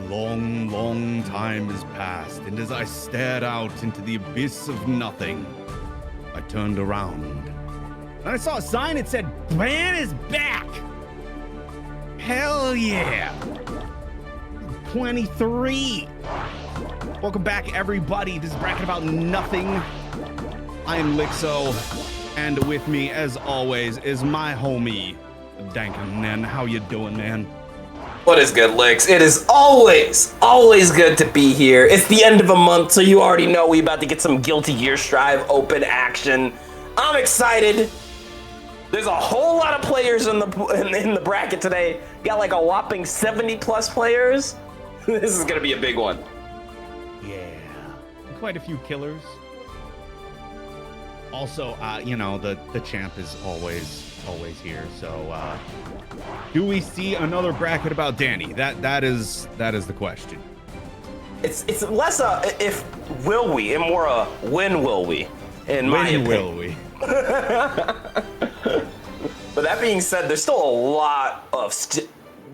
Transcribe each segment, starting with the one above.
long, long time has passed, and as I stared out into the abyss of nothing, I turned around, and I saw a sign that said, "Ban is back!" Hell yeah! 23! Welcome back, everybody. This is Bracket About Nothing. I am Lixo, and with me, as always, is my homie, Dankin. How you doing, man? What is good, Lix? It is always good to be here. It's the end of a month, so you already know we about to get some Guilty Gear Strive open action. I'm excited. There's a whole lot of players in the bracket today. Got like a whopping 70 plus players. This is gonna be a big one. Yeah, quite a few killers. Also, you know, the champ is always here. So, do we see another bracket about Danny? That is the question. It's less if will we and more a when will we? In my opinion. When will we? But that being said, there's still a lot of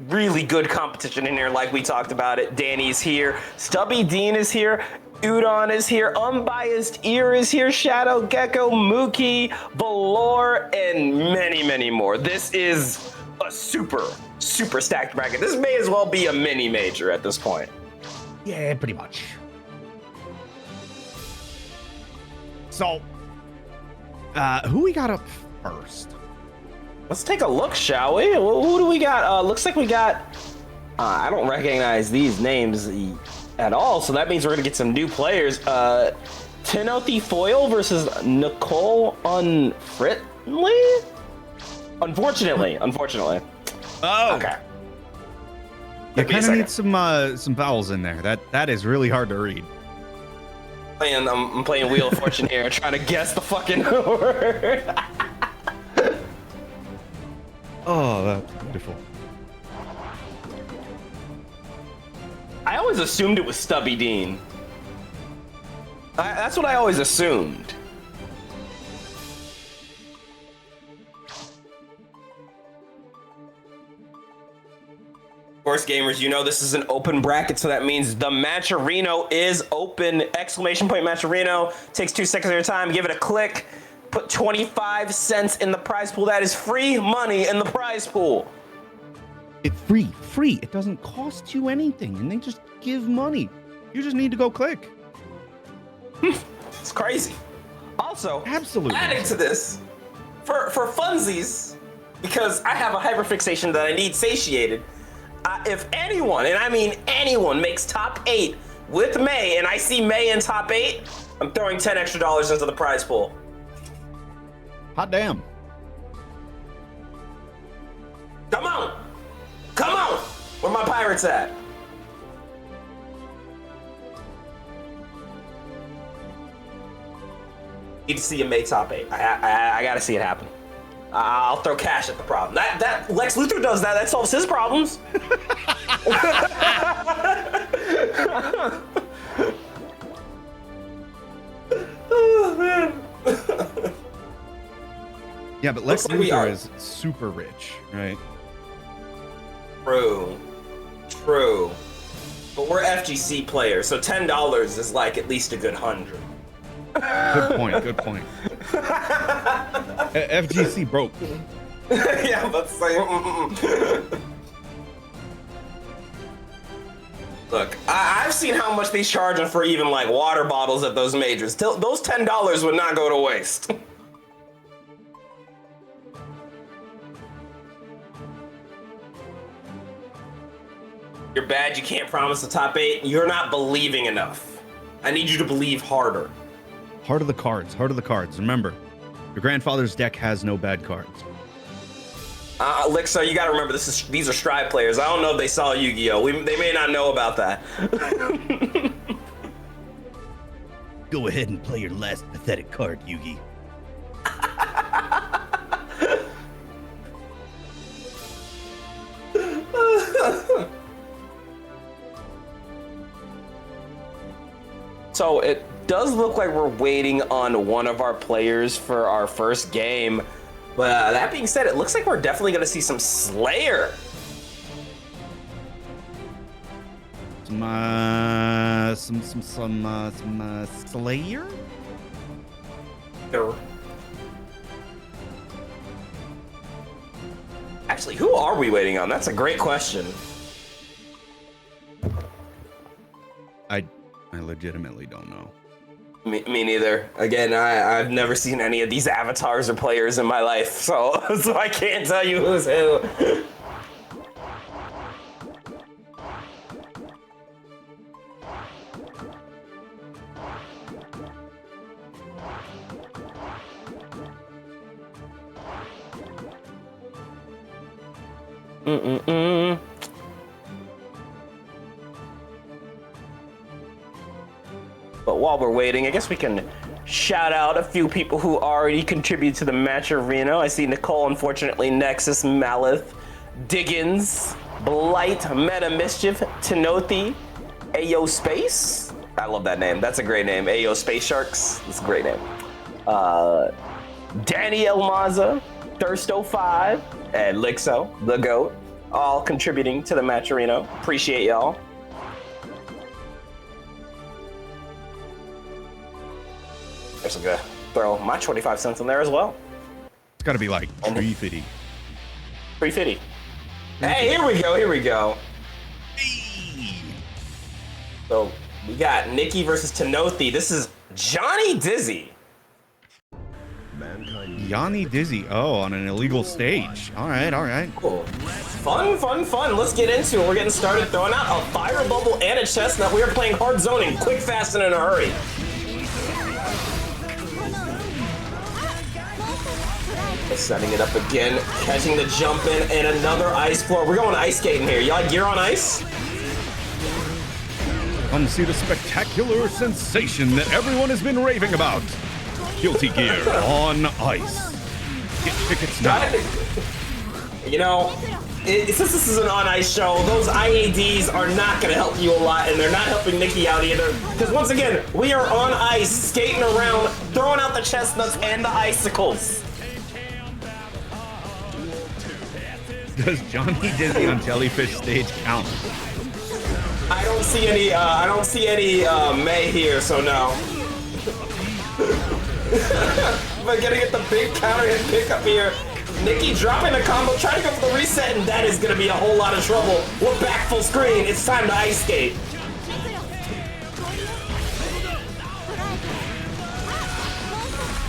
really good competition in here, like we talked about it. Danny's here, Stubby Dean is here, Udon is here, Unbiased Ear is here, Shadow Gecko, Mookie, Valor, and many more. This is a super stacked bracket. This may as well be a mini major at this point. Yeah, pretty much. So, who we got up first? Let's take a look, shall we? Who do we got? Looks like we got, I don't recognize these names at all, so that means we're gonna get some new players. Timothy Foyle versus Nicole Unfriendly? Unfortunately. Oh. Okay. You kind of need some vowels in there. That is really hard to read. I'm playing Wheel of Fortune here, trying to guess the fucking word. Oh, that's beautiful. I always assumed it was Stubby Dean. That's what I always assumed. Of course, gamers, you know this is an open bracket, so that means the Matcherino is open! Exclamation point Matcherino. Takes 2 seconds of your time. Give it a click. Put 25 cents in the prize pool. That is free money in the prize pool. It's free. It doesn't cost you anything, and they just give money. You just need to go click. It's crazy. Also, absolutely adding to this, for funsies, because I have a hyperfixation that I need satiated. If anyone, and I mean anyone, makes top 8 with May, and I see May in top 8, I'm throwing $10 extra into the prize pool. Hot damn. Come on! Where my pirates at? Need to see a May top 8. I gotta see it happen. I'll throw cash at the problem. That Lex Luthor does that. That solves his problems. Oh man. Yeah, but Lex Luthor is super rich, right? True. But we're FGC players, so $10 is like at least a good 100. Good point. FGC broke. Yeah, let's say. Look, I've seen how much they're charging for even like water bottles at those majors. Those $10 would not go to waste. You're bad, you can't promise the top 8. You're not believing enough. I need you to believe harder. Heart of the cards. Remember, your grandfather's deck has no bad cards. Lixo, you gotta remember, these are Strive players. I don't know if they saw Yu-Gi-Oh! They may not know about that. Go ahead and play your last pathetic card, Yugi. So it does look like we're waiting on one of our players for our first game. But that being said, it looks like we're definitely going to see some Slayer. some Slayer? No. Actually, who are we waiting on? That's a great question. I legitimately don't know. Me neither. Again, I've never seen any of these avatars or players in my life, so I can't tell you who's who. But while we're waiting, I guess we can shout out a few people who already contribute to the match arena. I see Nicole, unfortunately, Nexus, Malith, Diggins, Blight, Meta Mischief, Tenothi, Ayo Space. I love that name. That's a great name. Ayo Space Sharks. That's a great name. Danny Elmaza, Thirsto5, and Lixo, the GOAT, all contributing to the match arena. Appreciate y'all. I'm gonna throw my 25 cents in there as well. It's gotta be like 350. 350. Hey, here we go. Hey. So we got Nikki versus Tenothi. This is Johnny Dizzy. Yanni Dizzy. Oh, on an illegal stage. All right. Cool. Fun. Let's get into it. We're getting started throwing out a fire bubble and a chestnut. We are playing hard zoning, quick, fast, and in a hurry. Setting it up again, catching the jump in, and another ice floor. We're going ice skating here. You like gear on ice? Come see the spectacular sensation that everyone has been raving about. Guilty Gear on ice. Get tickets now. You know, since this is an on ice show, those IADs are not going to help you a lot, and they're not helping Nikki out either. Because once again, we are on ice, skating around, throwing out the chestnuts and the icicles. Does Johnny Dizzy on Jellyfish stage count? I don't see any. I don't see any May here, so no. But gonna get the big counter hit pickup here. Nikki dropping a combo, trying to go for the reset, and that is gonna be a whole lot of trouble. We're back full screen. It's time to ice skate.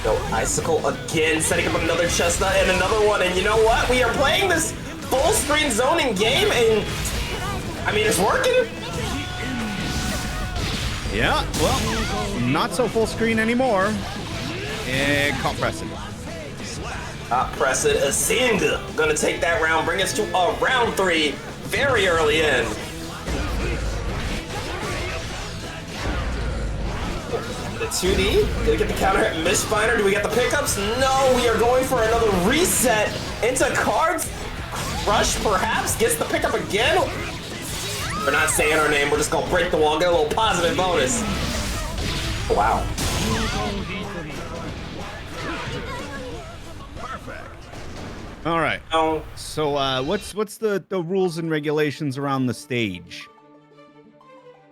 No, icicle again, setting up another chestnut and another one. And you know what? We are playing this full screen zoning game, and I mean, it's working. Yeah, well, not so full screen anymore. And caught Preston. Preston Ascend. Gonna take that round, bring us to a round 3, very early in. The 2D, gonna get the counter hit misfire. Do we get the pickups? No, we are going for another reset into cards. Crush perhaps gets the pickup again. We're not saying our name, we're just gonna break the wall, get a little positive bonus. Wow. All right. Oh. So what's the rules and regulations around the stage?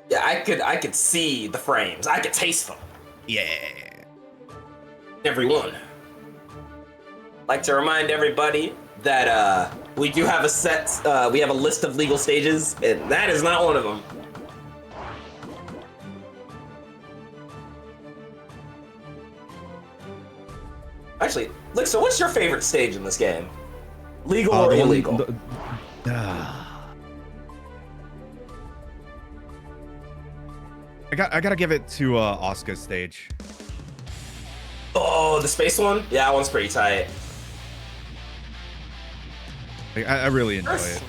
Yeah, I could see the frames. I could taste them. Yeah. Everyone. Like to remind everybody that we do have a set, we have a list of legal stages, and that is not one of them. Actually, look, so what's your favorite stage in this game? Legal or illegal? I gotta give it to Oscar's stage. Oh, the space one? Yeah, that one's pretty tight. I really enjoy it.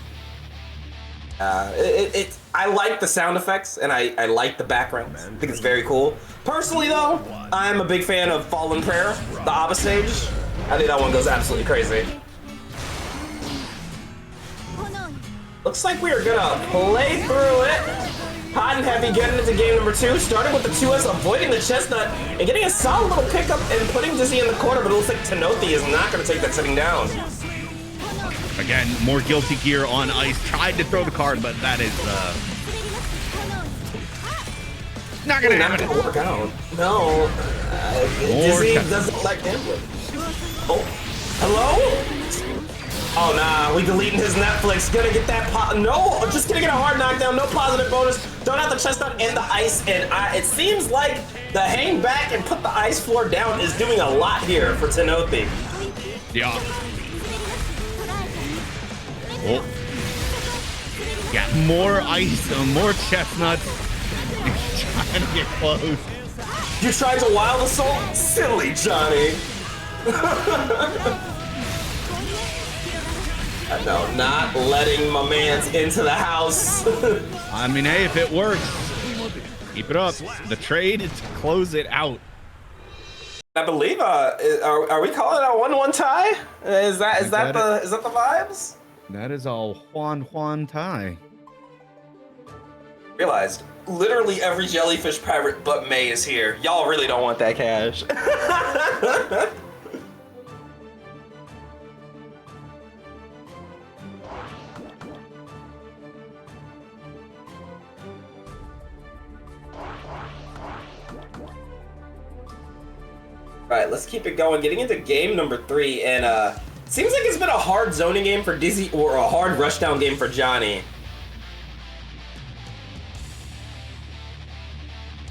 I like the sound effects, and I like the background. I think it's very cool. Personally, though, I'm a big fan of Fallen Prayer, the ABBA stage. I think that one goes absolutely crazy. Looks like we are gonna play through it. Hot and heavy getting into game number 2, starting with the 2S, avoiding the chestnut, and getting a solid little pickup and putting Dizzy in the corner, but it looks like Tenothi is not gonna take that sitting down. Again, more Guilty Gear on ice. Tried to throw the card, but that is Not gonna Not happen. gonna work out. No. Dizzy doesn't like gambling. Oh, hello? Oh nah, we deleting his Netflix. Gonna get that no, just gonna get a hard knockdown. No positive bonus. Don't have the chestnut and the ice. And it seems like the hang back and put the ice floor down is doing a lot here for Tenothi. Yeah. Oh. Got more ice, more chestnuts. Trying to get close. You tried to wild assault? Silly Johnny. No, not letting my mans into the house. I mean, hey, if it works, keep it up. The trade is to close it out. I believe. Are we calling it a 1-1 tie? Is that the vibes? That is all Juan tie. Realized literally every jellyfish pirate but May is here. Y'all really don't want that cash. All right, let's keep it going. Getting into game number 3, and seems like it's been a hard zoning game for Dizzy or a hard rushdown game for Johnny.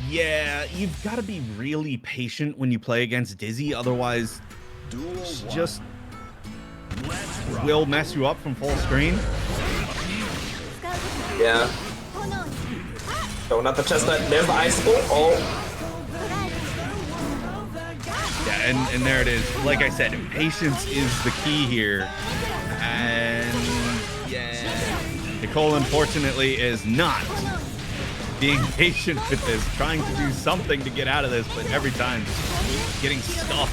Yeah, you've got to be really patient when you play against Dizzy, otherwise just will mess you up from full screen. Yeah. Oh, not the chestnut. There's the icicle. Oh. Yeah, and there it is. Like I said, patience is the key here. And yeah, Nicole unfortunately is not being patient with this, trying to do something to get out of this, but every time getting stuck.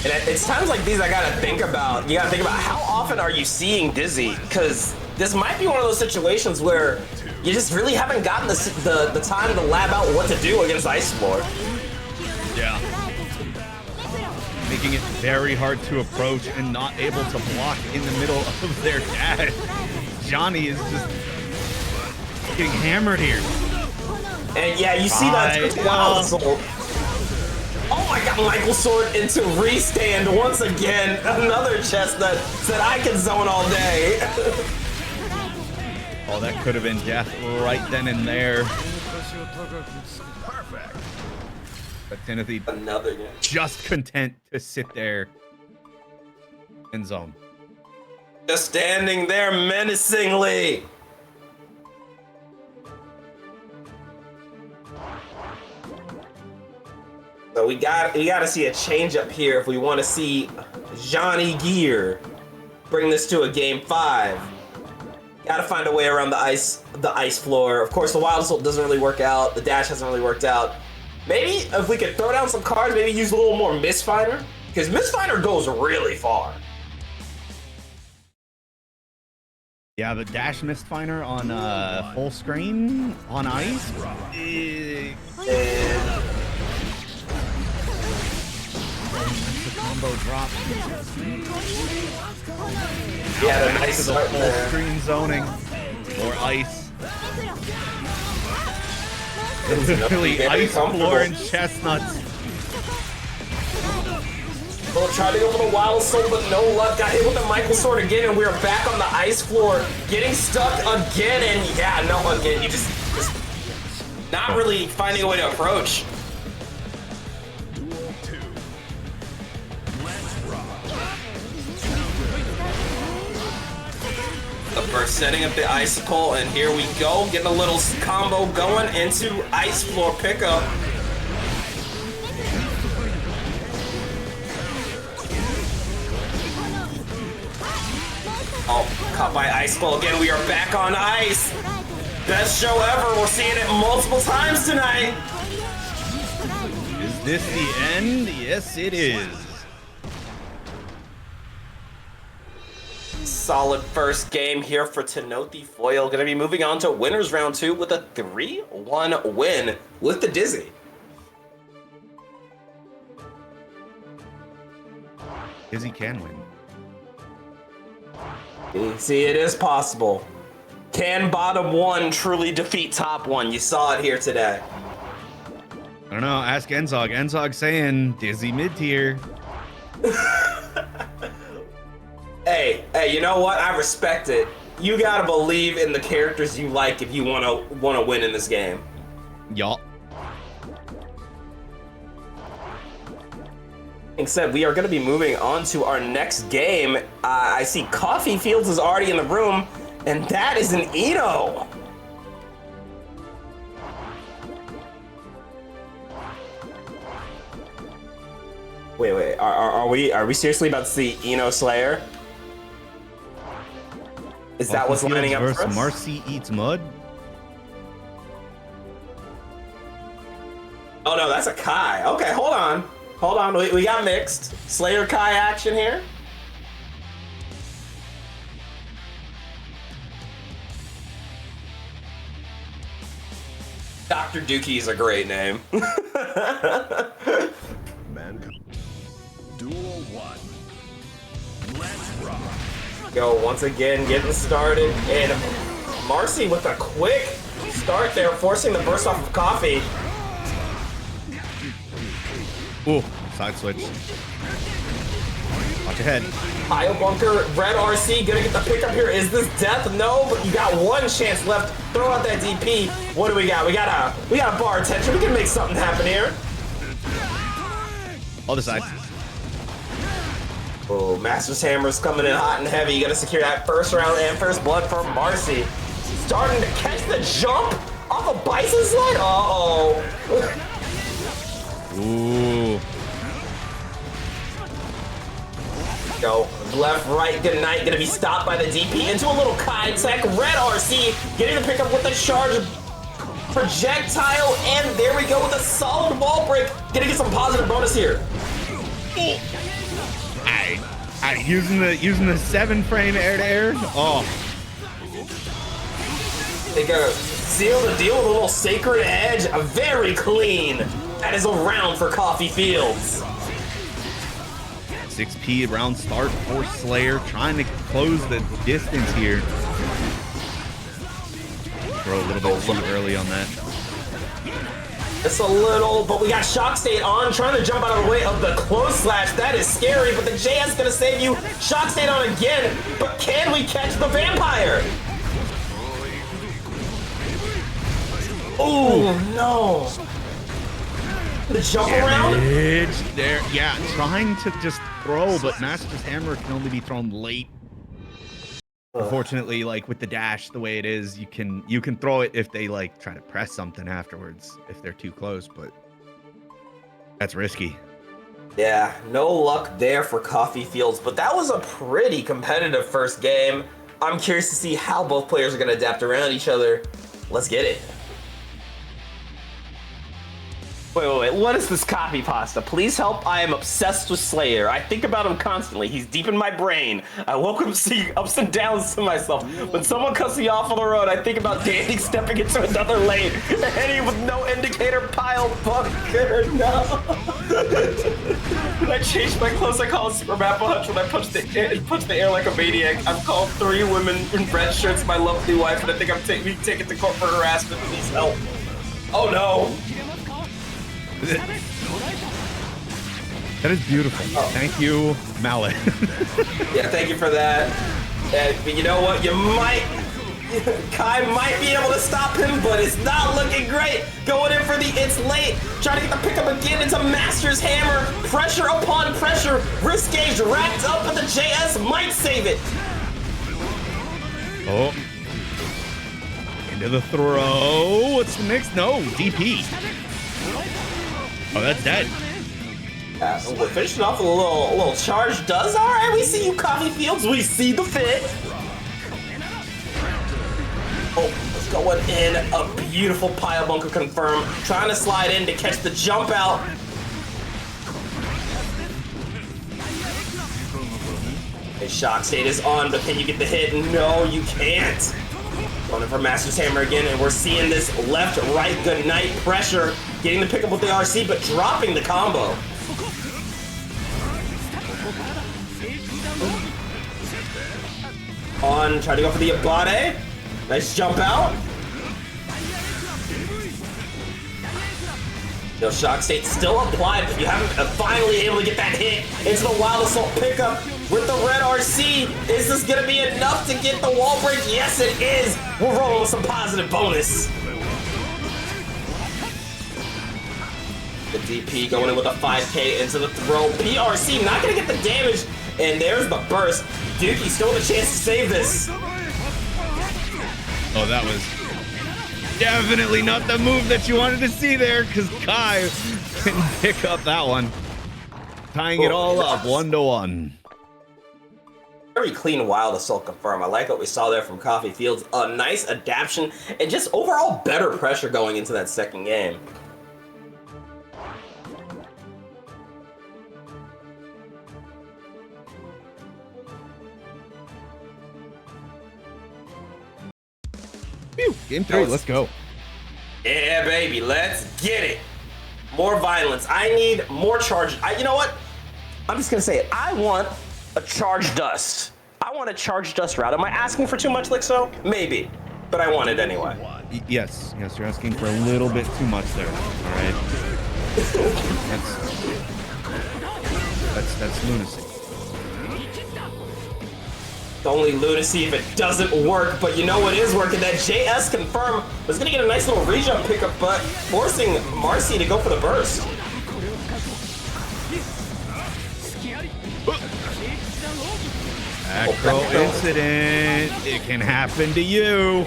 And it's times like these I gotta think about. You gotta think about how often are you seeing Dizzy? Because this might be one of those situations where you just really haven't gotten the time to lab out what to do against Ice Floor. Yeah. Making it very hard to approach and not able to block in the middle of their dash. Johnny is just getting hammered here. And yeah, you see that wild assault. Oh my god, Michael Sword into restand once again. Another chestnut said I can zone all day. Oh, that could have been death right then and there. Perfect. But Timothy Another game. Just content to sit there and zone. Just standing there menacingly. So we gotta see a change up here if we want to see Johnny Gear bring this to a game 5. Gotta find a way around the ice floor. Of course, the wild assault doesn't really work out. The dash hasn't really worked out. Maybe if we could throw down some cards, maybe use a little more Mistfinder, because Mistfinder goes really far. Yeah, the dash Mistfinder on full screen on ice. That's the combo drop. Yeah, the nice the full screen zoning or ice. Literally ice floor and chestnuts. Well, tried to go for the wild assault, but no luck. Got hit with the Michael Sword again, and we are back on the ice floor, getting stuck again. And yeah, no, again, you just not really finding a way to approach. The first setting up the icicle, and here we go, getting a little combo going into ice floor pickup. Oh, caught by icicle again. We are back on ice. Best show ever. We're seeing it multiple times tonight. Is this the end? Yes, it is. Solid first game here for Tenothi Foil. Going to be moving on to winners round 2 with a 3-1 win with the Dizzy. Dizzy can win. See, it is possible. Can bottom one truly defeat top one? You saw it here today. I don't know. Ask Enzog. Enzog saying Dizzy mid tier. Hey, you know what? I respect it. You gotta believe in the characters you like if you wanna win in this game. Y'all. Being said, we are gonna be moving on to our next game. I see Coffee Fields is already in the room, and that is an Eno. Wait. Are we seriously about to see Eno Slayer? Is that what's lining up for us? Marcy eats mud. Oh no, that's a Kai. Okay, hold on. We got mixed Slayer Kai action here. Dr. Dookie is a great name. Mankind. Duel 1. Let's rock. Go once again, getting started, and Marcy with a quick start there, forcing the burst off of Coffee. Ooh, side switch. Watch ahead. Pile bunker, red RC, gonna get the pickup here. Is this death? No, but you got one chance left. Throw out that DP. What do we got? We got a bar attention. We can make something happen here. Other side. Oh, Master's Hammer's coming in hot and heavy. You gotta secure that first round and first blood for Marcy. Starting to catch the jump off a Bison slide. Uh-oh. Ooh. Go left, right, good night. Gonna be stopped by the DP into a little Kai tech. Red RC getting the pickup with the charge projectile, and there we go with a solid wall break. Gonna get some positive bonus here. Using the 7-frame air to air. Oh. They go seal the deal with a little sacred edge. Very clean. That is a round for Coffee Fields. 6P round start for Slayer, trying to close the distance here. Throw a little bit too early on that. It's a little, but we got Shock State on, trying to jump out of the way of the close slash. That is scary, but the JS is gonna save you. Shock State on again, but can we catch the vampire? Oh no. The jump around? There, yeah, trying to just throw, but Master's Hammer can only be thrown late. Unfortunately, like with the dash the way it is, you can throw it if they like try to press something afterwards if they're too close, but that's risky. Yeah, no luck there for Coffee Fields, but that was a pretty competitive first game. I'm curious to see how both players are going to adapt around each other. Let's get it. Wait, what is this coffee pasta? Please help, I am obsessed with Slayer. I think about him constantly. He's deep in my brain. I woke up seeing ups and downs to myself. When someone cuts me off on the road, I think about Danny stepping into another lane and hitting with no indicator pile bunker. No. When I change my clothes, I call it Super Map Punch. When I punch the air like a maniac, I've called 3 women in red shirts my lovely wife, and I think I'm being taken to court for harassment and needs help. Oh no. That is beautiful. Oh. Thank you, Mallet. Yeah, thank you for that. But you know what? Kai might be able to stop him, but it's not looking great. Going in for the it's late. Trying to get the pickup again into Master's Hammer. Pressure upon pressure. Wrist gauge racked up, but the JS might save it. Oh. Into the throw. What's next? No, DP. Oh, that's dead. We're finishing off with a little charge. Does all right. We see you, Coffee Fields. We see the fit. Oh, it's going in. A beautiful pile bunker confirmed. Trying to slide in to catch the jump out. His shock state is on, but can you get the hit? No, you can't. Going in for Master's Hammer again, and we're seeing this left, right, good night pressure. Getting the pickup with the RC, but dropping the combo. On, try to go for the Abate. Nice jump out. Yo, Shock State still applied, but you haven't finally able to get that hit into the Wild Assault pickup with the red RC. Is this gonna be enough to get the wall break? Yes, it is. We're rolling with some positive bonus. The DP going in with a 5K into the throw. PRC not gonna get the damage, and there's the burst. Dookie still with a chance to save this. Oh, that was definitely not the move that you wanted to see there, because Kai can pick up that one. Tying it all up 1-1. Very clean Wild Assault confirm. I like what we saw there from Coffee Fields. A nice adaptation and just overall better pressure going into that second game. Phew, game 3, let's go. Yeah, baby, let's get it. More violence. I need more charge. You know what? I'm just gonna say it. I want a charge dust. I want a charge dust route. Am I asking for too much, Lixo? Maybe, but I want it anyway. Yes, you're asking for a little bit too much there. All right. That's lunacy. It's only lunacy if it doesn't work, but you know what is working? That JS confirm was gonna get a nice little rejump pickup, but forcing Marcy to go for the burst. Acro incident. It can happen to you.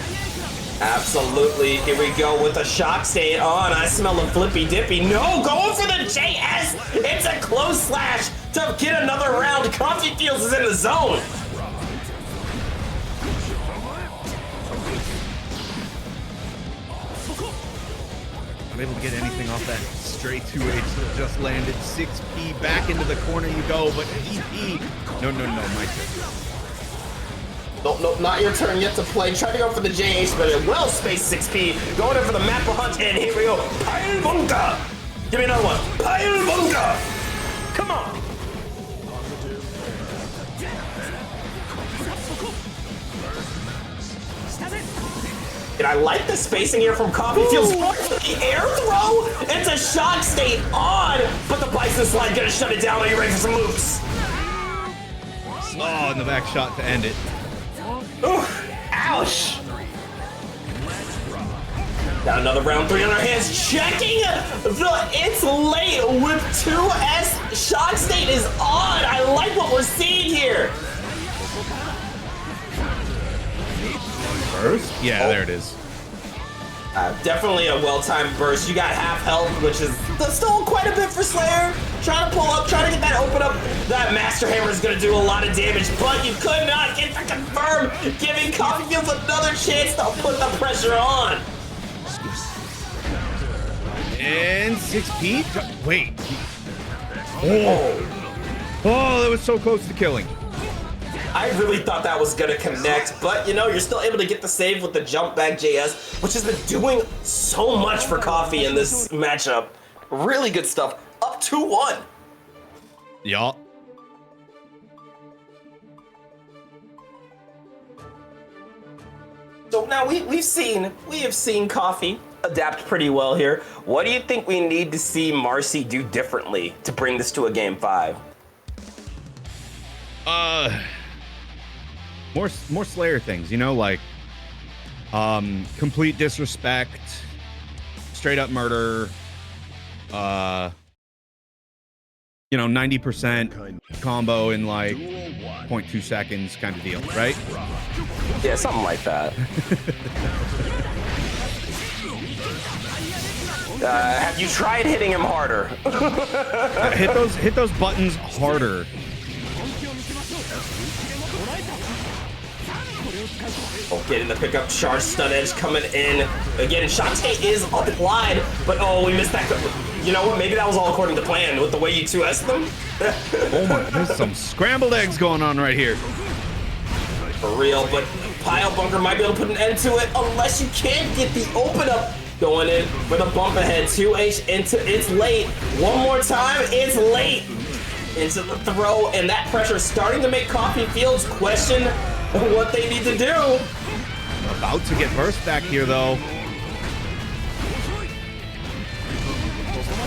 Absolutely. Here we go with the Shock State on. I smell a flippy dippy. No, going for the JS. It's a close slash to get another round. Coffee Fields is in the zone. Not able to get anything off that stray 2H that just landed. 6P back into the corner you go, but DP. No, my turn. Nope, not your turn yet to play. Try to go for the JH, but it will space 6P. Going in for the Mappa Hunt, and here we go. Pile Bunga! Give me another one. Pile Bunga! Come on! And I like the spacing here from Coffee Fields. The air throw into Shock State on, but the Bison Slide gonna shut it down. Are you ready for some moves? Oh, and the back shot to end it. Ooh, ouch! Got another round 3 on our hands. Checking the it's late with 2S. Shock State is on. I like what we're seeing here. Burst? Yeah, there it is. Definitely a well-timed burst. You got half health, which is still quite a bit for Slayer. Trying to pull up, trying to get that open up. That Master Hammer is going to do a lot of damage, but you could not get the confirm, giving Coffee Fields another chance to put the pressure on. And 6P? Wait. Oh, that was so close to killing. I really thought that was gonna connect, but you know, you're still able to get the save with the jump back JS, which has been doing so much for Coffee in this matchup. Really good stuff. Up 2-1. Yeah. So now we have seen Coffee adapt pretty well here. What do you think we need to see Marcy do differently to bring this to a game 5? More Slayer things, you know, like complete disrespect, straight up murder, 90% combo in like 0.2 seconds kind of deal, right? Yeah, something like that. Have you tried hitting him harder? hit those buttons harder. Oh, getting the pickup, charge stun edge coming in. Again, Shock State is applied, but oh, we missed that. You know what? Maybe that was all according to plan with the way you 2S'd them. Oh my, there's some scrambled eggs going on right here. For real, but Pile Bunker might be able to put an end to it unless you can't get the open up going in with a bump ahead. 2H into it's late. One more time, it's late. Into the throw, and that pressure is starting to make Coffee Fields question what they need to do. About to get burst back here, though.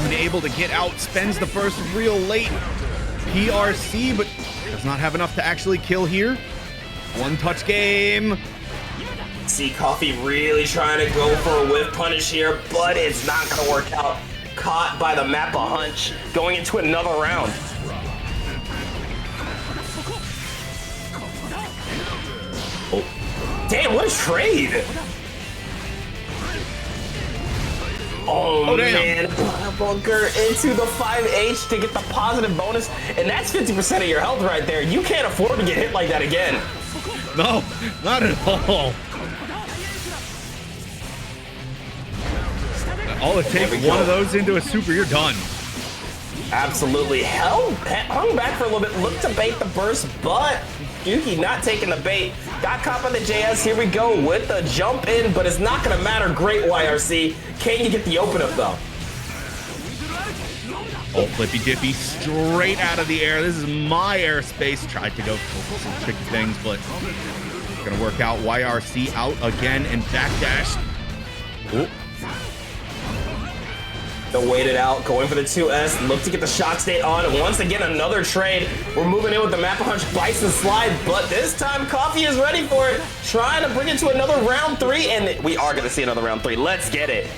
Unable to get out, spends the burst real late. PRC, but does not have enough to actually kill here. One touch game. See Coffee really trying to go for a whiff punish here, but it's not going to work out. Caught by the Mappa Hunch, going into another round. Oh. Damn, what a trade! Oh man, Bunker into the 5H to get the positive bonus, and that's 50% of your health right there. You can't afford to get hit like that again. No, not at all. All it takes, one of those into a super, you're done. Absolutely. Hung back for a little bit, looked to bait the burst, but Yuki not taking the bait. Got caught by the JS. Here we go with the jump in, but it's not going to matter. Great YRC. Can you get the open up, though? Oh, flippy dippy straight out of the air. This is my airspace. Tried to go for some tricky things, but it's going to work out. YRC out again and backdash. Oh. They'll wait it out, going for the 2S, look to get the shock state on, and once again, another trade. We're moving in with the Mappa Hunch Bison Slide, but this time, Coffee is ready for it, trying to bring it to another round 3, and we are going to see another round 3. Let's get it.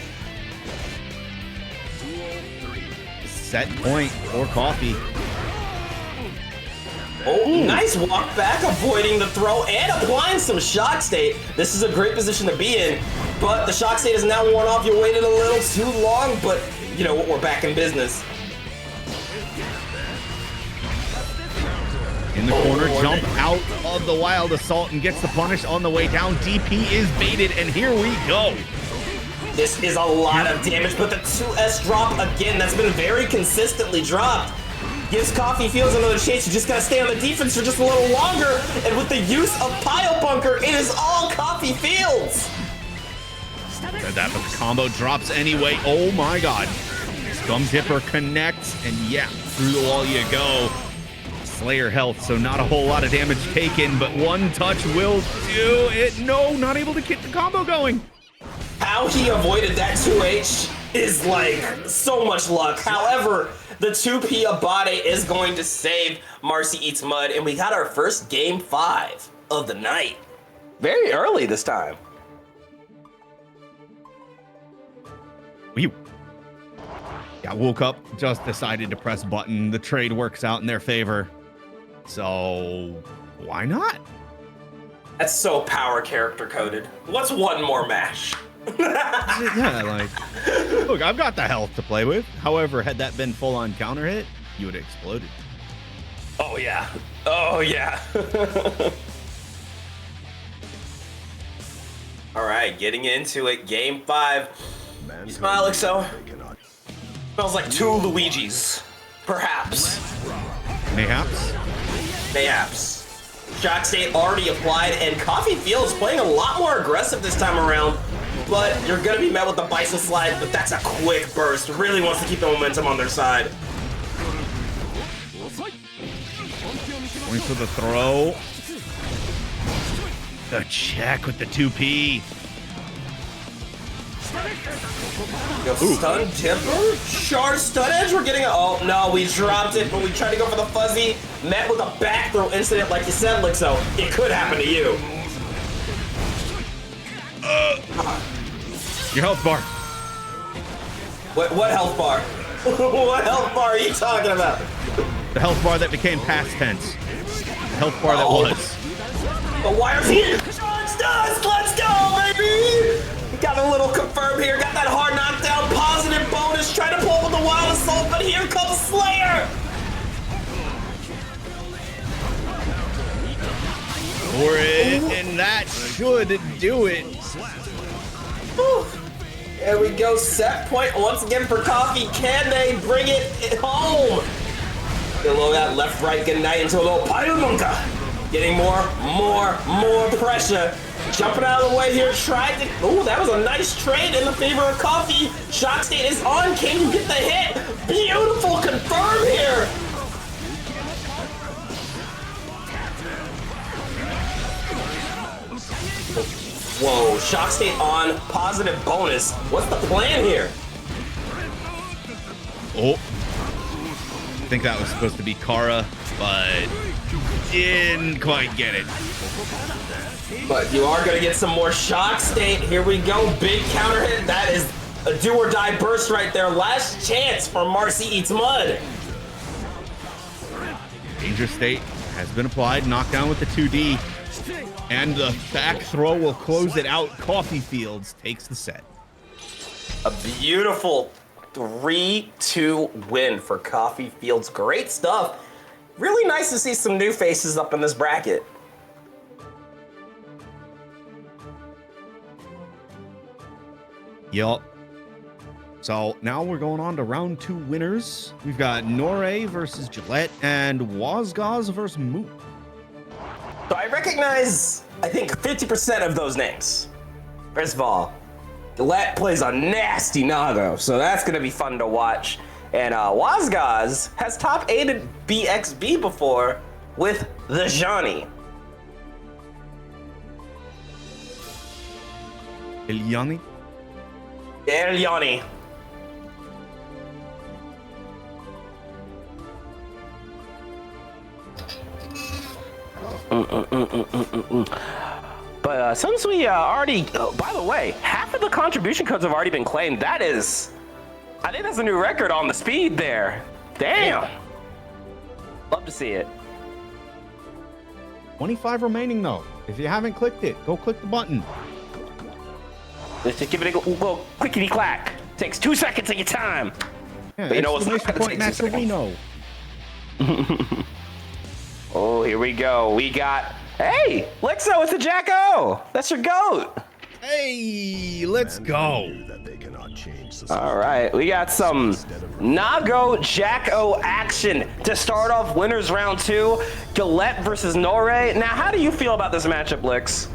Set point for Coffee. Oh, nice walk back, avoiding the throw and applying some shock state. This is a great position to be in, but the shock state is now worn off. You waited a little too long, but you know what? We're back in business. In the corner, jump out of the Wild Assault and gets the punish on the way down. DP is baited, and here we go. This is a lot of damage, but the 2S drop again, that's been very consistently dropped. Gives Coffee Fields another chance. You just gotta stay on the defense for just a little longer. And with the use of Pile Bunker, it is all Coffee Fields. Said that, but the combo drops anyway. Oh my god. Scum Dipper connects, and yeah, through the wall you go. Slayer health, so not a whole lot of damage taken, but one touch will do it. No, not able to get the combo going. How he avoided that 2H is like so much luck. However, the 2P Abade is going to save Marcy Eats Mud, and we got our first game 5 of the night. Very early this time. Yeah, woke up, just decided to press button. The trade works out in their favor. So, why not? That's so power character coded. What's one more mash? Yeah, like, look, I've got the health to play with. However, had that been full on counter hit, you would have exploded. Oh, yeah. Oh, yeah. All right, getting into it. Game 5. You smile like so? Smells like 2 Luigis. Perhaps. Mayhaps? Mayhaps. Shock state already applied, and Coffee Fields playing a lot more aggressive this time around. But you're going to be met with the Bison Slide, but that's a quick burst. Really wants to keep the momentum on their side. Going for the throw. The check with the 2P. Stun Tipper? Shard Stun Edge? We're getting a... Oh, no, we dropped it, but we tried to go for the fuzzy. Met with a back throw incident, like you said, Lixo. It could happen to you. Your health bar. What health bar? What health bar are you talking about? The health bar that became past tense. The health bar that was. But why are he stuns? Let's go, baby! Got a little confirm here. Got that hard knockdown. Positive bonus. Trying to pull with the Wild Assault, but here comes Slayer! For it, and that should do it. Whew. There we go. Set point once again for Coffee. Can they bring it home? Get a little of that left-right good night into a little Pile Bunker. Getting more pressure. Jumping out of the way here. Tried to... Ooh, that was a nice trade in the favor of Coffee. Shock state is on. Can you get the hit? Beautiful confirm here. Whoa, shock state on, positive bonus. What's the plan here? Oh, I think that was supposed to be Kara, but didn't quite get it. But you are going to get some more shock state. Here we go. Big counter hit. That is a do or die burst right there. Last chance for Marcy Eats Mud. Danger state has been applied. Knockdown with the 2D. And the back throw will close it out. Coffee Fields takes the set. A beautiful 3-2 win for Coffee Fields. Great stuff. Really nice to see some new faces up in this bracket. Yup. So now we're going on to round 2 winners. We've got Noré versus Gillette and Wazgaz versus Moot. So I recognize, I think, 50% of those names. First of all, Gillette plays a nasty Nago, so that's going to be fun to watch. And Wazgaz has top 8'd BXB before with the Johnny. Ilyani. Eliani. But since we already, by the way, half of the contribution codes have already been claimed. That is, I think that's a new record on the speed there. Damn. Love to see it. 25 remaining though. If you haven't clicked it, go click the button. Let's just give it a little clickety clack. Takes 2 seconds of your time. Yeah, But you know what's not exclamation gonna point take 2 Maximino. Oh, here we go. We got, hey, Lixo, it's a Jacko. That's your goat. Hey, let's go. That they cannot change society. All right, we got some Nago Jacko action to start off winners round 2. Gillette versus Noré. Now, how do you feel about this matchup, Lix?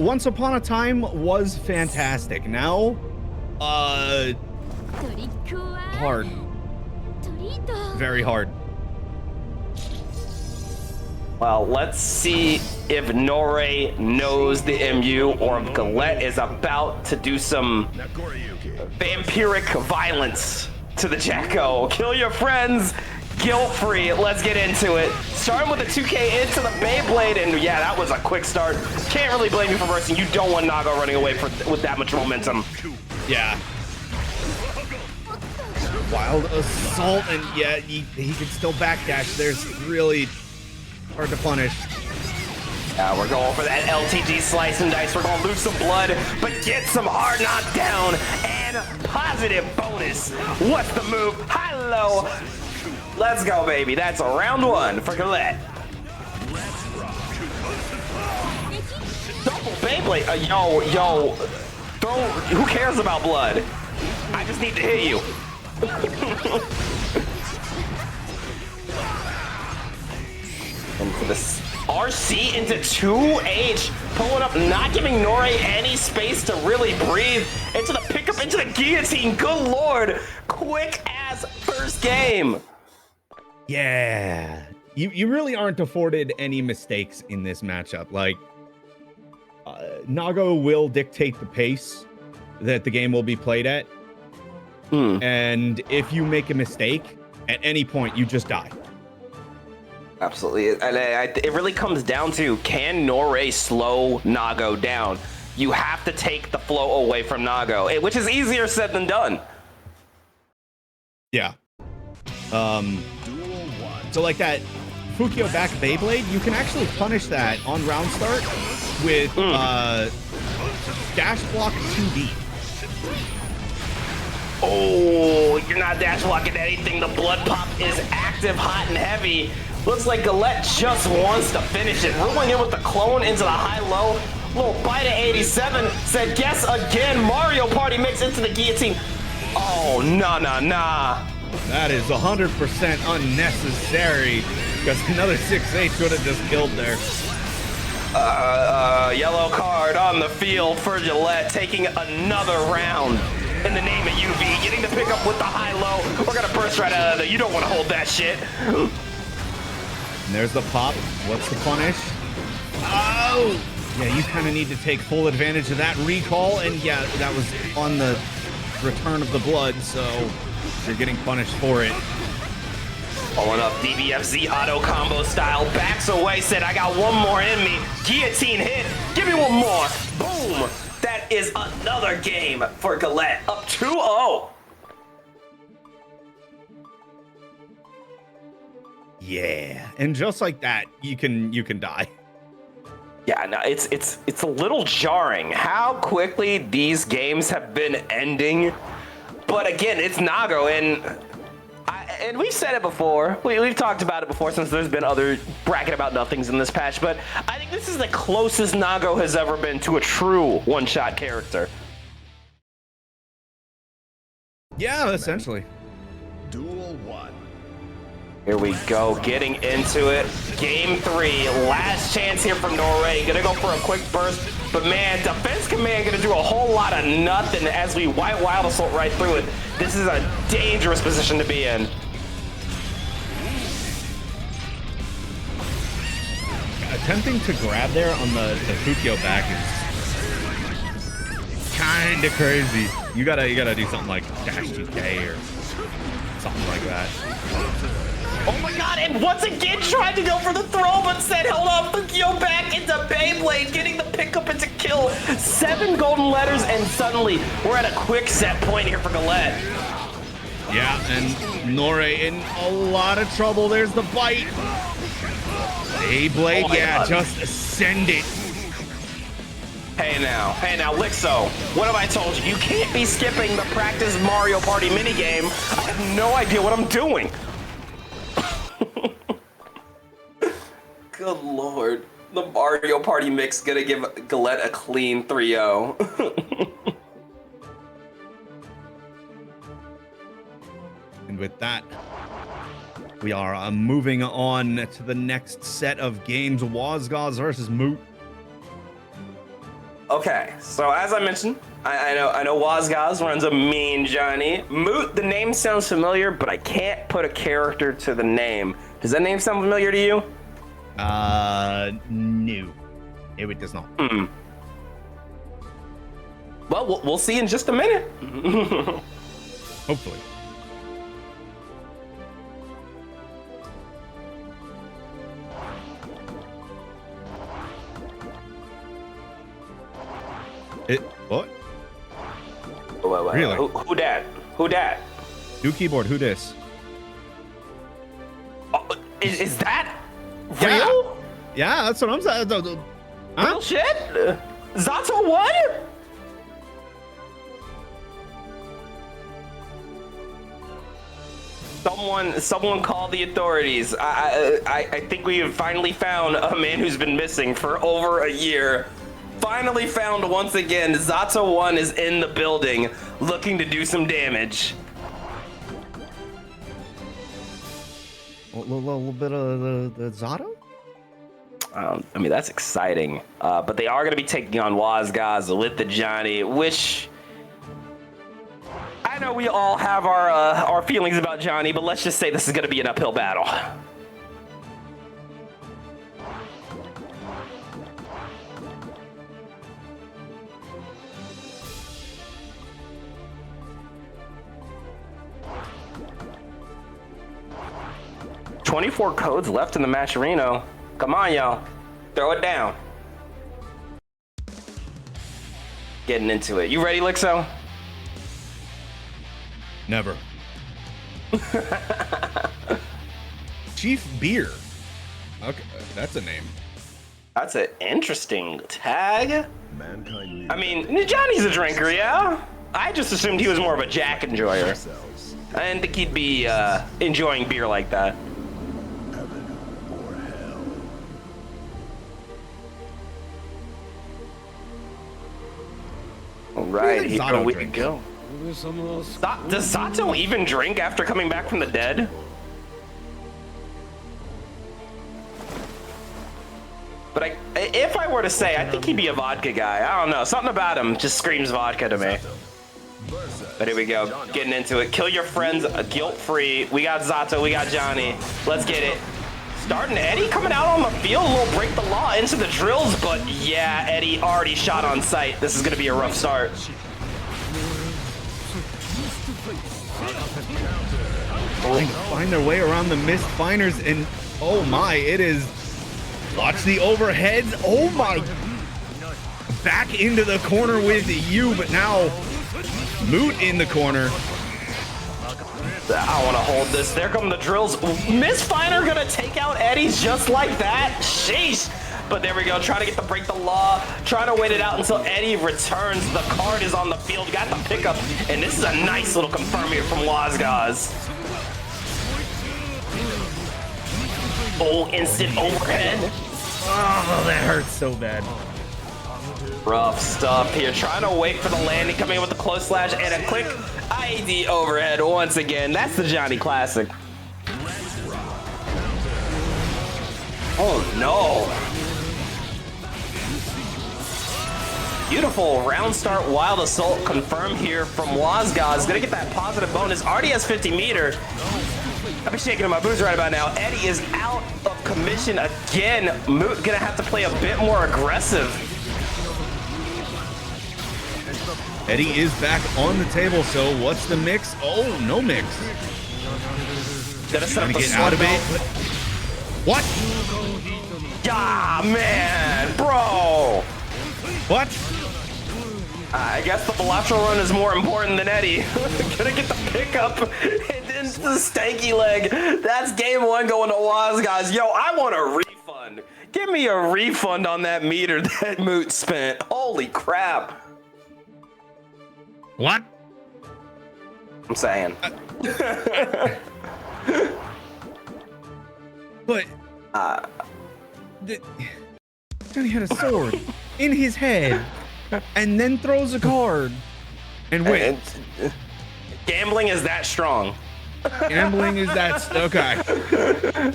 Once Upon a Time was fantastic. Now, hard. Very hard. Well, let's see if Noré knows the MU or if Gillette is about to do some vampiric violence to the Jacko. Kill your friends, guilt-free. Let's get into it. Starting with a 2K into the Beyblade, and yeah, that was a quick start. Can't really blame you for versing. You don't want Nago running away with that much momentum. Yeah. Wild assault, and yeah, he can still backdash. There's really hard to punish. Yeah, we're going for that LTG slice and dice. We're going to lose some blood, but get some hard knockdown and positive bonus. What's the move? High-low. Let's go, baby. That's a round 1 for Gillette. Double Beyblade. Yo. Who cares about blood? I just need to hit you. And for this RC into 2H, pulling up, not giving Noré any space to really breathe. Into the pickup, into the guillotine. Good lord. Quick as first game. Yeah. You really aren't afforded any mistakes in this matchup. Like, Nago will dictate the pace that the game will be played at. And if you make a mistake, at any point, you just die. Absolutely. And it really comes down to, can Noré slow Nago down? You have to take the flow away from Nago, which is easier said than done. Yeah. So like that Fukio back Beyblade, you can actually punish that on round start with dash block 2D. Oh, you're not dash blocking anything. The blood pop is active, hot, and heavy. Looks like Gillette just wants to finish it. Rolling in with the clone into the high-low. Little bite of 87. Said, guess again. Mario Party mix into the guillotine. Oh, nah. That is 100% unnecessary, because another 6-8 could have just killed there. Yellow card on the field for Gillette, taking another round in the name of UV. Getting the pickup with the high-low. We're going to burst right out of there. You don't want to hold that shit. And there's the pop. What's the punish? Oh! Yeah, you kind of need to take full advantage of that recall, and yeah, that was on the return of the blood, so you're getting punished for it. Pulling up DBFZ auto combo style, backs away, said, I got one more in me. Guillotine hit, give me one more. Boom. That is another game for Galette, up 2-0. Yeah, and just like that, you can die. Yeah, no, it's a little jarring how quickly these games have been ending. But again, it's Nago, and we've said it before. We've talked about it before since there's been other bracket about nothings in this patch. But I think this is the closest Nago has ever been to a true one-shot character. Yeah, essentially. Duel 1. Here we go, getting into it. Game 3, last chance here for Norway. Gonna go for a quick burst, but man, Defense Command gonna do a whole lot of nothing as we White Wild Assault right through it. This is a dangerous position to be in. Attempting to grab there on the Fukio back is kind of crazy. You gotta do something like dash TK or something like that. Oh my god, and once again tried to go for the throw, but said, hold on, Fukio back into Beyblade, getting the pickup into kill. 7 golden letters, and suddenly we're at a quick set point here for Galette. Yeah, and Nore in a lot of trouble. There's the bite. Beyblade, Oh yeah, God. just send it. Hey now, Lixo, what have I told you? You can't be skipping the practice Mario Party minigame. I have no idea what I'm doing. Good lord. The Mario Party mix gonna give Galette a clean 3-0. And with that, we are moving on to the next set of games. Wazgaz versus Moot. Okay, so as I mentioned, I know Wazgaz runs a mean Johnny. Moot, the name sounds familiar, but I can't put a character to the name. Does that name sound familiar to you? No. It does not. Well, we'll see in just a minute. Hopefully. What? Wait. Really? Who dat? Who dat? New keyboard, who dis? Oh, is that Yeah. real? Yeah, that's what I'm saying. Real Huh? shit? Zato what? Someone call the authorities. I think we have finally found a man who's been missing for over a year. Finally found once again. Zato 1 is in the building looking to do some damage. A little bit of the Zato? I mean, that's exciting. But they are going to be taking on Wazgaz with the Johnny, which I know we all have our feelings about Johnny, but let's just say this is going to be an uphill battle. $24 codes left in the match arena. Come on, y'all. Throw it down. Getting into it. You ready, Lixo? Never. Chief Beer. Okay, that's a name. That's an interesting tag. Mankind I mean, Johnny's a drinker, yeah? I just assumed he was more of a Jack enjoyer. themselves, I didn't think he'd be enjoying beer like that. heaven or hell. All right, Who here Zato we drink? go. Does Zato even drink after coming back from the dead? But if I were to say, I think he'd be a vodka guy. I don't know. Something about him just screams vodka to me. But here we go. Getting into it. Kill your friends guilt-free. We got Zato. We got Johnny. Let's get it. starting. Eddie coming out on the field, a little break the law into the drills, but yeah, Eddie already shot on sight. This is going to be a rough start. Trying to find their way around the missed finers, and oh my, it is. Watch the overheads. Oh my. Back into the corner with you, but now Moot in the corner. I want to hold this. There come the drills. Misfiner gonna take out Eddie just like that. Sheesh. But there we go. Trying to get the break the law. Trying to wait it out until Eddie returns. The card is on the field. Got the pickup. And this is a nice little confirm here from Wazgaz. Oh, instant overhead. Oh, that hurts so bad. Rough stuff here. Trying to wait for the landing. Coming in with a close slash and a quick IED overhead once again. That's the Johnny Classic. Oh, no. Beautiful round start, wild assault confirmed here from Wazgaz. Gonna get that positive bonus. Already has 50 meters. I'll be shaking in my boots right about now. Eddie is out of commission again. Moot gonna have to play a bit more aggressive. Eddie is back on the table, so what's the mix? Oh, no mix. Gotta set up the get out of it. What? Yeah, man, bro. What? I guess the Velocro run is more important than Eddie. Gonna get the pickup and into the stanky leg. That's game one going to Wazgaz. Yo, I want a refund. Give me a refund on that meter that Moot spent. Holy crap. What? I'm saying. But Johnny had a sword in his head and then throws a card and wins. Gambling is that strong. Gambling is that okay.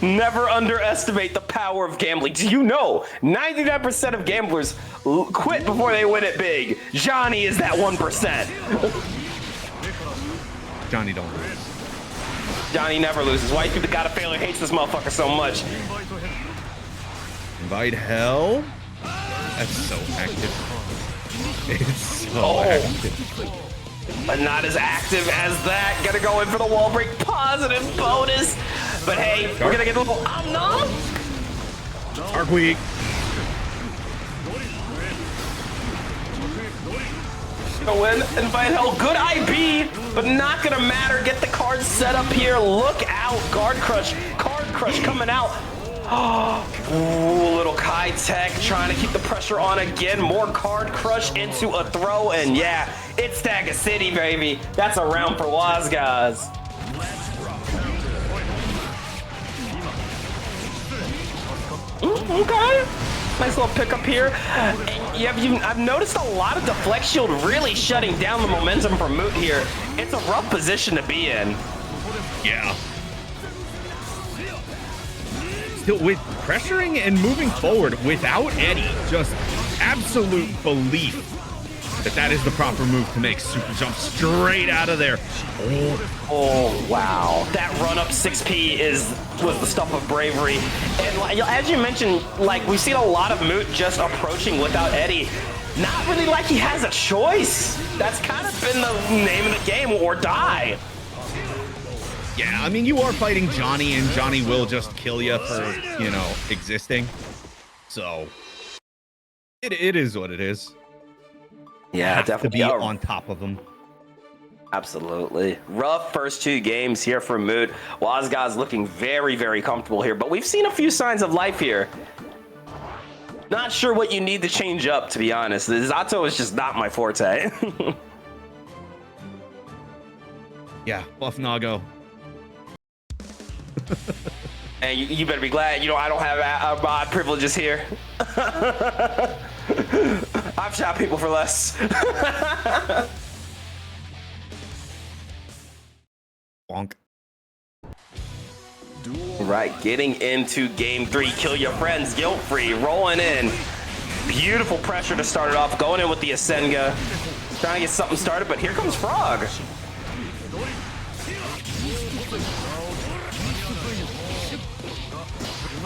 Never underestimate the power of gambling. Do you know 99% of gamblers quit before they win it big? Johnny is that 1%. Johnny don't lose. Johnny never loses. Why you think the God of Failure hates this motherfucker so much? Invite hell. That's so active. It's so active. But not as active as that. Gonna go in for the wall break. Positive bonus. But hey, we're gonna get a little nom. Dark Week. Go in, invite hell. Good IB, but not gonna matter. Get the card set up here. Look out. Guard crush. Card crush coming out. Ooh, little Kai Tech trying to keep the pressure on again. More card crush into a throw, and yeah, it's Stagger City, baby. That's a round for Wazgaz. Okay. Nice little pickup here. I've noticed a lot of Deflect Shield really shutting down the momentum for Moot here. It's a rough position to be in. Yeah. Still with pressuring and moving forward without Eddie, just absolute belief that that is the proper move to make. Super jump straight out of there. Oh wow, that run up 6P was the stuff of bravery. And as you mentioned, like we've seen a lot of Moot just approaching without Eddie. Not really like he has a choice. That's kind of been the name of the game, or die. Yeah, I mean, you are fighting Johnny, and Johnny will just kill you for, you know, existing. So, it is what it is. Yeah, have definitely to be on top of him. Absolutely. Rough first two games here for Moot. Wazgaz looking very, very comfortable here, but we've seen a few signs of life here. Not sure what you need to change up, to be honest. The Zato is just not my forte. Yeah, Buff Nago. And you better be glad, I don't have mod privileges here. I've shot people for less. Bonk. Right, getting into game 3. Kill your friends, guilt-free, rolling in. Beautiful pressure to start it off. Going in with the Asenga. Trying to get something started, but here comes Frog.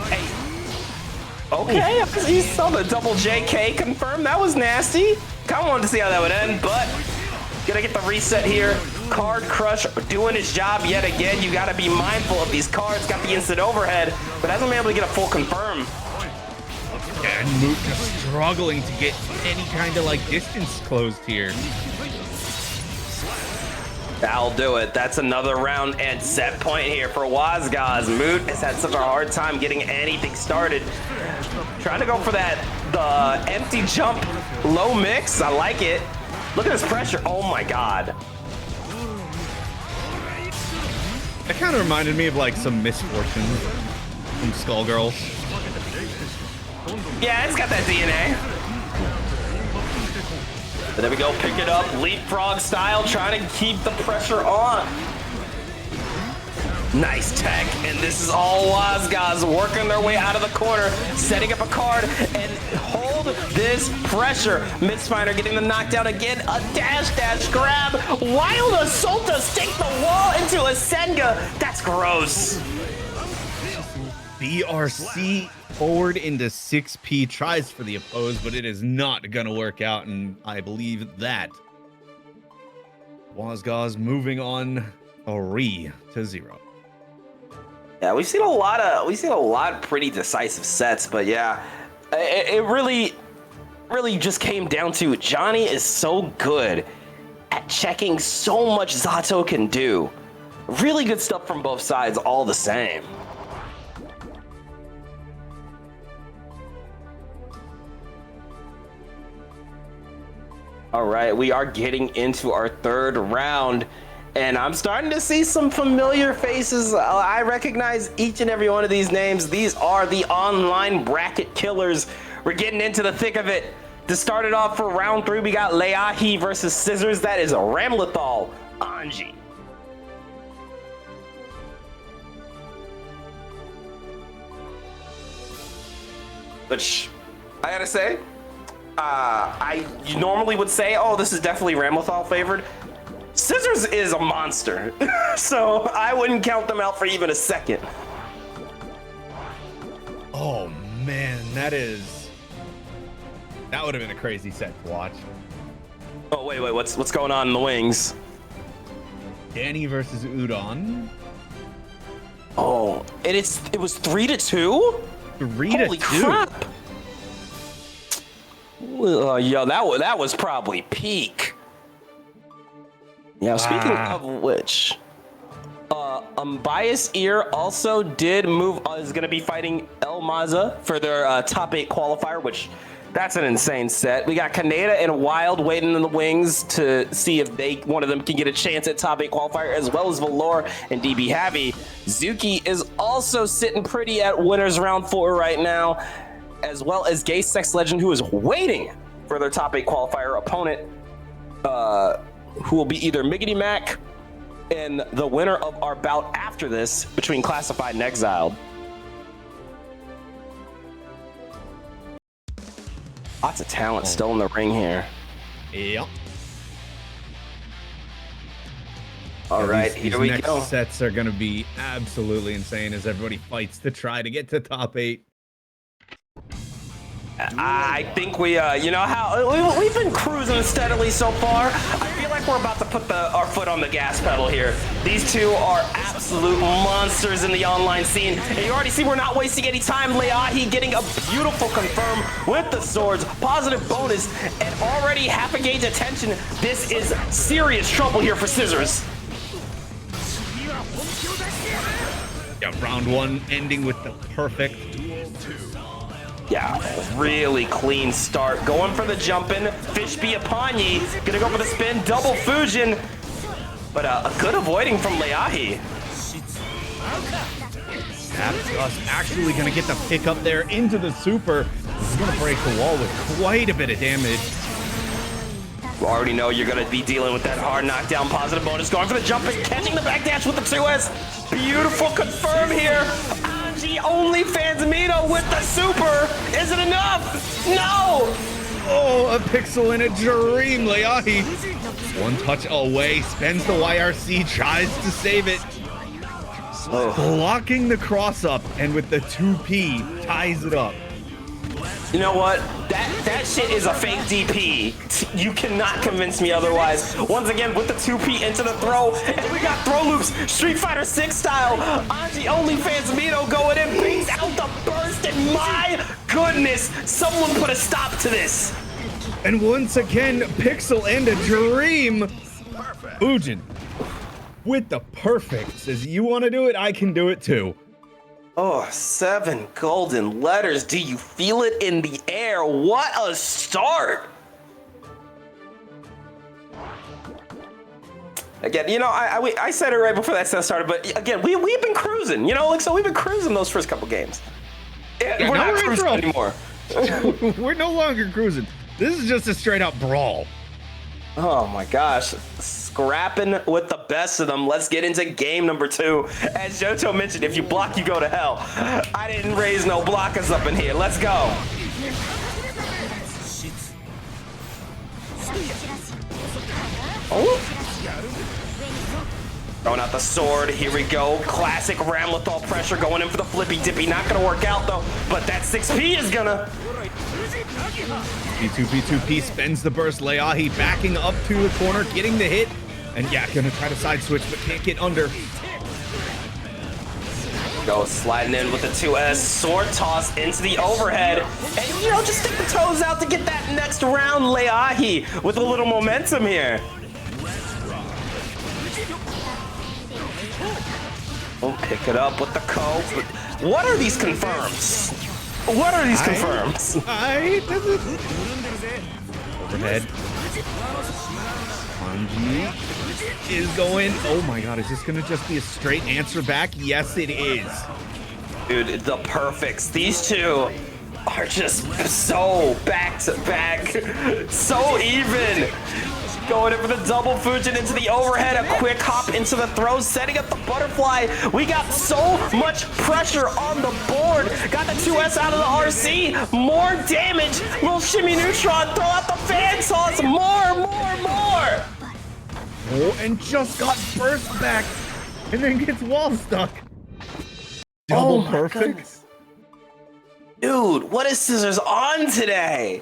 Hey. Okay, he saw the double JK confirmed. That was nasty. Kind of wanted to see how that would end, but gonna get the reset here. Card Crush doing his job yet again. You gotta be mindful of these cards. Got the instant overhead, but hasn't been able to get a full confirm. And Moot just struggling to get any kind of like distance closed here. That'll do it. That's another round and set point here for Wazgaz. Moot has had such a hard time getting anything started. Trying to go for the empty jump low mix. I like it. Look at this pressure. Oh my God. That kind of reminded me of like some Misfortune from Skullgirls. Yeah, it's got that DNA. But there we go, pick it up, leapfrog style, trying to keep the pressure on. Nice tech, and this is all Wazgaz working their way out of the corner, setting up a card, and hold this pressure. Midspiner getting the knockdown again, a dash grab, wild assault to stick the wall into a Senga. That's gross. BRC forward into 6P, tries for the oppose, but it is not going to work out, and I believe that Wazgaz moving on 3-0. Yeah, we've seen a lot of pretty decisive sets, but yeah, it really just came down to Johnny is so good at checking so much Zato can do. Really good stuff from both sides, all the same. All right, we are getting into our third round, and I'm starting to see some familiar faces. I recognize each and every one of these names. These are the online bracket killers. We're getting into the thick of it. To start it off for round 3, we got Leahi versus Scissors. That is a Ramlethal, Anji. Which, I gotta say, you normally would say, oh, this is definitely Ramlethal favored. Scissors is a monster, so I wouldn't count them out for even a second. Oh man, that would have been a crazy set to watch. Oh wait, what's going on in the wings? Danny versus Udon. Oh, and it was 3-2. 3-2. Holy crap! Yo, that was probably peak. Yeah, speaking of which, Unbiased Ear also did move, is going to be fighting El Maza for their top 8 qualifier, which that's an insane set. We got Kaneda and Wild waiting in the wings to see if one of them can get a chance at top 8 qualifier, as well as Valor and DB Havi. Zuki is also sitting pretty at winners round 4 right now, as well as Gay Sex Legend, who is waiting for their top 8 qualifier opponent, who will be either Miggity Mac and the winner of our bout after this between Classified and Exiled. Lots of talent still in the ring here. Yep. All right, here we next go. Sets are going to be absolutely insane as everybody fights to try to get to top 8. I think we, you know how we've been cruising steadily so far. I feel like we're about to put our foot on the gas pedal here. These two are absolute monsters in the online scene. And you already see we're not wasting any time. Leahi getting a beautiful confirm with the swords. Positive bonus and already half a gauge attention. This is serious trouble here for Scissors. Yeah, round 1 ending with the perfect. Yeah, really clean start. Going for the jumpin', fish be upon ye. Gonna go for the spin, double Fujin. But a good avoiding from Leahi. That's us actually gonna get the pick up there into the super. He's gonna break the wall with quite a bit of damage. You already know you're gonna be dealing with that hard knockdown. Positive bonus, going for the jump and catching the backdash with the 2S. Beautiful confirm here. Anji OnlyFans Mito with the super. Is it enough? No! Oh, a pixel in a dream, Leahi. One touch away, spends the YRC, tries to save it. blocking the cross up, and with the 2P ties it up. You know what? That shit is a fake DP. You cannot convince me otherwise. Once again, with the 2P into the throw, and we got throw loops, Street Fighter 6 style. Anji OnlyFans Mito going in, beats out the burst, and my goodness, someone put a stop to this. And once again, Pixel and a Dream. Fujin with the perfect. Says, you want to do it? I can do it too. Oh, 7 golden letters. Do you feel it in the air? What a start. Again, you know, I said it right before that set started, but again, we've been cruising, you know, like, so we've been cruising those first couple games. Yeah, we're not cruising anymore. We're no longer cruising. This is just a straight up brawl. Oh my gosh. Scrapping with the best of them. Let's get into game number 2. As Johto mentioned, if you block, you go to hell. I didn't raise no blockers up in here. Let's go. Oh. Throwing out the sword. Here we go. Classic Ramlethal pressure going in for the flippy dippy. Not going to work out though, but that 6P is gonna. P2P spends the burst. Leahi backing up to the corner, getting the hit. And yeah, gonna try to side switch, but can't get under. Go sliding in with the 2S, sword toss into the overhead. And you know, just stick the toes out to get that next round, Leahi, with a little momentum here. We'll pick it up with the cope. What are these confirms? What are these confirms? Overhead. Anji is going. Oh my god, is this gonna just be a straight answer back? Yes, it is. Dude, the perfects. These two are just so back to back. So even. Going in for the double Fujin into the overhead, a quick hop into the throw, setting up the butterfly. We got so much pressure on the board. Got the 2S out of the RC. More damage. Little shimmy neutron. Throw out the fan toss. More. Oh, and just got burst back, and then gets wall stuck. Double perfect. Goodness. Dude, what is Scissors on today?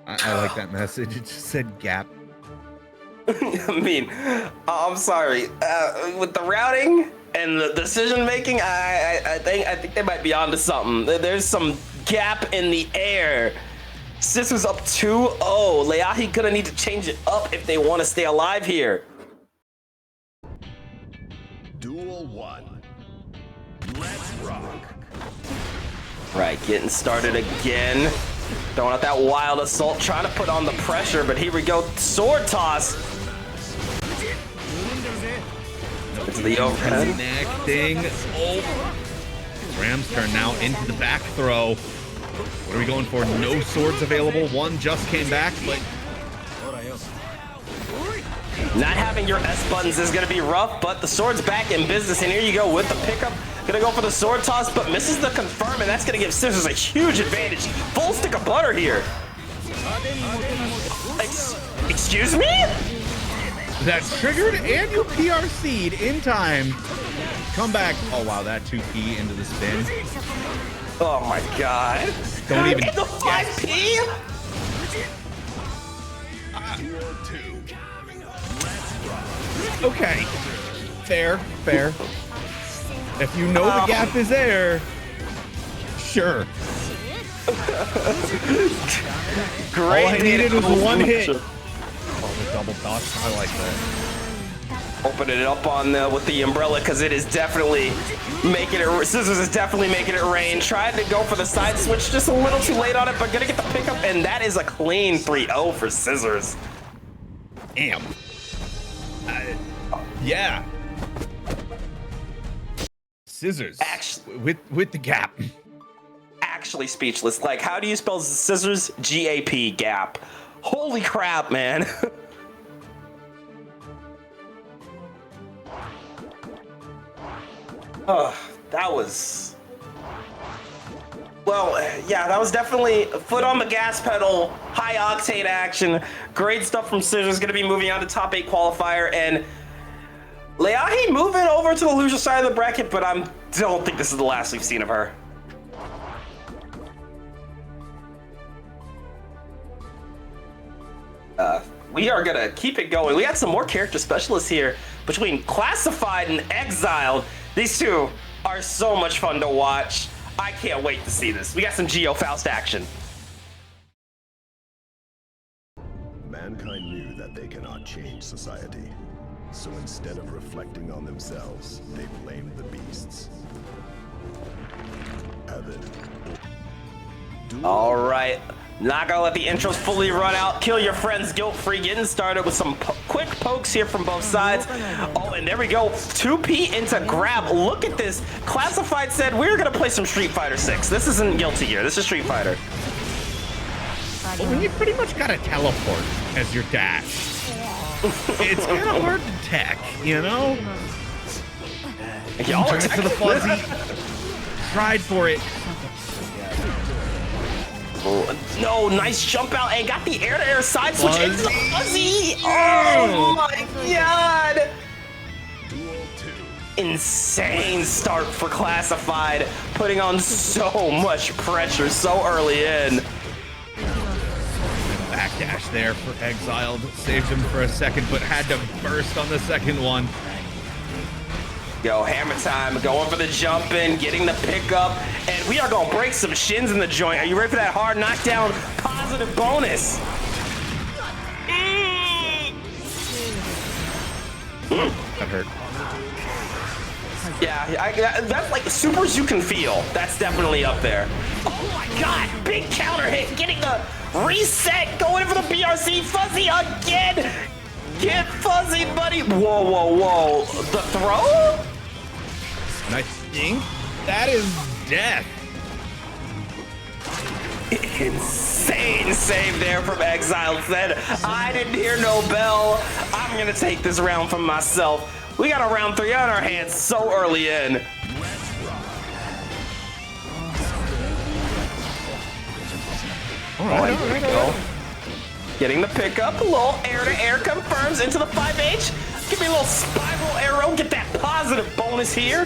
I like that message. It just said gap. I mean, I'm sorry. With the routing and the decision making, I think they might be onto something. There's some gap in the air. Scissors up 2-0. Leahi gonna need to change it up if they want to stay alive here. Duel 1. Let's rock. Right, getting started again. Throwing out that wild assault, trying to put on the pressure, but here we go. Sword toss. Into the overhead. Connecting. Oh. Ram's turn now into the back throw. What are we going for? No swords available. One just came back, but not having your S buttons is going to be rough, but the sword's back in business, and here you go with the pickup. Gonna go for the sword toss, but misses the confirm, and that's gonna give Scissors a huge advantage. Full stick of butter here. Excuse me? That's triggered, and you PRC'd in time. Come back. Oh wow, that 2P into the spin. Oh my god. Don't even. And the 5P? Okay. Fair. If you know the gap is there, sure. Great. All I needed was one hit. Oh, the double toss. I like that. Opening it up on with the umbrella, because it is definitely making it. Scissors is definitely making it rain. Tried to go for the side switch, just a little too late on it, but gonna get the pickup, and that is a clean 3-0 for Scissors. Damn. Yeah. Scissors. Actually, with the gap. Actually speechless. Like, how do you spell Scissors? G-A-P, gap. Holy crap, man. Oh, that was... Well, yeah, that was definitely foot on the gas pedal, high octane action. Great stuff from Scissors. Going to be moving on to top 8 qualifier, and Leahi moving over to the loser side of the bracket, but I don't think this is the last we've seen of her. We are gonna keep it going. We got some more character specialists here between Classified and Exiled. These two are so much fun to watch. I can't wait to see this. We got some Geo-Faust action. Mankind knew that they cannot change society. So instead of reflecting on themselves, they blamed the beasts. Heaven. All right. Not gonna let the intros fully run out. Kill your friends guilt-free. Getting started with some quick pokes here from both sides. Oh, and there we go. 2P into grab. Look at this. Classified said we're gonna play some Street Fighter 6. This isn't Guilty Gear. This is Street Fighter. Well, when you pretty much got to teleport as your dash, it's kind of hard to tech, you know? Y'all are Turn it to the fuzzy. Tried for it. No, nice jump out and got the air-to-air side switch into the fuzzy. Yeah. Oh my god. Duel 2. Insane start for Classified, putting on so much pressure so early in. Backdash there for Exiled. Saved him for a second, but had to burst on the second one. Yo, hammer time, going for the jump in, getting the pickup, and we are gonna break some shins in the joint. Are you ready for that hard knockdown positive bonus? That hurt. Yeah, that's like supers you can feel. That's definitely up there. Oh my god, big counter hit, getting the reset, going for the BRC, Fuzzy again. Get Fuzzy, buddy. Whoa, whoa, whoa. The throw? And I think that is death. Insane save there from Exile. Said, I didn't hear no bell. I'm gonna take this round for myself. We got a round 3 on our hands so early in. All right, There we go. Getting the pickup, a little air-to-air confirms into the 5H. Give me a little spiral arrow, get that positive bonus here.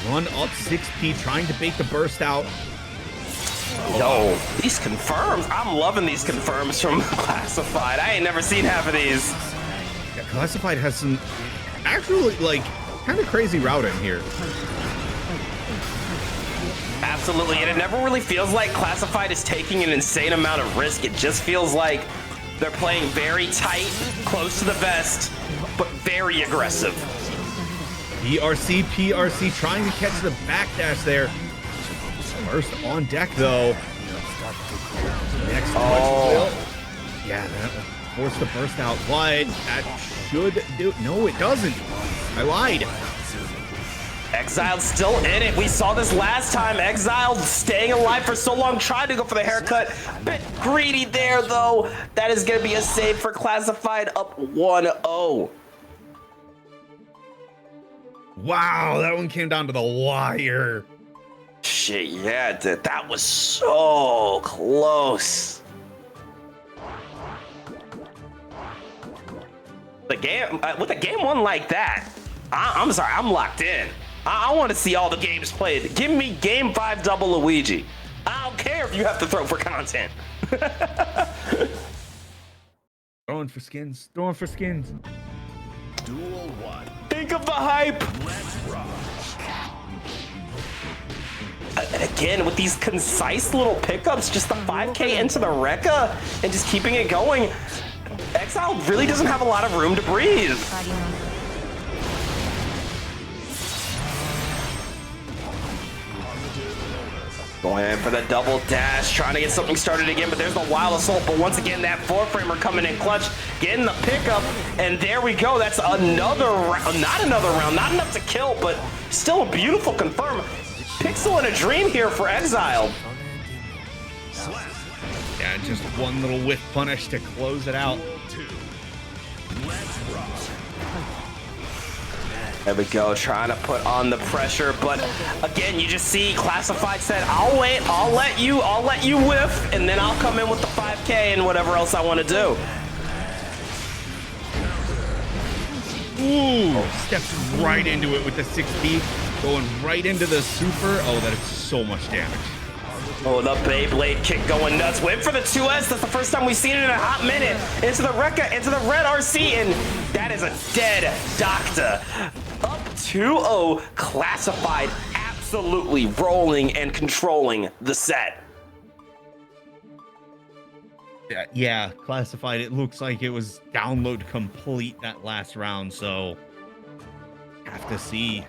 Run up 6P, trying to bait the burst out. Yo, these confirms. I'm loving these confirms from Classified. I ain't never seen half of these. Yeah, Classified has some actually like kind of crazy routing here. Absolutely, and it never really feels like Classified is taking an insane amount of risk. It just feels like they're playing very tight, close to the vest, but very aggressive. PRC trying to catch the backdash there. First on deck though. Next Oh. yeah, that forced the burst out, but that should do. No, it doesn't. I lied. Exiled still in it. We saw this last time. Exiled staying alive for so long, trying to go for the haircut. Bit greedy there, though. That is going to be a save for Classified, up 1-0. Wow, that one came down to the wire. Shit, yeah, dude. That was so close. The game, with a game one like that, I'm sorry, I'm locked in. I want to see all the games played. Give me game 5 double Luigi. I don't care if you have to throw for content. Throwing for skins. Throwing for skins. Duel 1. Think of the hype. Let's rock. And again, with these concise little pickups, just the 5K into the Rekka and just keeping it going. Exile really doesn't have a lot of room to breathe. Going in for the double dash, trying to get something started again, but there's the wild assault. But once again, that 4-framer coming in clutch, getting the pickup, and there we go. That's another round, not another round, not enough to kill, but still a beautiful confirm. Pixel in a dream here for Exile. Yeah, just one little whiff punish to close it out. 2. Let's rock. There we go, trying to put on the pressure, but again, you just see Classified said, I'll wait, I'll let you whiff, and then I'll come in with the 5K and whatever else I want to do. Ooh, steps right into it with the 6P, going right into the super. Oh, that is so much damage. Oh, the Beyblade kick going nuts. Went for the 2S. That's the first time we've seen it in a hot minute. Into the Rekka, into the red RC, and that is a dead Doctor. Up 2-0, Classified, absolutely rolling and controlling the set. Yeah, Classified, it looks like it was download complete that last round, so have to see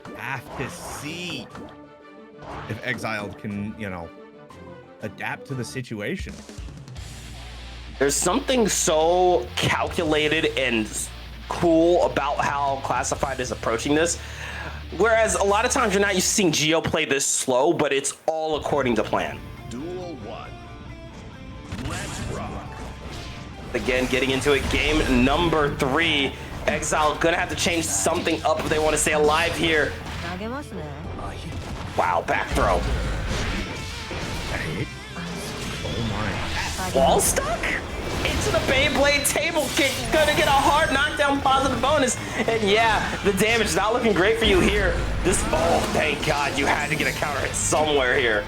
if Exiled can, you know, adapt to the situation. There's something so calculated and cool about how Classified is approaching this. Whereas a lot of times you're not used to seeing Geo play this slow, but it's all according to plan. Duel 1. Let's rock. Again, getting into it, game number 3. Exile gonna have to change something up if they want to stay alive here. Wow, back throw. Oh my. Wall stuck? Into the Beyblade table kick. Gonna get a hard knockdown positive bonus. And yeah, the damage is not looking great for you here. Oh, thank God, you had to get a counter hit somewhere here.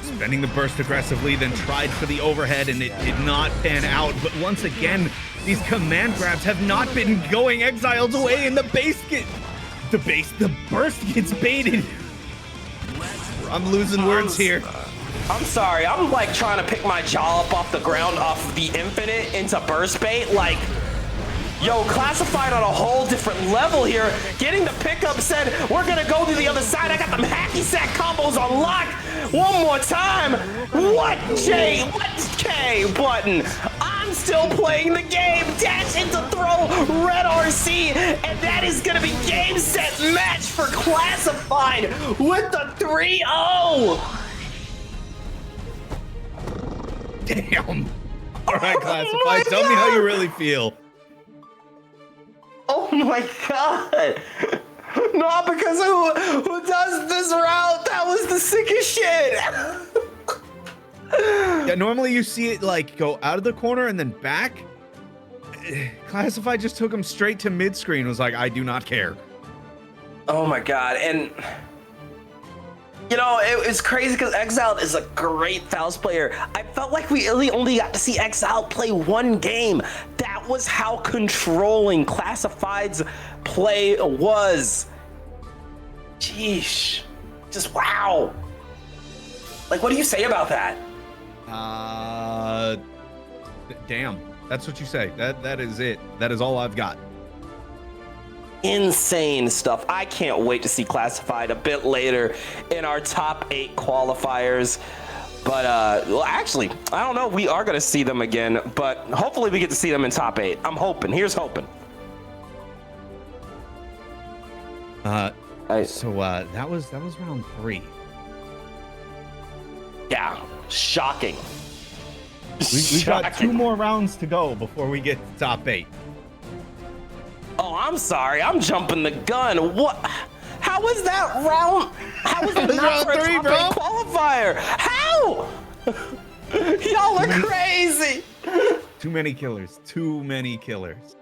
Spending the burst aggressively, then tried for the overhead, and it did not pan out. But once again, these command grabs have not been going Exiled's way, and the burst gets baited. I'm losing words here. I'm sorry, I'm like trying to pick my jaw up off the ground off of the infinite into burst bait. Like, yo, Classified on a whole different level here. Getting the pickup said, we're gonna go to the other side. I got them hacky sack combos on lock. One more time. What J, what K button? I'm still playing the game. Dash into throw, red RC, and that is gonna be game, set, match for Classified with the 3-0. Damn. All right, Classified, tell me how you really feel. Oh my God. Not because who does this route? That was the sickest shit. Yeah, normally you see it like go out of the corner and then back. Classified just took him straight to mid screen. Was like, I do not care. Oh my God. And you know, it's crazy because Exiled is a great Faust player. I felt like we really only got to see Exiled play one game. That was how controlling Classified's play was. Jeez. Just wow. Like, what do you say about that? Damn. That's what you say. That is it. That is all I've got. Insane stuff. I can't wait to see Classified a bit later in our top 8 qualifiers. But well, actually, I don't know if we are going to see them again, but hopefully we get to see them in top 8. I'm hoping. Here's hoping. That was round 3. Yeah, shocking. We got 2 more rounds to go before we get to top 8. Oh, I'm sorry. I'm jumping the gun. What? How was that round? How was that not for a top 8 qualifier? How? Y'all are crazy. Too many killers. Too many killers.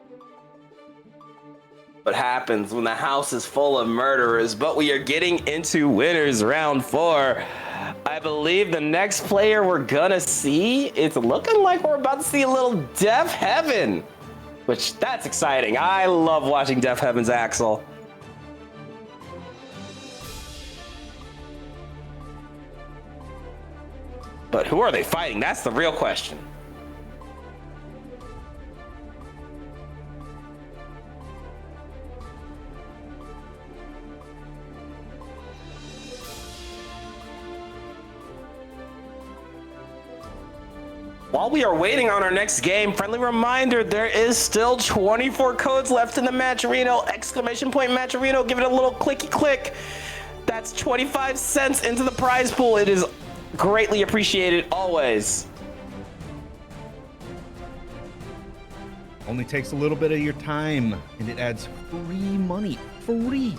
What happens when the house is full of murderers? But we are getting into winners round 4. I believe the next player we're gonna see, it's looking like we're about to see a little Def Heaven. Which, that's exciting. I love watching Def Heaven's Axel. But who are they fighting? That's the real question. While we are waiting on our next game, friendly reminder, there is still 24 codes left in the Matcherino! Exclamation point Matcherino, give it a little clicky click. That's 25 cents into the prize pool. It is greatly appreciated always. Only takes a little bit of your time, and it adds free money. Free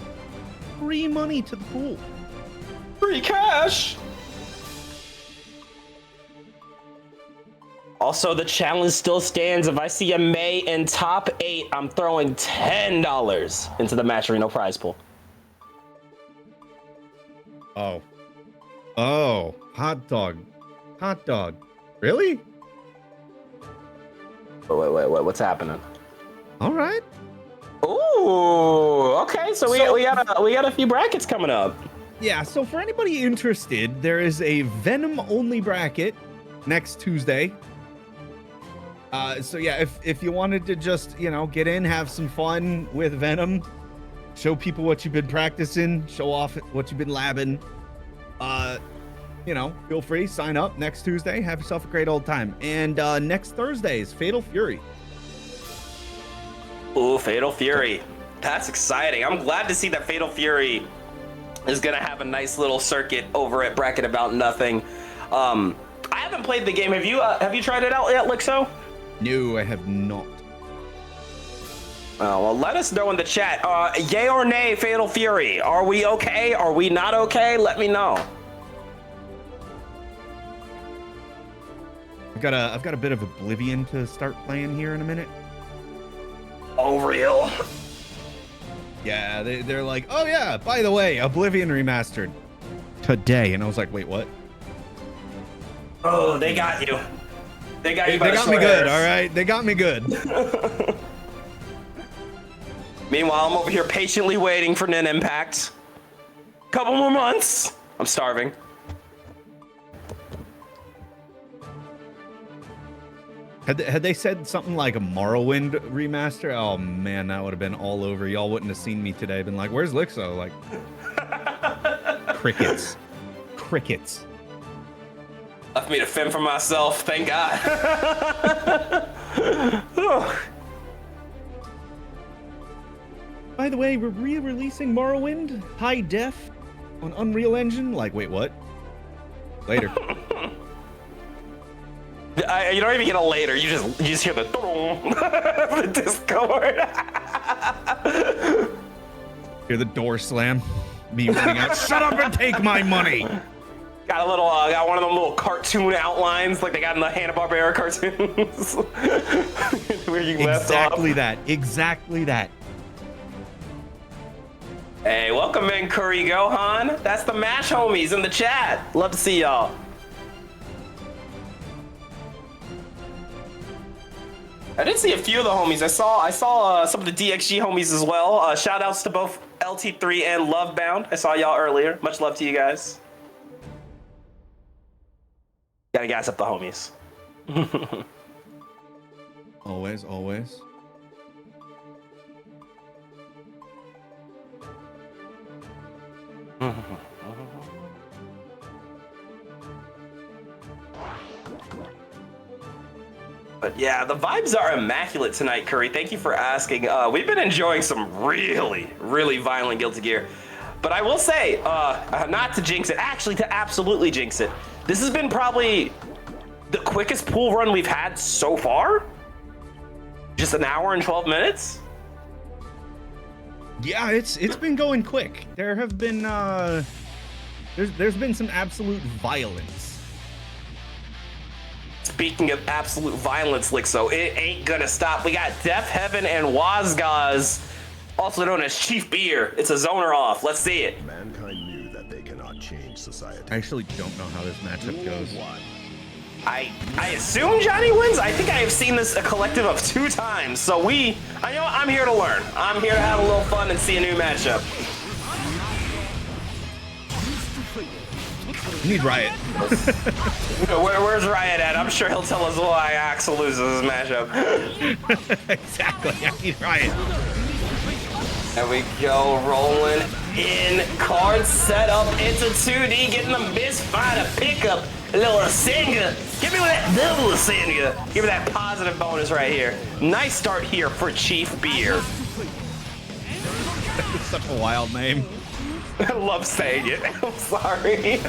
money to the pool. Free cash! Also, the challenge still stands. If I see a May in top 8, I'm throwing $10 into the Matcherino prize pool. Oh. Oh, hot dog. Hot dog. Really? Wait, what's happening? All right. Ooh, okay. So we got a few brackets coming up. Yeah, so for anybody interested, there is a Venom only bracket next Tuesday. So yeah, if you wanted to just, get in, have some fun with Venom, show people what you've been practicing, show off what you've been labbing, feel free, sign up next Tuesday, have yourself a great old time. And next Thursday is Fatal Fury. Ooh, Fatal Fury. That's exciting. I'm glad to see that Fatal Fury is gonna have a nice little circuit over at Bracket About Nothing. I haven't played the game. Have you tried it out yet, Lixo? No, I have not. Oh, well, let us know in the chat. Yay or nay, Fatal Fury? Are we okay? Are we not okay? Let me know. I've got a bit of Oblivion to start playing here in a minute. Oh, real? Yeah, they're like, oh yeah, by the way, Oblivion remastered today, and I was like, wait, what? Oh, they got you. They got you. They got me good. All right, they got me good. Meanwhile, I'm over here patiently waiting for Nin Impact. Couple more months. I'm starving. Had they said something like a Morrowind remaster? Oh man, that would have been all over. Y'all wouldn't have seen me today. Been like, where's Lixo? Like, crickets. Crickets. Left me to fend for myself. Thank God. By the way, we're re-releasing Morrowind high def on Unreal Engine. Like, wait, what? Later. You don't even get a later. You just hear the the Discord. Hear the door slam. Me running out. Shut up and take my money. Got a little, got one of them little cartoon outlines like they got in the Hanna-Barbera cartoons. Where you left Exactly off. that. Exactly that. Hey, welcome in, Curry Gohan. That's the Mash homies in the chat. Love to see y'all. I did see a few of the homies. I saw some of the DXG homies as well. Shout outs to both LT3 and Lovebound. I saw y'all earlier. Much love to you guys. Gotta gas up the homies. Always, always. But yeah, the vibes are immaculate tonight, Curry. Thank you for asking. We've been enjoying some really, really violent Guilty Gear. But I will say, not to jinx it, actually to absolutely jinx it, this has been probably the quickest pool run we've had so far. Just an hour and 12 minutes. Yeah, it's been going quick. There have been there's been some absolute violence. Speaking of absolute violence, Lixo, it ain't gonna stop. We got Death Heaven and Wazgaz, also known as Chief Beer. It's a zoner off. Let's see it. Mankind knew that they cannot change society. I actually don't know how this matchup goes. I assume Johnny wins. I think I have seen this a collective of 2 times. So I'm here to learn. I'm here to have a little fun and see a new matchup. You need Riot. Where's Riot at? I'm sure he'll tell us why Axel loses this matchup. Exactly. I need Riot. There we go, rolling in. Card set up into 2D, getting the misfire to pick up a little Rasengan. Give me that double Rasengan. Give me that positive bonus right here. Nice start here for Chief Beer. That's such a wild name. I love saying it. I'm sorry.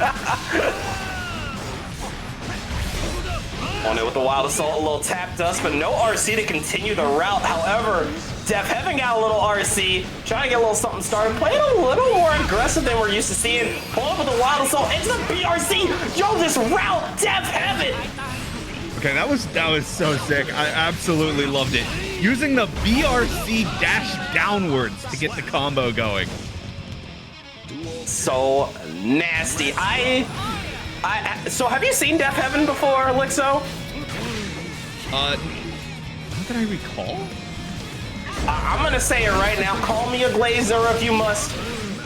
On it with the Wild Assault, a little tap dust, but no RC to continue the route. However, Def Heaven got a little RC, trying to get a little something started, playing a little more aggressive than we're used to seeing. Pull up with the Wild Assault into the BRC. Yo, this route, Def Heaven. Okay, that was so sick. I absolutely loved it. Using the BRC dash downwards to get the combo going. So nasty. So have you seen Death Heaven before, Lixo? Not that I recall. I'm gonna say it right now. Call me a glazer if you must.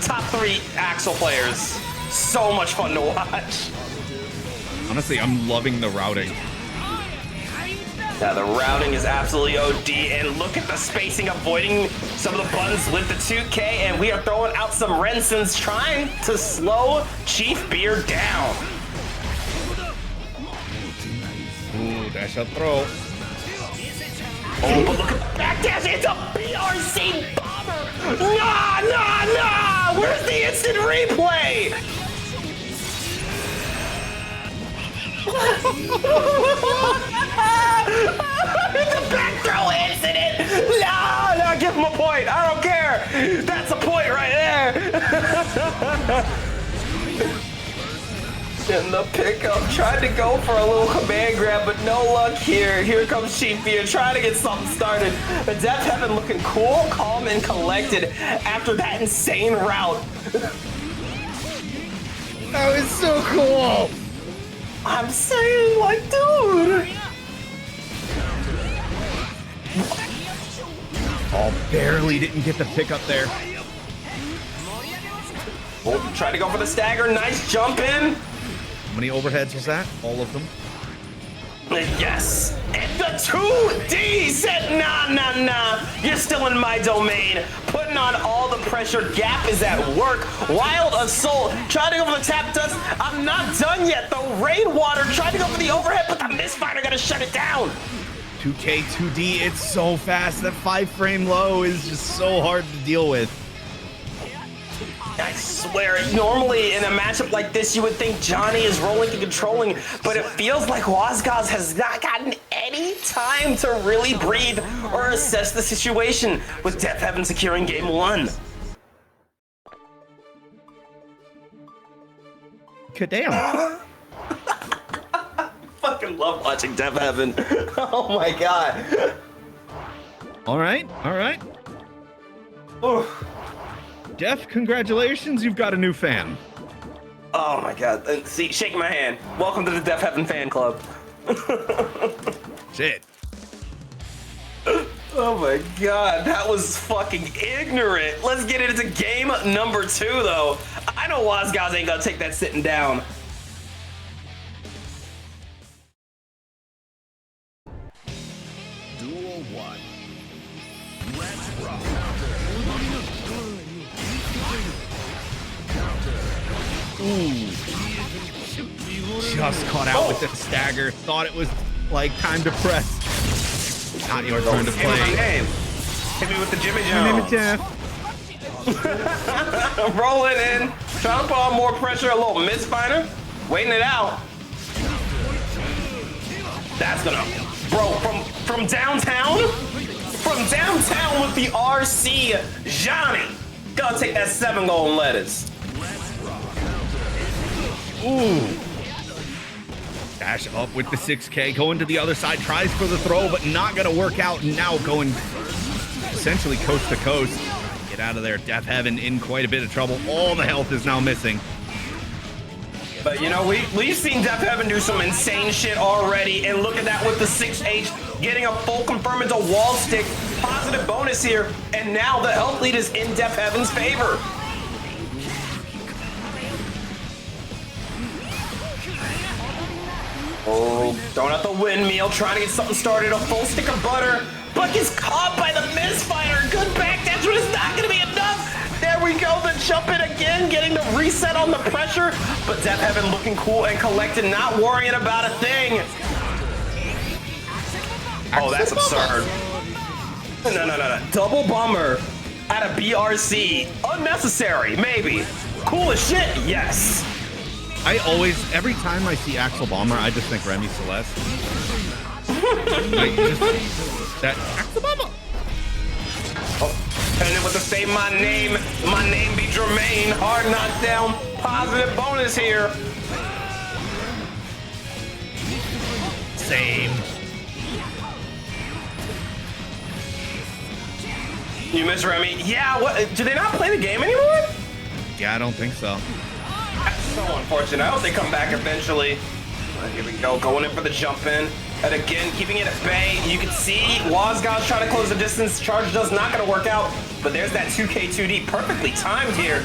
Top 3 Axel players. So much fun to watch. Honestly, I'm loving the routing. Yeah, the routing is absolutely OD, and look at the spacing, avoiding some of the buttons with the 2K, and we are throwing out some Rensons trying to slow Chief Beer down. Ooh, dash up throw. Oh, but look at the back dash, it's a BRC bomber! Nah! Where's the instant replay? It's a back throw incident! No, give him a point. I don't care. That's a point right there. In the pickup, tried to go for a little command grab, but no luck here. Here comes Chief Beer trying to get something started. The Death Heaven looking cool, calm, and collected after that insane route. That was so cool. I'm saying, like, dude. Oh, barely didn't get the pick up there. Oh, tried to go for the stagger. Nice jump in. How many overheads was that? All of them? Yes. And the 2D said, nah. You're still in my domain. Putting on all the pressure. Gap is at work. Wild Assault. Trying to go for the tap dust. I'm not done yet, though. Rainwater tried to go for the overhead, but the misfire gonna shut it down. 2K, 2D, it's so fast. That 5-frame low is just so hard to deal with. I swear, normally in a matchup like this, you would think Johnny is rolling and controlling, but it feels like Wazgaz has not gotten any time to really breathe or assess the situation, with Death Heaven securing game 1. Kadam. Fucking love watching Death Heaven. Oh my god. All right. Oof. Jeff, congratulations, you've got a new fan. Oh my god. See, shake my hand. Welcome to the Death Heaven fan club. Shit. Oh my god, that was fucking ignorant. Let's get into game number 2 though. I know Wazgaz ain't gonna take that sitting down. Duel 1. Let's rock. Ooh. Just caught out with the stagger. Thought it was like time to press. Not your turn to Hit me my play. name. Hit me with the Jimmy My name is Jones. Jeff. Rolling in. Trying to put on more pressure. A little misfire. Waiting it out. That's gonna... Bro, from downtown? From downtown with the RC, Johnny. Gonna take that 7 golden letters. Ooh. Dash up with the 6K, going to the other side, tries for the throw, but not gonna work out. Now going essentially coast to coast. Get out of there. Death Heaven in quite a bit of trouble. All the health is now missing. But you know, we've seen Death Heaven do some insane shit already, and look at that with the 6H, getting a full confirm into wall stick, positive bonus here, and now the health lead is in Death Heaven's favor. Oh, throwing out the windmill, trying to get something started, a full stick of butter, but gets caught by the misfire. Good back dash, but it's not gonna be enough. There we go, the jump in again, getting the reset on the pressure, but Death Heaven looking cool and collected, not worrying about a thing. Oh, that's absurd. No. Double bummer at a BRC. Unnecessary, maybe. Cool as shit, yes. I always, every time I see Axel Bomber, I just think Remy Celeste. That Axel Bomber. Oh, and then with the same my name be Jermaine. Hard knockdown, positive bonus here. same. You miss Remy? Yeah, what? Do they not play the game anymore? Yeah, I don't think so. That's so unfortunate. I hope they come back eventually. Here we go, going in for the jump in. And again, keeping it at bay. You can see Wazgaz trying to close the distance. Charge does not going to work out. But there's that 2K2D perfectly timed here.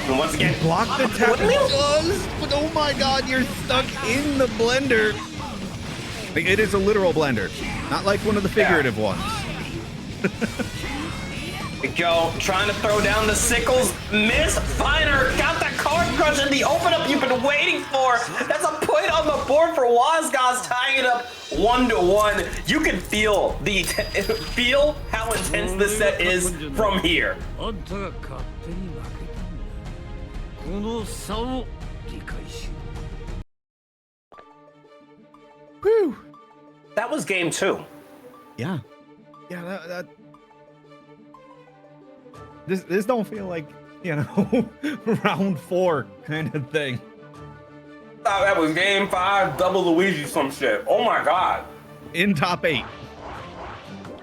And once again, Block the tap. It does, but oh my god, you're stuck in the blender. It is a literal blender, not like one of the figurative ones. We go, trying to throw down the sickles. Miss Finer got the card crush and the open up you've been waiting for. That's a point on the board for Wazgaz, tying it up 1-1. You can feel how intense this set is from here. Whew. That was game 2. Yeah. Yeah, This don't feel like, you know, round 4 kind of thing. Thought that was game 5, double Luigi some shit. Oh my god. In top 8.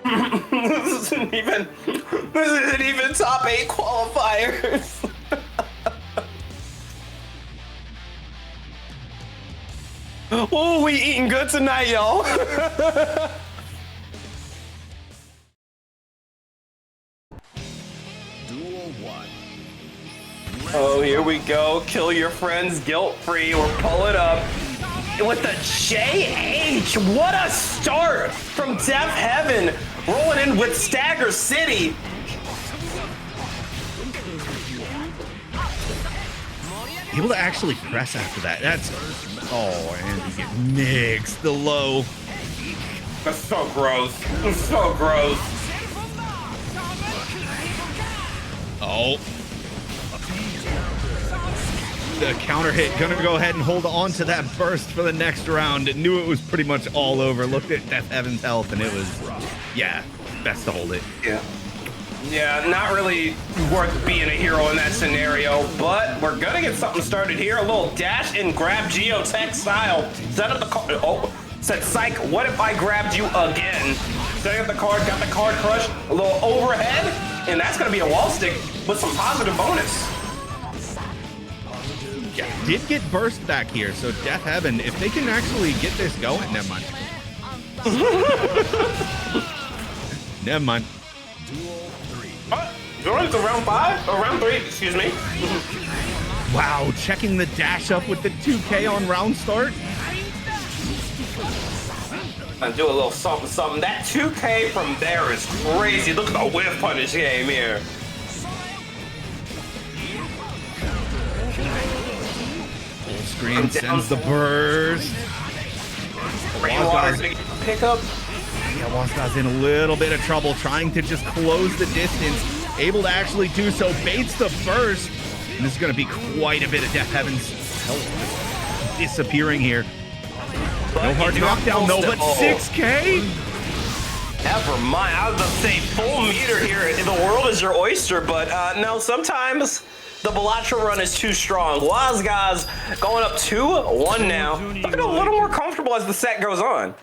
This isn't even top 8 qualifiers. Oh, we eating good tonight, y'all. Oh, here we go. Kill your friends guilt-free. We're pulling up with the JH. What a start from Death Heaven. Rolling in with Stagger City. Able to actually press after that. That's... Oh, and you get nixed. The low. That's so gross. It's so gross. Oh. The counter hit. Gonna go ahead and hold on to that burst for the next round. Knew it was pretty much all over. Looked at Death Heaven's health and it was, yeah, best to hold it. Yeah, not really worth being a hero in that scenario, but we're gonna get something started here. A little dash and grab Geotech style. Set up the card. Oh, said psych, what if I grabbed you again? Setting up the card, got the card crush, a little overhead, and that's gonna be a wall stick with some positive bonus. Yeah, did get burst back here, so Death Heaven, if they can actually get this going, never mind. Never mind. You're into round 5 or round 3, excuse me. Wow, checking the dash up with the 2K on round start. And do a little something, something. That 2K from there is crazy. Look at the whiff punish game here. Full screen sends the burst. Rainwater's gonna pick up. Yeah, Wazgaz in a little bit of trouble trying to just close the distance. Able to actually do so, baits the burst. And this is going to be quite a bit of Death Heaven's health disappearing here. No hard knockdown though, but 6K? Never mind, I was about to say full meter here. The world is your oyster, but no, sometimes the Bellatra run is too strong. Wazgaz going up 2-1 now. Looking a little more comfortable as the set goes on.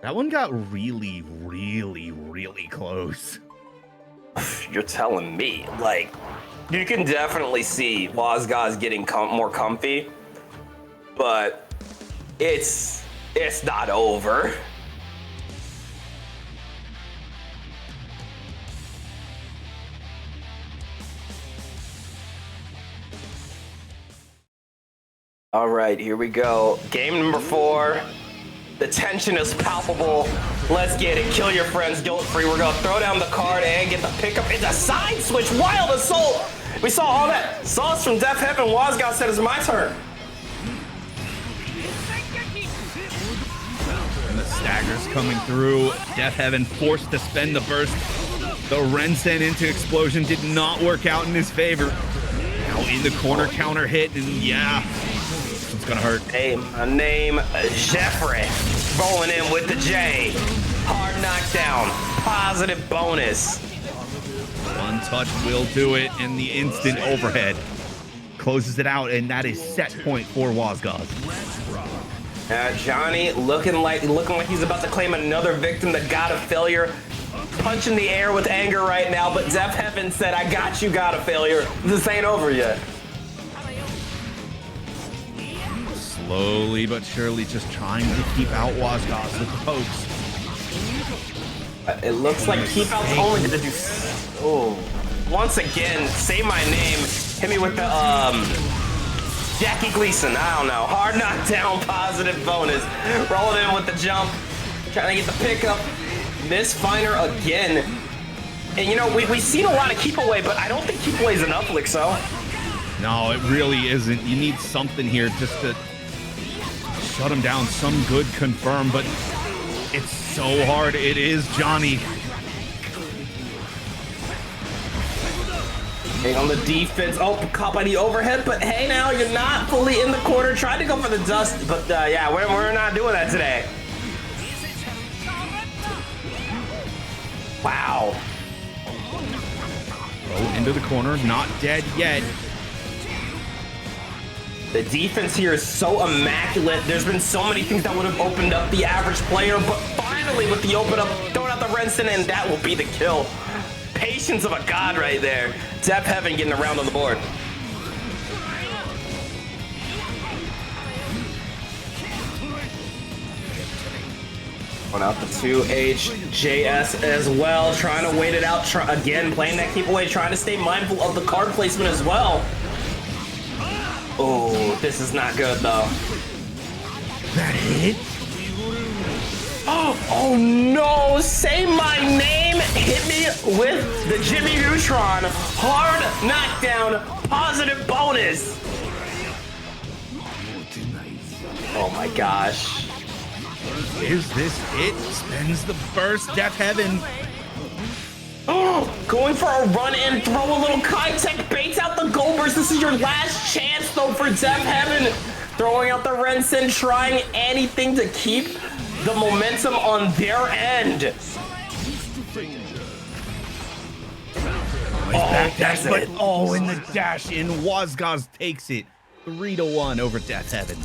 That one got really, really, really close. You're telling me. Like, you can definitely see Wazgaz getting more comfy, but it's not over. All right, here we go. Game number 4. The tension is palpable. Let's get it. Kill your friends guilt-free. We're gonna throw down the card and get the pickup. It's a side switch. Wild assault. We saw all that sauce from Death Heaven. Wazgaz said it's my turn. And the staggers coming through. Death Heaven forced to spend the burst. The Rensen into explosion did not work out in his favor. Now in the corner, counter hit, and yeah, it's gonna hurt. Hey, my name Jeffrey. Rolling in with the J. Hard knockdown. Positive bonus. One touch will do it, and the instant overhead closes it out, and that is set point for Wazgaz. Johnny looking like he's about to claim another victim. The god of failure, punch in the air with anger right now. But Def Heaven said, "I got you, god of failure. This ain't over yet." Slowly but surely, just trying to keep out Wazgaz with the pokes. It looks like keep out's only gonna do. Oh, once again, say my name. Hit me with the Jackie Gleason. I don't know. Hard knockdown, positive bonus. Rolling in with the jump, trying to get the pickup. Misfire again. And you know, we've seen a lot of keep away, but I don't think keep away is enough, Lixo. No, it really isn't. You need something here just to shut him down. Some good confirm, but it's so hard. It is Johnny. Hey, on the defense. Oh, caught by the overhead, but hey, now you're not fully in the corner. Tried to go for the dust, but yeah, we're not doing that today. Wow. Oh, into the corner, not dead yet. The defense here is so immaculate. There's been so many things that would have opened up the average player, but finally with the open up, throwing out the Renson, and that will be the kill. Patience of a god right there. Def Heaven getting around on the board. Going out the 2HJS as well, trying to wait it out. Again, playing that keep away, trying to stay mindful of the card placement as well. Oh, this is not good though. That hit? Oh no, say my name, hit me with the Jimmy Neutron. Hard knockdown, positive bonus. Oh my gosh. Is this it? Spends the burst, Def Heaven. Oh, going for a run and throw a little Kai-Tech, baits out the Gold Burst. This is your last chance though for Def Heaven. Throwing out the Renson, trying anything to keep the momentum on their end. Back dash, but it. oh, in the dash in, Wazgaz takes it 3-1 over Def Heaven.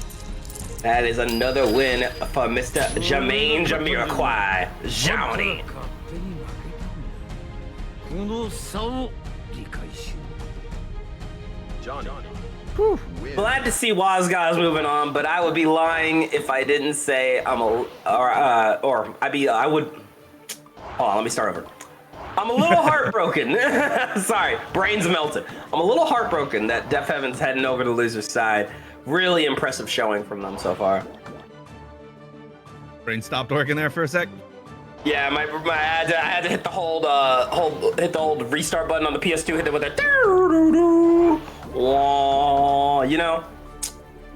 That is another win for Mr. Jermaine Jamiroquai. Johnny. Whew. Glad to see Wazgaz moving on, but I would be lying if I didn't say I would. Hold on, let me start over. I'm a little heartbroken. Sorry, brains melted. I'm a little heartbroken that Def Heaven's heading over to loser's side. Really impressive showing from them so far. Brain stopped working there for a sec. Yeah, I had to hit the hold restart button on the PS2. Hit it with a you know.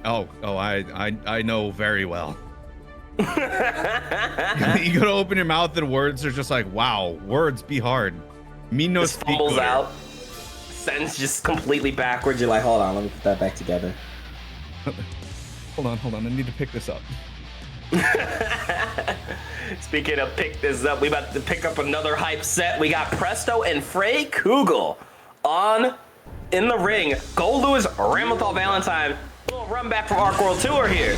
Oh, I know very well. You gotta open your mouth and words are just like, wow, words be hard. Me no just speak fumbles good. out. Sentence just completely backwards. You're like, hold on, let me put that back together. Hold on, I need to pick this up. Speaking of pick this up, we about to pick up another hype set. We got Presto and Frey Kugel in the ring. Gold Lewis, Ramathal Valentine. A little run back from Arc World Tour here.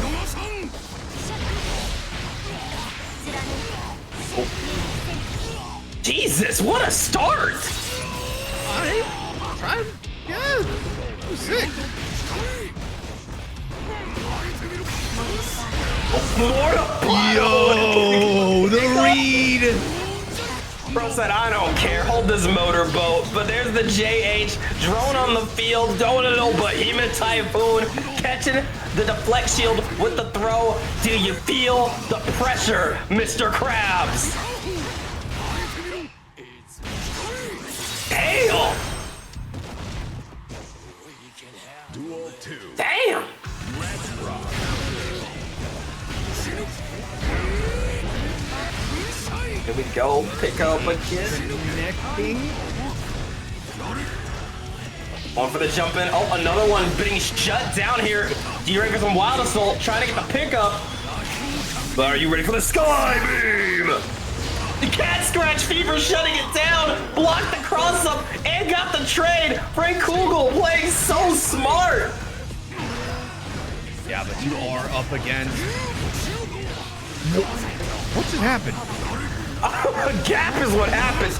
Oh. Jesus, what a start! Yeah, sick. Yo, the read. Bro said, I don't care, hold this motorboat. But there's the JH, drone on the field, throwing a little behemoth typhoon, catching the deflect shield with the throw. Do you feel the pressure, Mr. Krabs? Damn! Damn! Here we go, pick up again. One for the jump in. Oh, another one being shut down here. D-Ranker from Wild Assault trying to get the pickup. But are you ready for the Sky Beam? The Cat Scratch Fever shutting it down. Blocked the cross up and got the trade. Frank Kugel playing so smart. Yeah, but you are up against. What just happened? A gap is what happens.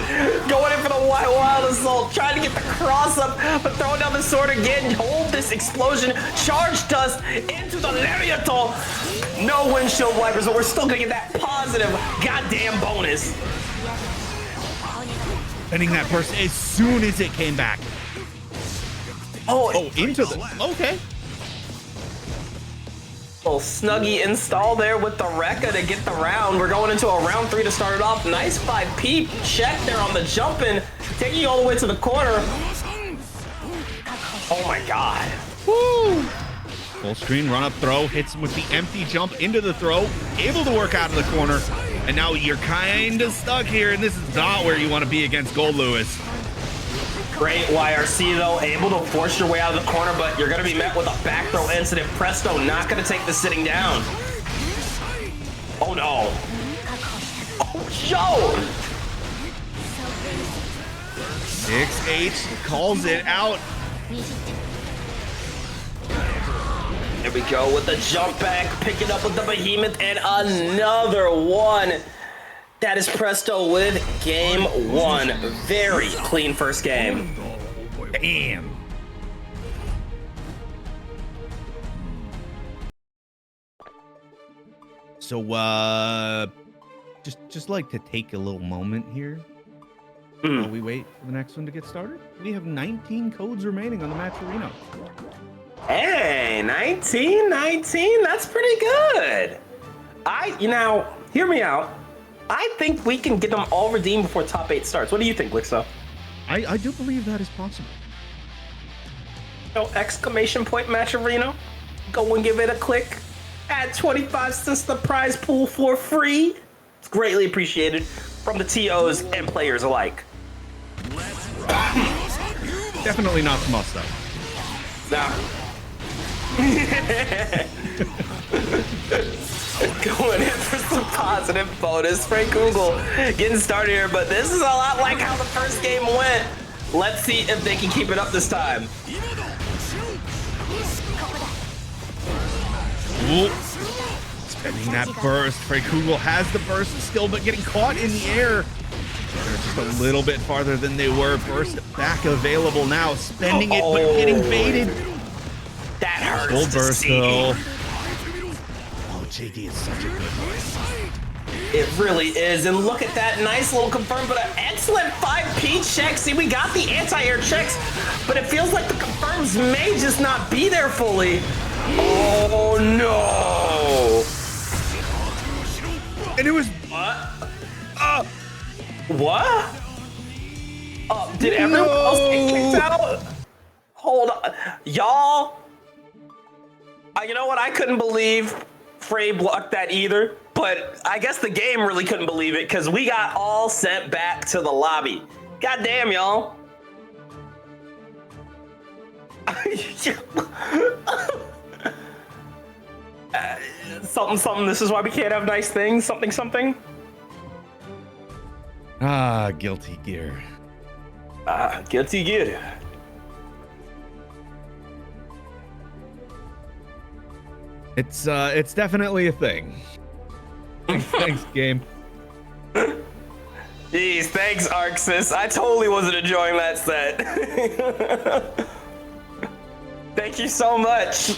Going in for the wild assault, trying to get the cross up, but throwing down the sword again. Hold this explosion. Charge dust into the lariatal. No windshield wipers, but we're still gonna get that positive goddamn bonus. Spending that burst as soon as it came back. Oh, into the. Okay. Little snuggy install there with the Rekka to get the round. We're going into a round 3 to start it off. Nice 5P check there on the jump in, taking you all the way to the corner. Oh my god. Woo! Full screen run up throw, hits him with the empty jump into the throw, able to work out of the corner. And now you're kind of stuck here, and this is not where you want to be against Gold Lewis. Great YRC though, able to force your way out of the corner, but you're gonna be met with a back throw incident. Presto not gonna take the sitting down. Oh no. Oh, Joe! 6H calls it out. There we go with the jump back, picking up with the behemoth, and another one. That is Presto with game 1. Very clean first game. Damn. So, just like to take a little moment here while we wait for the next one to get started. We have 19 codes remaining on the match arena. Hey, 19, that's pretty good. Hear me out. I think we can get them all redeemed before top 8 starts. What do you think, Lixo? I do believe that is possible. Exclamation point match arena. Go and give it a click. Add 25 cents to the prize pool for free. It's greatly appreciated from the TOs and players alike. Definitely not from us, though. Nah. Going in for some positive bonus. Frank Google getting started here, but this is a lot like how the first game went. Let's see if they can keep it up this time. Ooh. Spending that burst. Frank Kugel has the burst still, but getting caught in the air. They're just a little bit farther than they were. Burst back available now. Spending it, but getting baited. That hurts. Gold to burst, see. though. Oh, JD is such a good one. It really is. And look at that nice little confirm, but an excellent 5P check. See, we got the anti-air checks, but it feels like the confirms may just not be there fully. Oh, no. And it was... What? Did everyone else get kicked out? Hold on. Y'all, you know what? I couldn't believe Frey blocked that either, but I guess the game really couldn't believe it because we got all sent back to the lobby. God damn, y'all. Something, this is why we can't have nice things, something. Ah, guilty gear. Guilty gear. It's definitely a thing. Thanks, game. Jeez, thanks, Arxis. I totally wasn't enjoying that set. Thank you so much.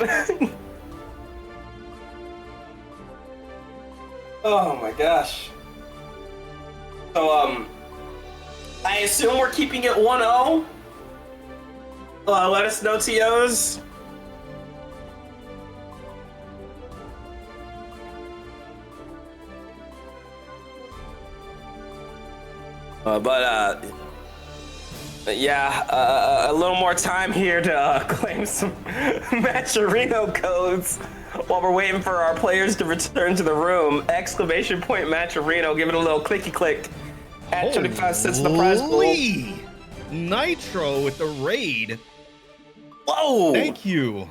Oh my gosh. So, I assume we're keeping it 1-0. Let us know, TOs. Yeah, a little more time here to claim some Matcherino codes while we're waiting for our players to return to the room. Exclamation point Matcherino, give it a little clicky click. At 25 cents in the prize pool. Nitro with the raid. Whoa! Thank you.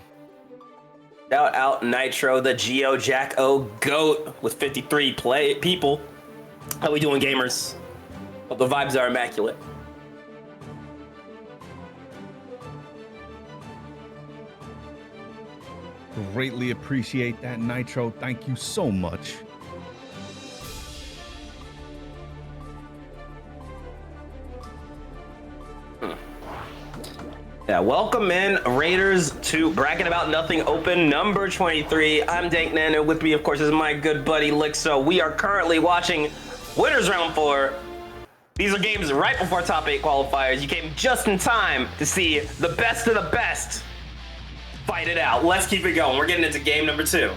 Shout out Nitro, the Geo Jack O GOAT with 53 people. How we doing, gamers? Hope the vibes are immaculate. Greatly appreciate that, Nitro. Thank you so much. Yeah, welcome in, Raiders, to Bragging About Nothing Open number 23. I'm Dank Nano. With me, of course, is my good buddy Lixo. We are currently watching Winners Round 4. These are games right before Top 8 qualifiers. You came just in time to see the best of the best fight it out. Let's keep it going. We're getting into game number 2.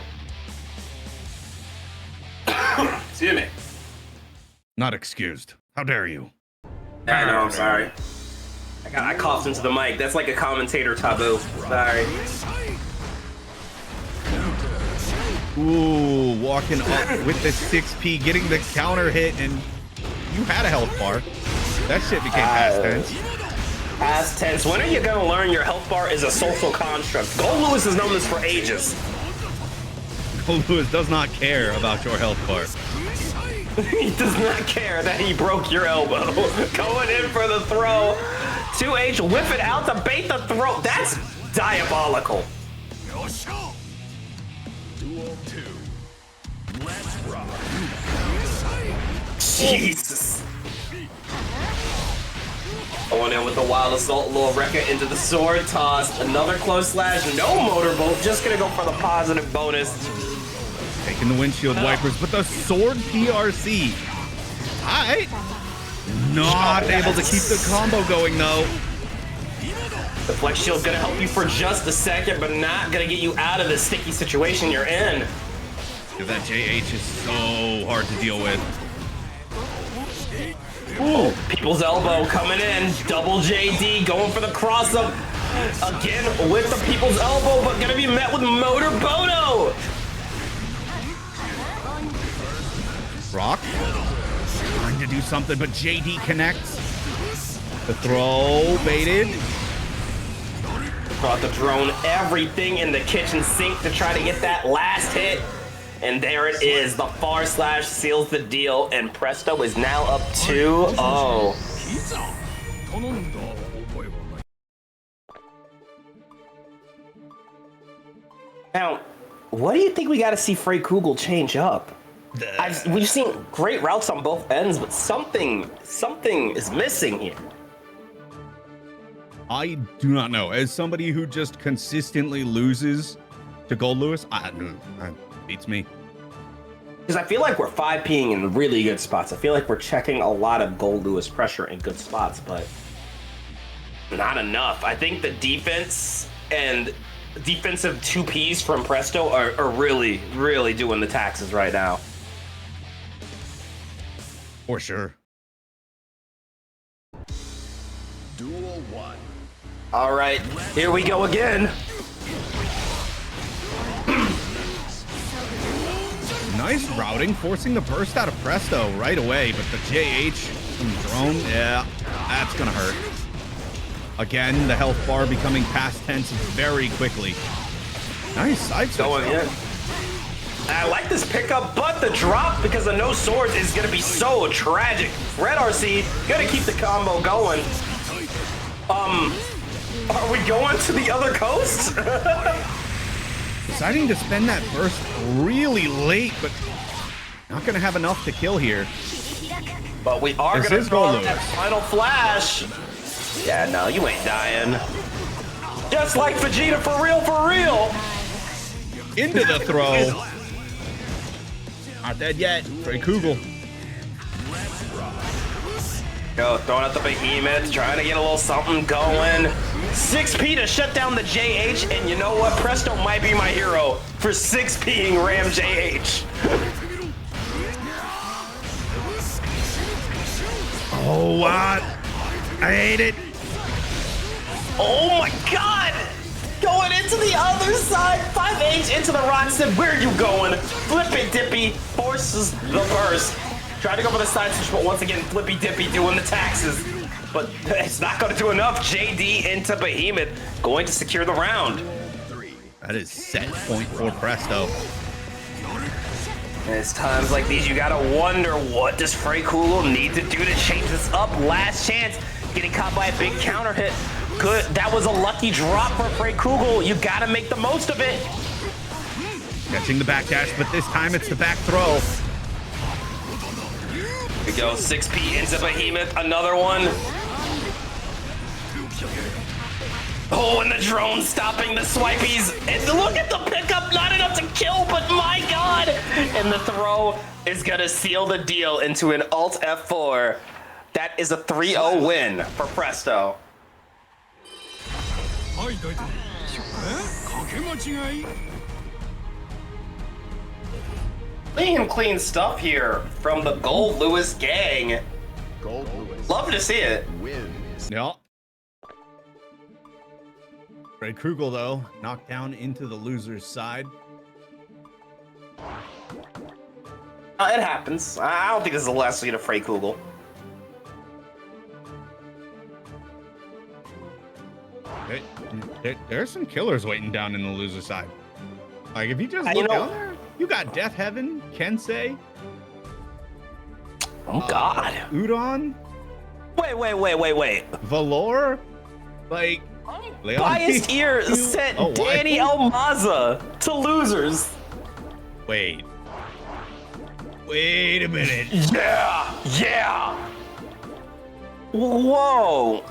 Excuse me. Not excused. How dare you? I know, I'm sorry. I coughed into the mic. That's like a commentator taboo. Sorry. Ooh, walking up with the 6P, getting the counter hit, and you had a health bar. That shit became past tense. Past tense. When are you gonna learn your health bar is a social construct? Gold Lewis has known this for ages. Gold Lewis does not care about your health bar. He does not care that he broke your elbow. Going in for the throw. 2H, whip it out to bait the throw. That's diabolical. Duel 2. Let's rock. Jesus. Going in with the wild assault, little Rekka into the sword toss. Another close slash, no motorbolt. Just gonna go for the positive bonus. Taking the windshield wipers, but the sword PRC. All right. Not able to keep the combo going, though. The flex shield's gonna help you for just a second, but not gonna get you out of the sticky situation you're in. That JH is so hard to deal with. Ooh, People's Elbow coming in. Double JD going for the cross up. Again with the People's Elbow, but gonna be met with Motor Bono. Rock trying to do something, but JD connects. The throw baited. Brought the drone everything in the kitchen sink to try to get that last hit. And there it is. The far slash seals the deal, and Presto is now up 2-0. Now, what do you think we got to see Frey Kugel change up? We've seen great routes on both ends, but something is missing here. I do not know. As somebody who just consistently loses to Gold Lewis, beats me. Because I feel like we're 5Ping in really good spots. I feel like we're checking a lot of Gold Lewis pressure in good spots, but not enough. I think the defense and defensive 2Ps from Presto are really, really doing the taxes right now. For sure. Duel 1. All right, here we go again. Nice routing, forcing the burst out of Presto right away, but the JH from drone, yeah, that's gonna hurt. Again, the health bar becoming past tense very quickly. Nice side switch. Going in. I like this pickup, but the drop because of no swords is gonna be so tragic. Red RC gonna keep the combo going. Are we going to the other coast? Deciding to spend that burst really late, but not gonna have enough to kill here. But we are This gonna is throw Gold that Lewis. final flash. Yeah, no, you ain't dying. Just like Vegeta, for real, for real. Into the throw. Not dead yet. Frey Kugel. Go, throwing out the behemoth, trying to get a little something going. 6P to shut down the JH, and you know what? Presto might be my hero for 6Ping Ram JH. Oh, what? I hate it. Oh my god! Going into the other side, 5H into the Rockstead. Where are you going? Flippy Dippy forces the burst. Tried to go for the side switch, but once again, Flippy Dippy doing the taxes. But it's not going to do enough. JD into Behemoth, going to secure the round. That is set point for Presto. And it's times like these, you gotta wonder, what does Frey Kugel need to do to change this up? Last chance, getting caught by a big counter hit. Good, that was a lucky drop for Frey Kugel. You gotta make the most of it. Catching the backdash, but this time it's the back throw. Here we go, 6P into Behemoth, another one. Oh, and the drone stopping the swipies. And look at the pickup, not enough to kill, but my God. And the throw is gonna seal the deal into an Alt F4. That is a 3-0 win for Presto. Clean stuff here from the Gold Lewis gang. Gold Lewis Love to see it. wins. Yeah. Fred Krugel, though, knocked down into the loser's side. It happens. I don't think this is the last lead of Frey Kugel. There's some killers waiting down in the loser side. Like, if you just You look know- down there, you got Death Heaven, Kensei, Oh God. Udon, Wait. Valor, like, Leon- Biased Ear sent Oh, why? Danny Almaza to losers. Wait a minute. Yeah. Whoa.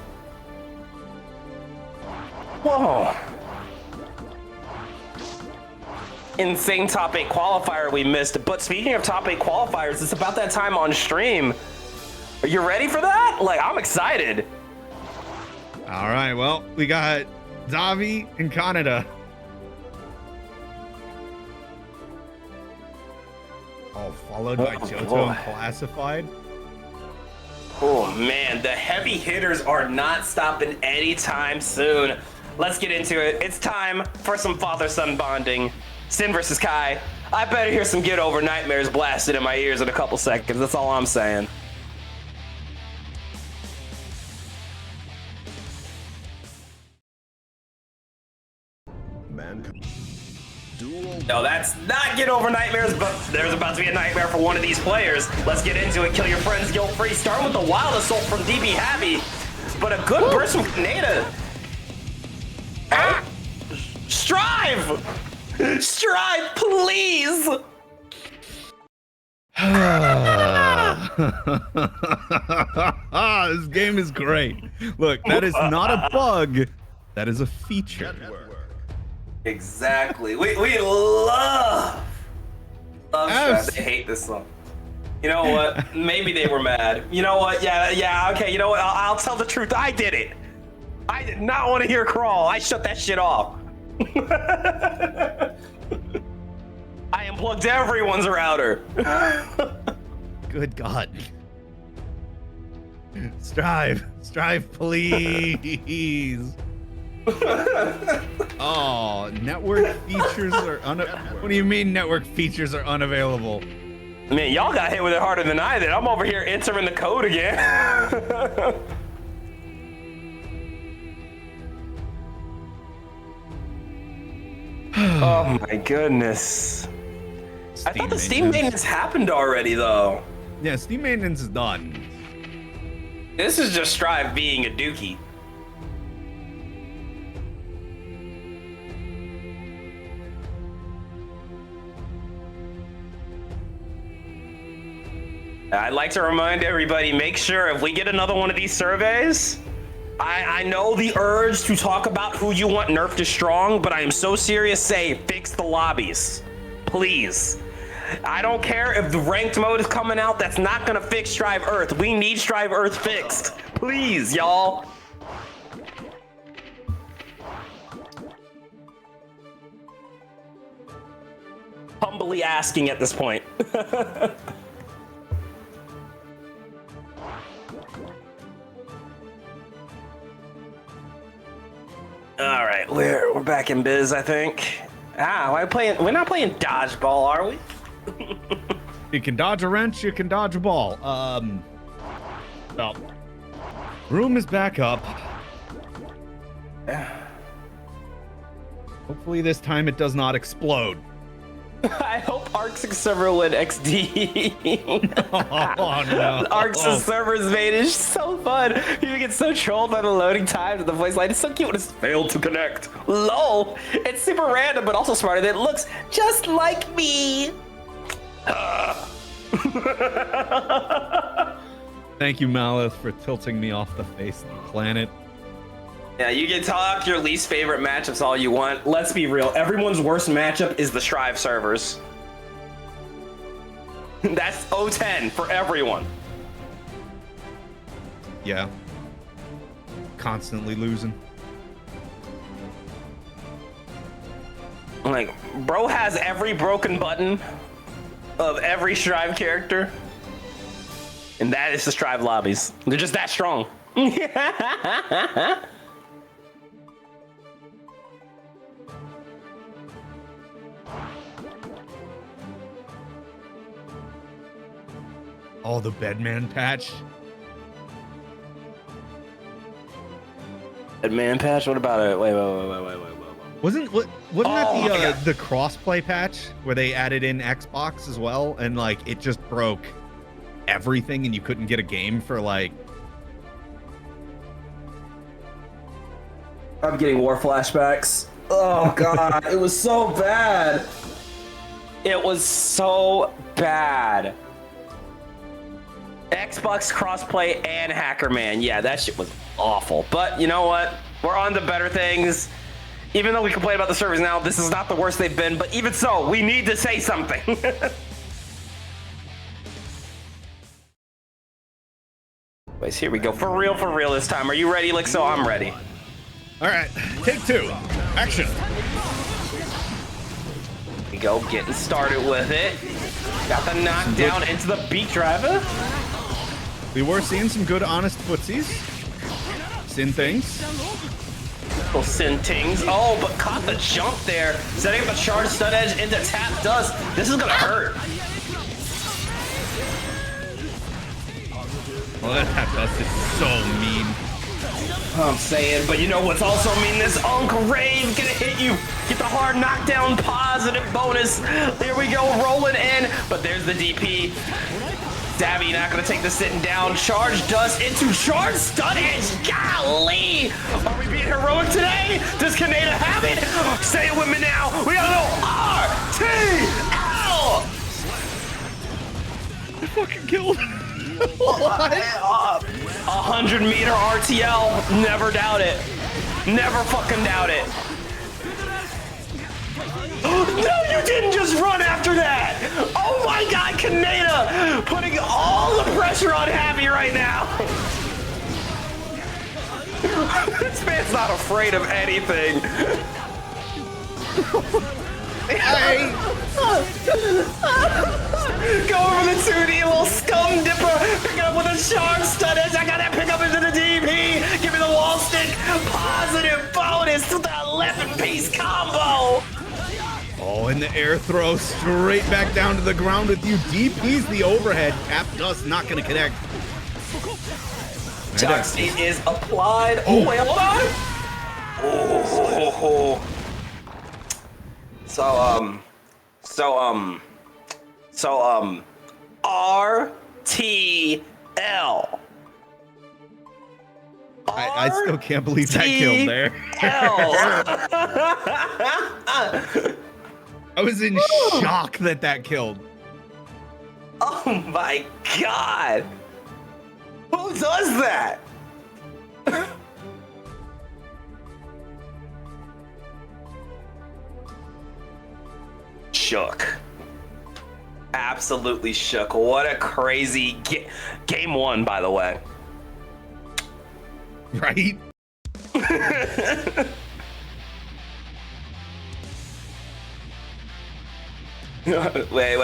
Insane top 8 qualifier we missed. But speaking of top 8 qualifiers, it's about that time on stream. Are you ready for that? Like, I'm excited. All right, well, we got Zavi in Canada. All followed by Johto boy. and Classified. Oh man, the heavy hitters are not stopping anytime soon. Let's get into it. It's time for some father-son bonding. Sin versus Kai. I better hear some Get Over Nightmares blasted in my ears in a couple seconds. That's all I'm saying. Mankind. Duel. No, that's not Get Over Nightmares, but there's about to be a nightmare for one of these players. Let's get into it. Kill your friends guilt-free. Starting with the Wild Assault from DB Happy, but a good burst from Kaneda. Ah! Strive! Strive, please! This game is great. Look, that is not a bug. That is a feature. Network. Exactly. We love Yes. Strive. They hate this song. You know what? Maybe they were mad. You know what? Yeah, okay. You know what? I'll tell the truth. I did it. I did not want to hear Crawl. I shut that shit off. I unplugged everyone's router. Good God. Strive, please. Oh, network features are what do you mean network features are unavailable? Man, y'all got hit with it harder than I did. I'm over here entering the code again. Oh my goodness. I thought the Steam maintenance happened already though. Yeah, Steam maintenance is done. This is just Strive being a dookie. I'd like to remind everybody, make sure if we get another one of these surveys, I know the urge to talk about who you want nerfed to strong, but I am so serious, say fix the lobbies. Please. I don't care if the ranked mode is coming out, that's not gonna fix Strive Earth. We need Strive Earth fixed. Please, y'all. Humbly asking at this point. All right, we're back in biz, I think. We're not playing dodgeball, are we? You can dodge a wrench, you can dodge a ball. Well, room is back up. Hopefully this time it does not explode. I hope hope Arc 6 server win XD. Oh no. Arc 6 server's made is so fun. You get so trolled by the loading times and the voice line. It's so cute when it's failed to connect. LOL. It's super random, but also smarter than it looks, just like me. Thank you, Malith, for tilting me off the face of the planet. Yeah, you can talk your least favorite matchups all you want. Let's be real. Everyone's worst matchup is the Shrive servers. That's 0-10 for everyone. Yeah. Constantly losing. Like, bro has every broken button of every Shrive character. And that is the Shrive lobbies. They're just that strong. Oh, the Bedman patch. Man patch? What about it? Wait. Wasn't Oh, that the crossplay patch where they added in Xbox as well, and like it just broke everything, and you couldn't get a game for like. I'm getting war flashbacks. Oh god, it was so bad. It was so bad. Xbox crossplay and Hacker Man. Yeah, that shit was awful. But you know what? We're on to better things. Even though we complain about the servers now, this is not the worst they've been. But even so, we need to say something. Wait, here we go. For real this time. Are you ready, Lixo? I'm ready. All right, take two. Action. Here we go, getting started with it. Got the knockdown into the beat driver. We were seeing some good, honest footsies. Sin things. Little sin tings. Oh, but caught the jump there. Setting up a charge stun edge into tap dust. This is gonna hurt. Well, that tap dust is so mean. I'm saying, but you know what's also mean? This Unk Rave gonna hit you. Get the hard knockdown positive bonus. There we go, rolling in. But there's the DP. Davy not gonna take the sitting down. Charge dust into charge stun edge. Golly! Are we being heroic today? Does Kaneda have it? Say it with me now. We gotta know RTL! I fucking killed. 100-meter RTL. Never doubt it. Never fucking doubt it. No, you didn't just run after that! Oh my god, Kaneda! Putting all the pressure on Happy right now! This man's not afraid of anything. Hey! Go over the 2D, little scum dipper! Pick it up with a charge stun edge! I got that pick up into the DP! Give me the wall stick! Positive bonus to the 11-piece combo! Oh, and the air throw straight back down to the ground with you. DP's the overhead. Tap dust not gonna connect. Jock state is applied. Oh, wait, hold on. Oh. So, RTL. I still can't believe that killed there. I was in shock that killed. Oh my god! Who does that? Shook. Absolutely shook. What a crazy game one, by the way. Right? Wait.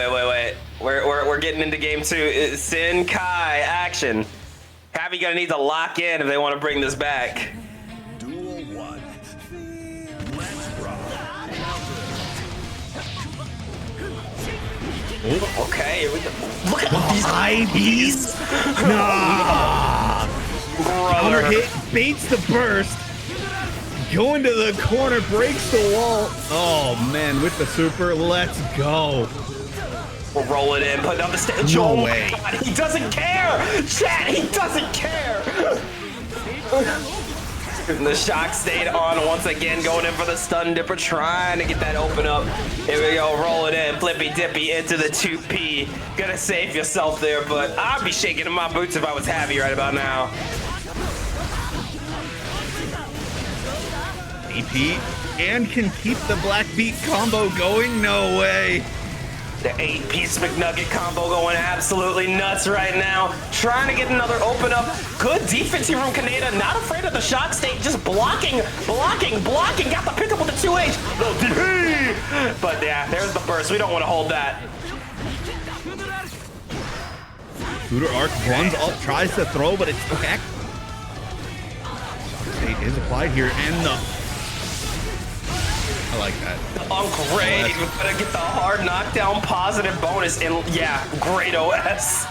We're getting into game two. Sin Kai action. Happy gonna need to lock in if they want to bring this back. Duel 1. Let's rock. Okay, here we go. Look at these IVs. Nah. Counter hit, baits the burst. Going to the corner, breaks the wall. Oh man, with the super, let's go. We'll roll it in, put it on the stage. No Oh way. my god, he doesn't care! Chat, he doesn't care! The shock stayed on once again, going in for the stun dipper, trying to get that open up. Here we go, roll it in, flippy dippy into the 2P. Gonna save yourself there, but I'd be shaking in my boots if I was happy right about now. AP and can keep the Black Beat combo going. No way. The 8-piece McNugget combo going absolutely nuts right now. Trying to get another open up. Good defense here from Kaneda. Not afraid of the shock state. Just blocking. Got the pickup with the 2H. But yeah, there's the burst. We don't want to hold that. Scooter Arc runs up, tries to throw, but it's back. State is applied here, and I like that. Great. We're gonna get the hard knockdown positive bonus, and yeah, great OS.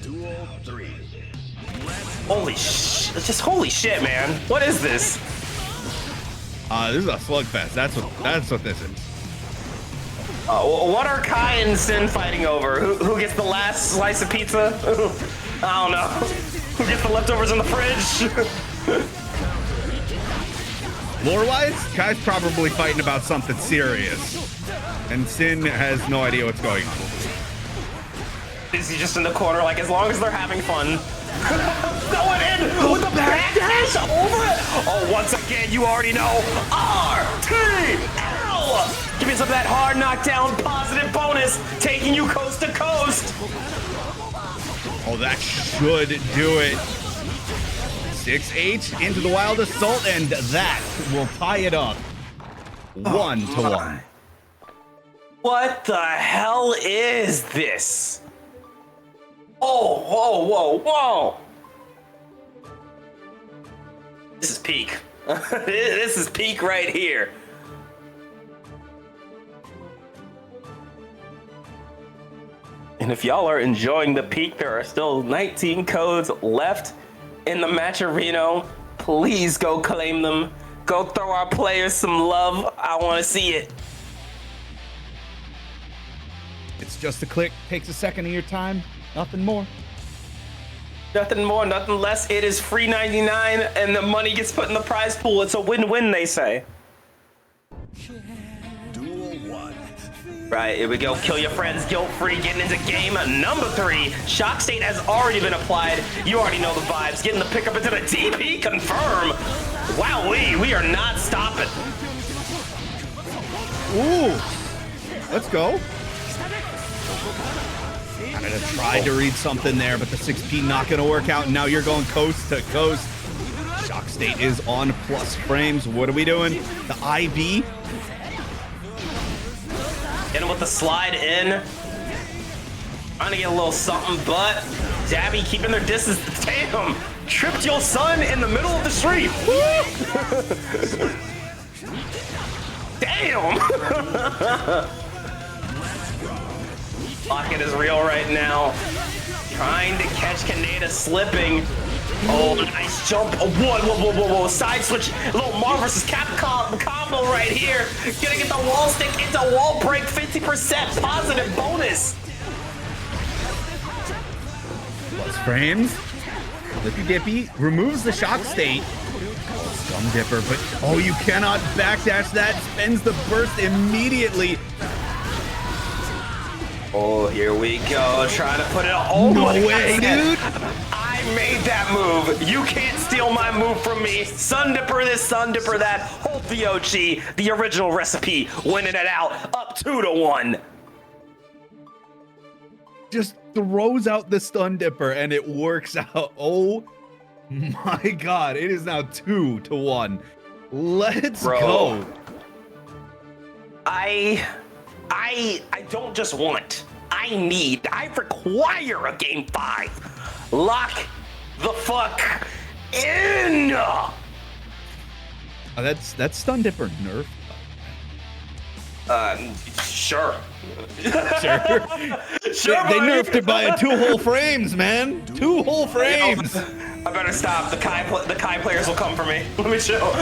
Duel 3. Holy shit, man. What is this? This is a slugfest. That's what this is. What are Kai and Sin fighting over? Who gets the last slice of pizza? I don't know. Who gets the leftovers in the fridge? Lore-wise, Kai's probably fighting about something serious, and Sin has no idea what's going on. Is he just in the corner, like, as long as they're having fun? Going in with the backdash over it! Oh, once again, you already know. RTL! Give me some of that hard knockdown positive bonus, taking you coast to coast. Oh, that should do it. 6H into the Wild Assault, and that will tie it up 1-1. What the hell is this? Oh, whoa. This is peak. This is peak right here. And if y'all are enjoying the peak, there are still 19 codes left in the match arena. Please go claim them. Go throw our players some love. I want to see it. It's just a click. Takes a second of your time. Nothing more. Nothing more, nothing less. It is free 99, and the money gets put in the prize pool. It's a win-win, they say. Duel 1. Right, here we go. Kill your friends, guilt-free, getting into game number 3. Shock state has already been applied. You already know the vibes. Getting the pickup into the DP, confirm. Wow, we are not stopping. Ooh, let's go. I tried to read something there, but the 6P not gonna work out. And now you're going coast to coast. Shock state is on plus frames. What are we doing? The IB. Getting with the slide in. Trying to get a little something, but Dabby keeping their distance. Damn! Tripped your son in the middle of the street. Damn! Pocket is real right now. Trying to catch Kaneda slipping. Oh, nice jump. Oh, whoa. Side switch. A little Mar versus Capcom combo right here. Gonna get the wall stick into wall break. 50% positive bonus. Plus frames. Flippy Dippy removes the shock state. Scum Dipper, but oh, you cannot backdash that. Spends the burst immediately. Oh, here we go. Trying to put it on. Oh, no way, dude. I made that move. You can't steal my move from me. Sun Dipper this, Sun Dipper that. Hold the OG, the original recipe, winning it out, up 2-1. Just throws out the Stun Dipper and it works out. Oh my God, it is now 2-1. Let's go. I don't just want, I require a game 5. Lock the fuck in. That's Stun Dipper nerf. Sure. Sure. They nerfed it by 2 whole frames, man. 2 whole frames. I better stop. The Kai players will come for me. Let me show.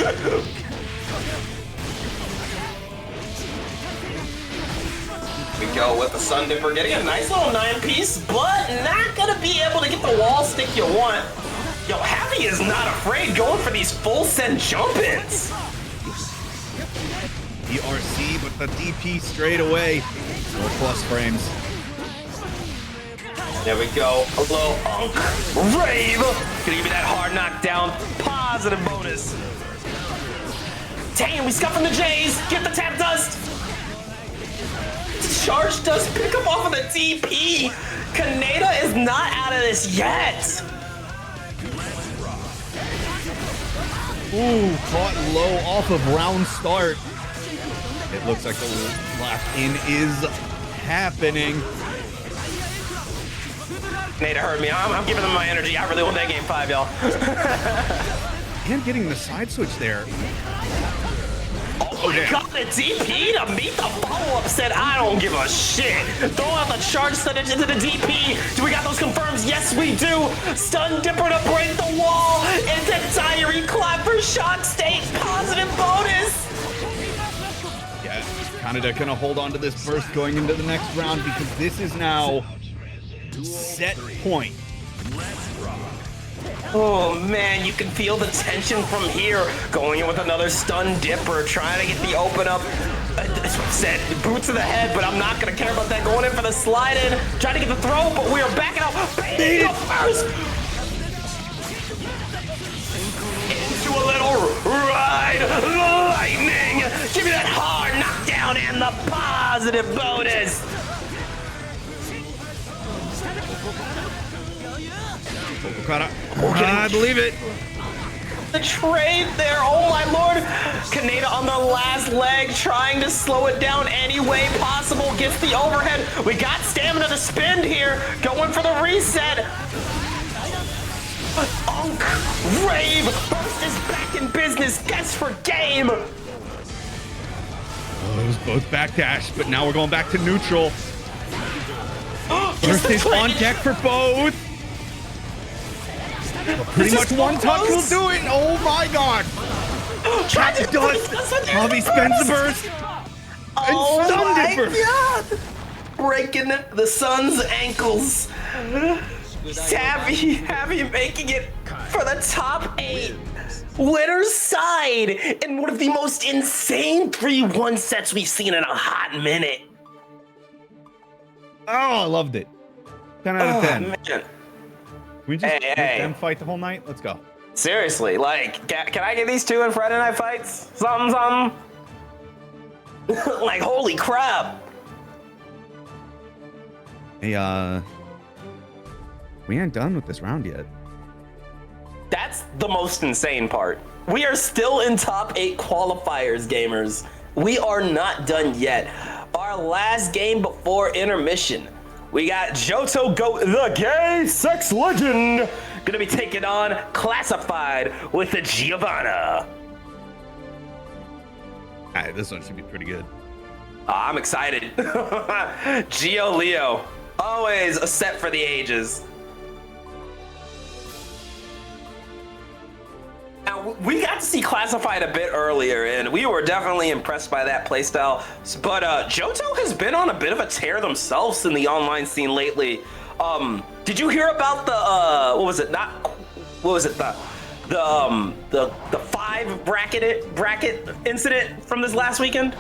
We go with the Sun Dipper getting a nice little 9-piece, but not gonna be able to get the wall stick you want. Yo, Happy is not afraid going for these full send jump-ins. ERC, but the DP straight away. 4+ frames. There we go. A little rave. Gonna give you that hard knockdown. Positive bonus. Damn, we scuffing the J's. Get the tap dust. Charge does pick up off of the DP. Kaneda is not out of this yet. Ooh, caught low off of round start. It looks like the lock in is happening. Kaneda heard me. I'm giving them my energy. I really want that game 5, y'all. And getting the side switch there. Oh my god, the DP to meet the follow-up said, I don't give a shit. Throw out the charge percentage into the DP. Do we got those confirms? Yes, we do. Stun Dipper to break the wall. Into Diary Clap for Shock State. Positive bonus. Yeah, Kaneda gonna hold on to this burst going into the next round because this is now set point. Oh man, you can feel the tension from here. Going in with another Stun Dipper, trying to get the open up. Said boots to the head, but I'm not gonna care about that. Going in for the slide in, trying to get the throw, but we are backing out. Baiting up first. Into a little ride, lightning. Give me that hard knockdown and the positive bonus. I believe it. The trade there, oh my lord. Kaneda on the last leg, trying to slow it down any way possible. Gets the overhead. We got stamina to spend here. Going for the reset. Rave. Burst is back in business. Guess for game. Oh, it was both backdash, but now we're going back to neutral. Burst is on deck for both. Pretty much one touch will do it. Oh my god. Tap dust. Javi spends the burst. Oh Stun my Dipper. god. Breaking the Sun's ankles. Happy making it for the top 8. Winner's side in one of the most insane 3-1 sets we've seen in a hot minute. Oh, I loved it. 10 out of 10. Man. Can we just let them fight the whole night? Let's go. Seriously, like, can I get these two in Friday Night Fights? Something. Like, holy crap. Hey, we ain't done with this round yet. That's the most insane part. We are still in top 8 qualifiers, gamers. We are not done yet. Our last game before intermission. We got Johto the gay sex legend, gonna be taking on Classified with the Giovanna. Alright, this one should be pretty good. I'm excited. Gio Leo, always a set for the ages. Now, we got to see Classified a bit earlier, and we were definitely impressed by that playstyle. But Johto has been on a bit of a tear themselves in the online scene lately. Did you hear about the the 5 bracket incident from this last weekend?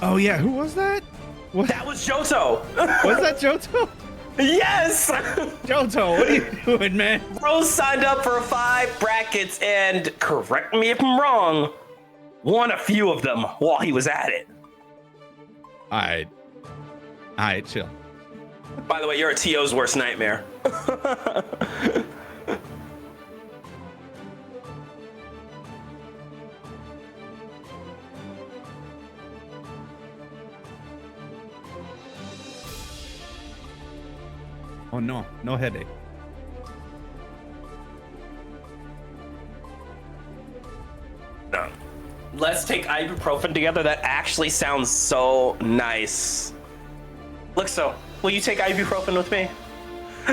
Oh yeah, who was that? What? That was Johto. Was that Johto? Yes! Johto, what are you doing, man? Bro signed up for 5 brackets and, correct me if I'm wrong, won a few of them while he was at it. Alright, chill. By the way, you're a TO's worst nightmare. Oh no, no headache. No. Let's take ibuprofen together. That actually sounds so nice. Look, so will you take ibuprofen with me?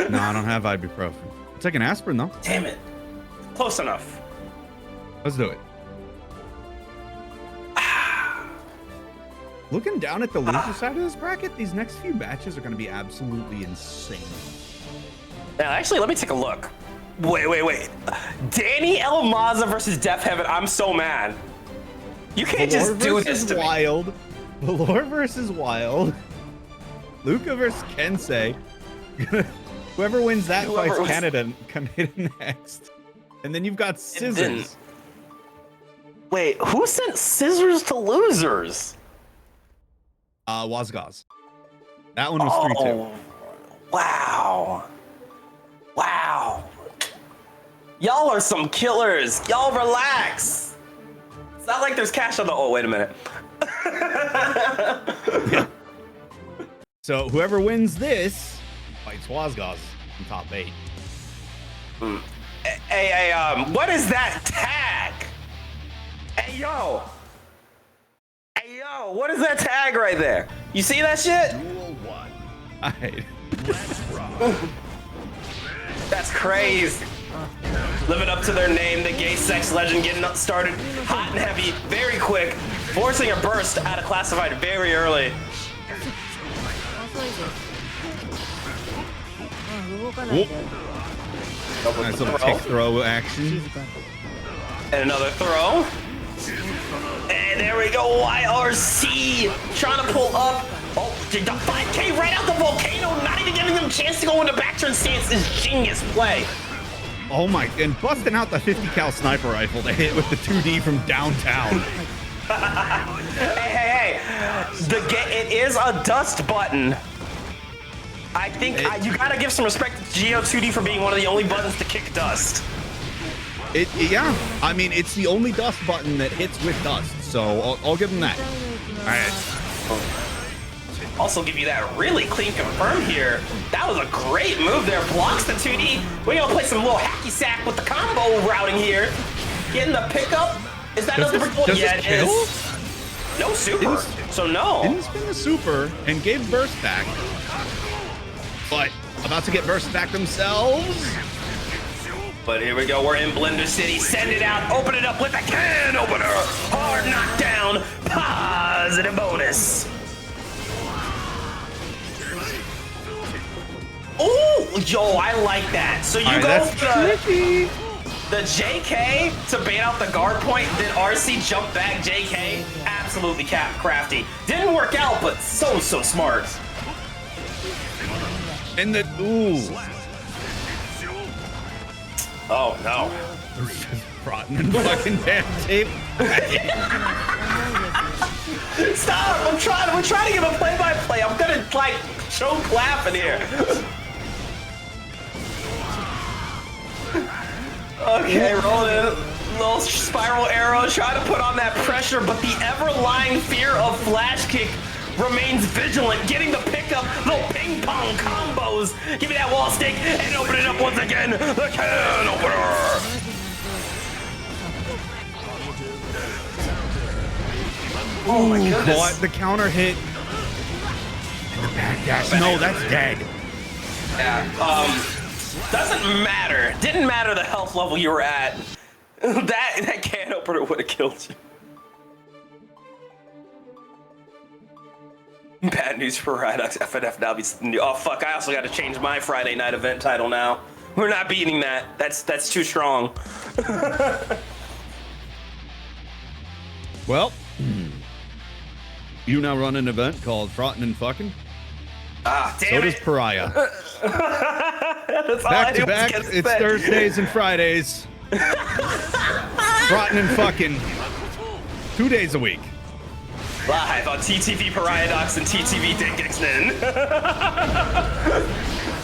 No, I don't have ibuprofen. I'll take an aspirin though. Damn it. Close enough. Let's do it. Looking down at the loser side of this bracket, these next few matches are going to be absolutely insane. Now, actually, let me take a look. Wait. Danny Elmaza versus Def Heaven. I'm so mad. You can't just do this to Wild. Valor versus Wild. Luca versus Kensei. Whoever wins that fights Canada next. And then you've got Scissors. Wait, who sent Scissors to losers? Wazgaz. That one was 3-2. Wow. Y'all are some killers. Y'all relax. It's not like there's cash on the. Oh, wait a minute. Yeah. So whoever wins this fights Wazgaz in top 8. Hey, what is that tag? Hey, yo, what is that tag right there? You see that shit? Duel 1. Alright. Let's rock. That's crazy. Living up to their name, the gay sex legend getting started hot and heavy, very quick, forcing a burst out of classified very early. Nice little kick throw action. And another throw. And there we go, YRC trying to pull up. Oh, the 5K right out the volcano, not even giving them a chance to go into backturn stance is genius play. Oh my, and busting out the 50 cal sniper rifle to hit with the 2D from downtown. Hey, it is a dust button. I think you gotta give some respect to Go2D for being one of the only buttons to kick dust. Yeah, I mean, it's the only dust button that hits with dust, so I'll give them that. All right. Also give you that really clean confirm here. That was a great move there. Blocks the 2D. We're gonna play some little hacky sack with the combo routing here. Getting the pickup. Is that another ball? Yeah, it is. No super. So no. Didn't spin the super and gave burst back. But about to get burst back themselves. But here we go, we're in Blender City. Send it out, open it up with a can opener. Hard knockdown, positive bonus. Ooh, yo, I like that. So you go for the JK to bait out the guard point, then RC jump back JK. Absolutely crafty. Didn't work out, but so smart. And the, ooh. Oh no. Rotten and fucking damn tape. Stop! We're trying to give a play-by-play. I'm gonna like choke laughing here. Okay, rolling in. Little spiral arrow, trying to put on that pressure, but the ever-lying fear of flash kick remains vigilant, getting the pickup, little ping pong combos. Give me that wall stick and open it up once again. The can opener. Oh my goodness. What? The counter hit. And the backdash. No, that's dead. Yeah. Doesn't matter. Didn't matter the health level you were at. That can opener would have killed you. Bad news for Rhydox. FNF now beats the new. Oh fuck! I also got to change my Friday night event title now. We're not beating that. That's too strong. Well, you now run an event called Frottin' and Fucking. Ah, damn so it. does Pariah. That's back to back, it's Thursdays and Fridays. Frottin' and Fucking 2 days a week. Live on TTV Pariadox and TTV Dingixton.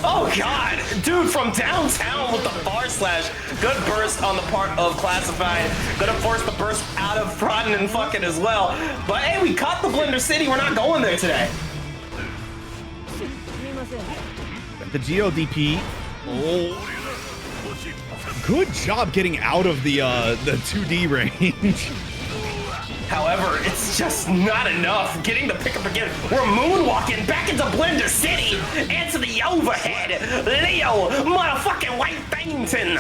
Oh god, dude, from downtown with the bar slash. Good burst on the part of Classified. Gonna force the burst out of Frottin' and Fucking as well. But hey, we caught the Blender City. We're not going there today. The GODP. Oh. Good job getting out of the 2D range. However, it's just not enough. Getting the pickup again. We're moonwalking back into Blender City. And to the overhead. Leo, motherfucking White Bangton.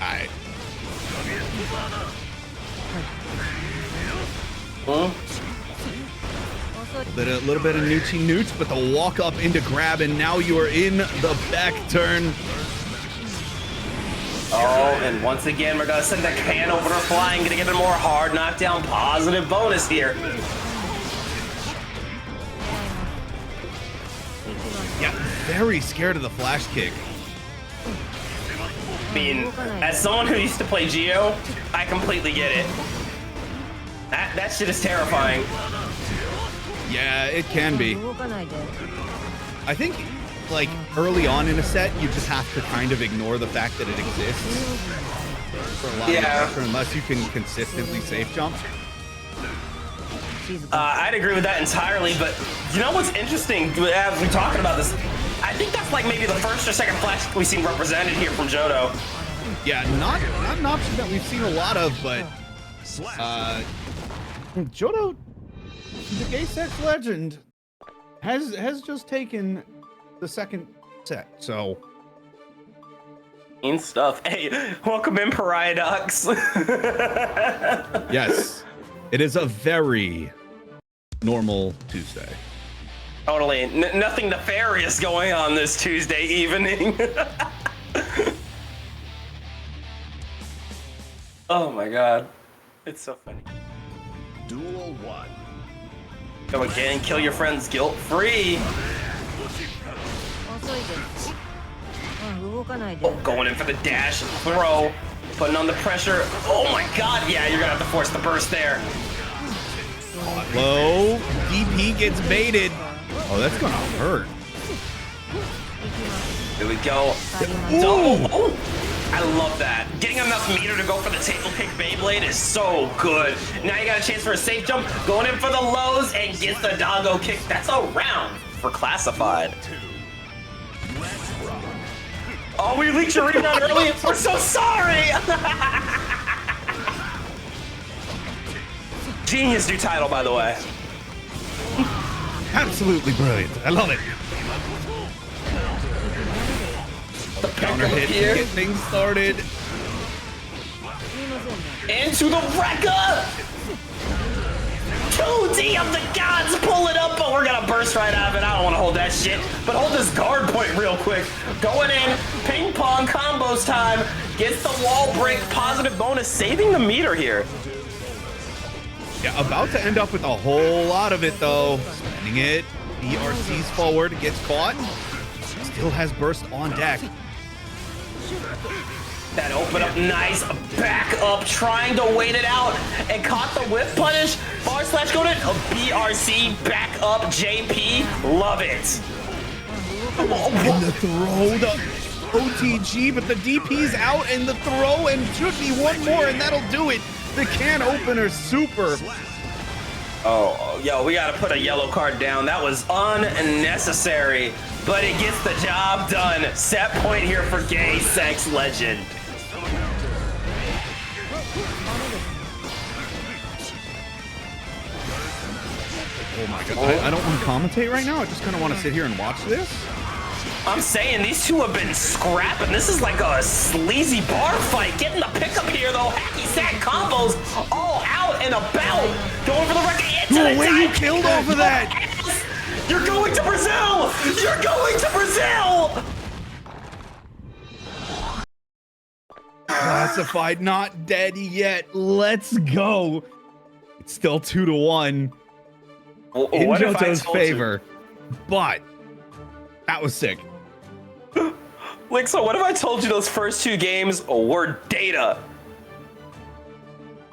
Alright. A little bit of noochie nooch, but the walk up into grab, and now you are in the back turn. Oh, and once again, we're gonna send the can opener flying, gonna give it more hard knockdown positive bonus here. Yeah, very scared of the flash kick. I mean, as someone who used to play Geo, I completely get it. That shit is terrifying. Yeah, it can be. I think, like, early on in a set, you just have to kind of ignore the fact that it exists. For a lot of pressure, unless you can consistently safe jump. I'd agree with that entirely, but you know what's interesting as we're talking about this? I think that's like maybe the first or second flash we've seen represented here from Johto. Yeah, not an option that we've seen a lot of, but Johto, the gay sex legend, has just taken the second set, so. In stuff. Hey, welcome in, Pariah Ducks. Yes, it is a very normal Tuesday. Totally. Nothing nefarious going on this Tuesday evening. Oh my god. It's so funny. Duel 1. Go again, kill your friends guilt-free. Oh, going in for the dash and throw. Putting on the pressure. Oh my god, yeah, you're gonna have to force the burst there. Low, DP gets baited. Oh, that's gonna hurt. Here we go. Oh, I love that. Getting enough meter to go for the table kick Beyblade is so good. Now you got a chance for a safe jump, going in for the lows and gets the doggo kick. That's a round for classified. Oh, we leaked your rebound early. We're so sorry. Genius new title, by the way. Absolutely brilliant. I love it. The Counter hit to get things started. Into the Rekka! 2D of the gods, pull it up, but we're gonna burst right out of it. I don't wanna hold that shit, but hold this guard point real quick. Going in, ping pong combos time, gets the wall break, positive bonus, saving the meter here. Yeah, about to end up with a whole lot of it though. Spending it, BRC's forward, gets caught. Still has burst on deck. That open up nice, back up, trying to wait it out, and caught the whip punish. Bar slash go to BRC, back up, JP, love it. And the throw, the OTG, but the DP's out, and the throw, and should be one more, and that'll do it. The can opener super. Oh, yo, we gotta put a yellow card down. That was unnecessary, but it gets the job done. Set point here for Gay Sex Legend. Oh my god, I don't want to commentate right now. I just kind of want to sit here and watch this. I'm saying these two have been scrapping. This is like a sleazy bar fight. Getting the pickup here though. Hacky sack combos all out and about. Going for the record into the way you killed off of that. You're going to Brazil. You're going to Brazil. Classified, not dead yet. Let's go. It's still 2-1 in Johto's favor, but that was sick. Like, so what if I told you those first two games were data?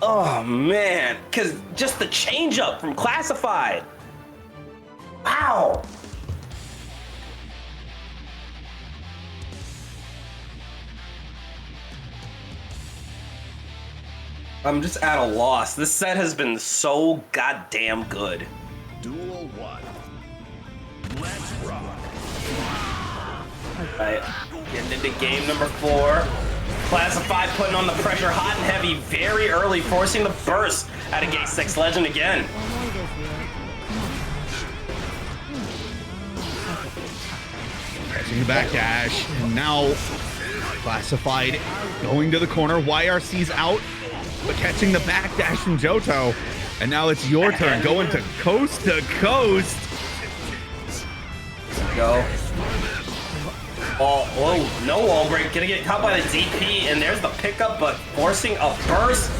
Oh man, because just the change up from classified. Wow. I'm just at a loss. This set has been so goddamn good. Duel 1. Let's rock. Right, getting into game number 4. Classified putting on the pressure hot and heavy very early, forcing the burst out of Gay Sex Legend again. Catching the back dash, and now Classified going to the corner. YRC's out, but catching the back dash from Johto. And now it's your turn, going to coast. Go. Oh, no wall break. Gonna get caught by the DP, and there's the pickup, but forcing a burst.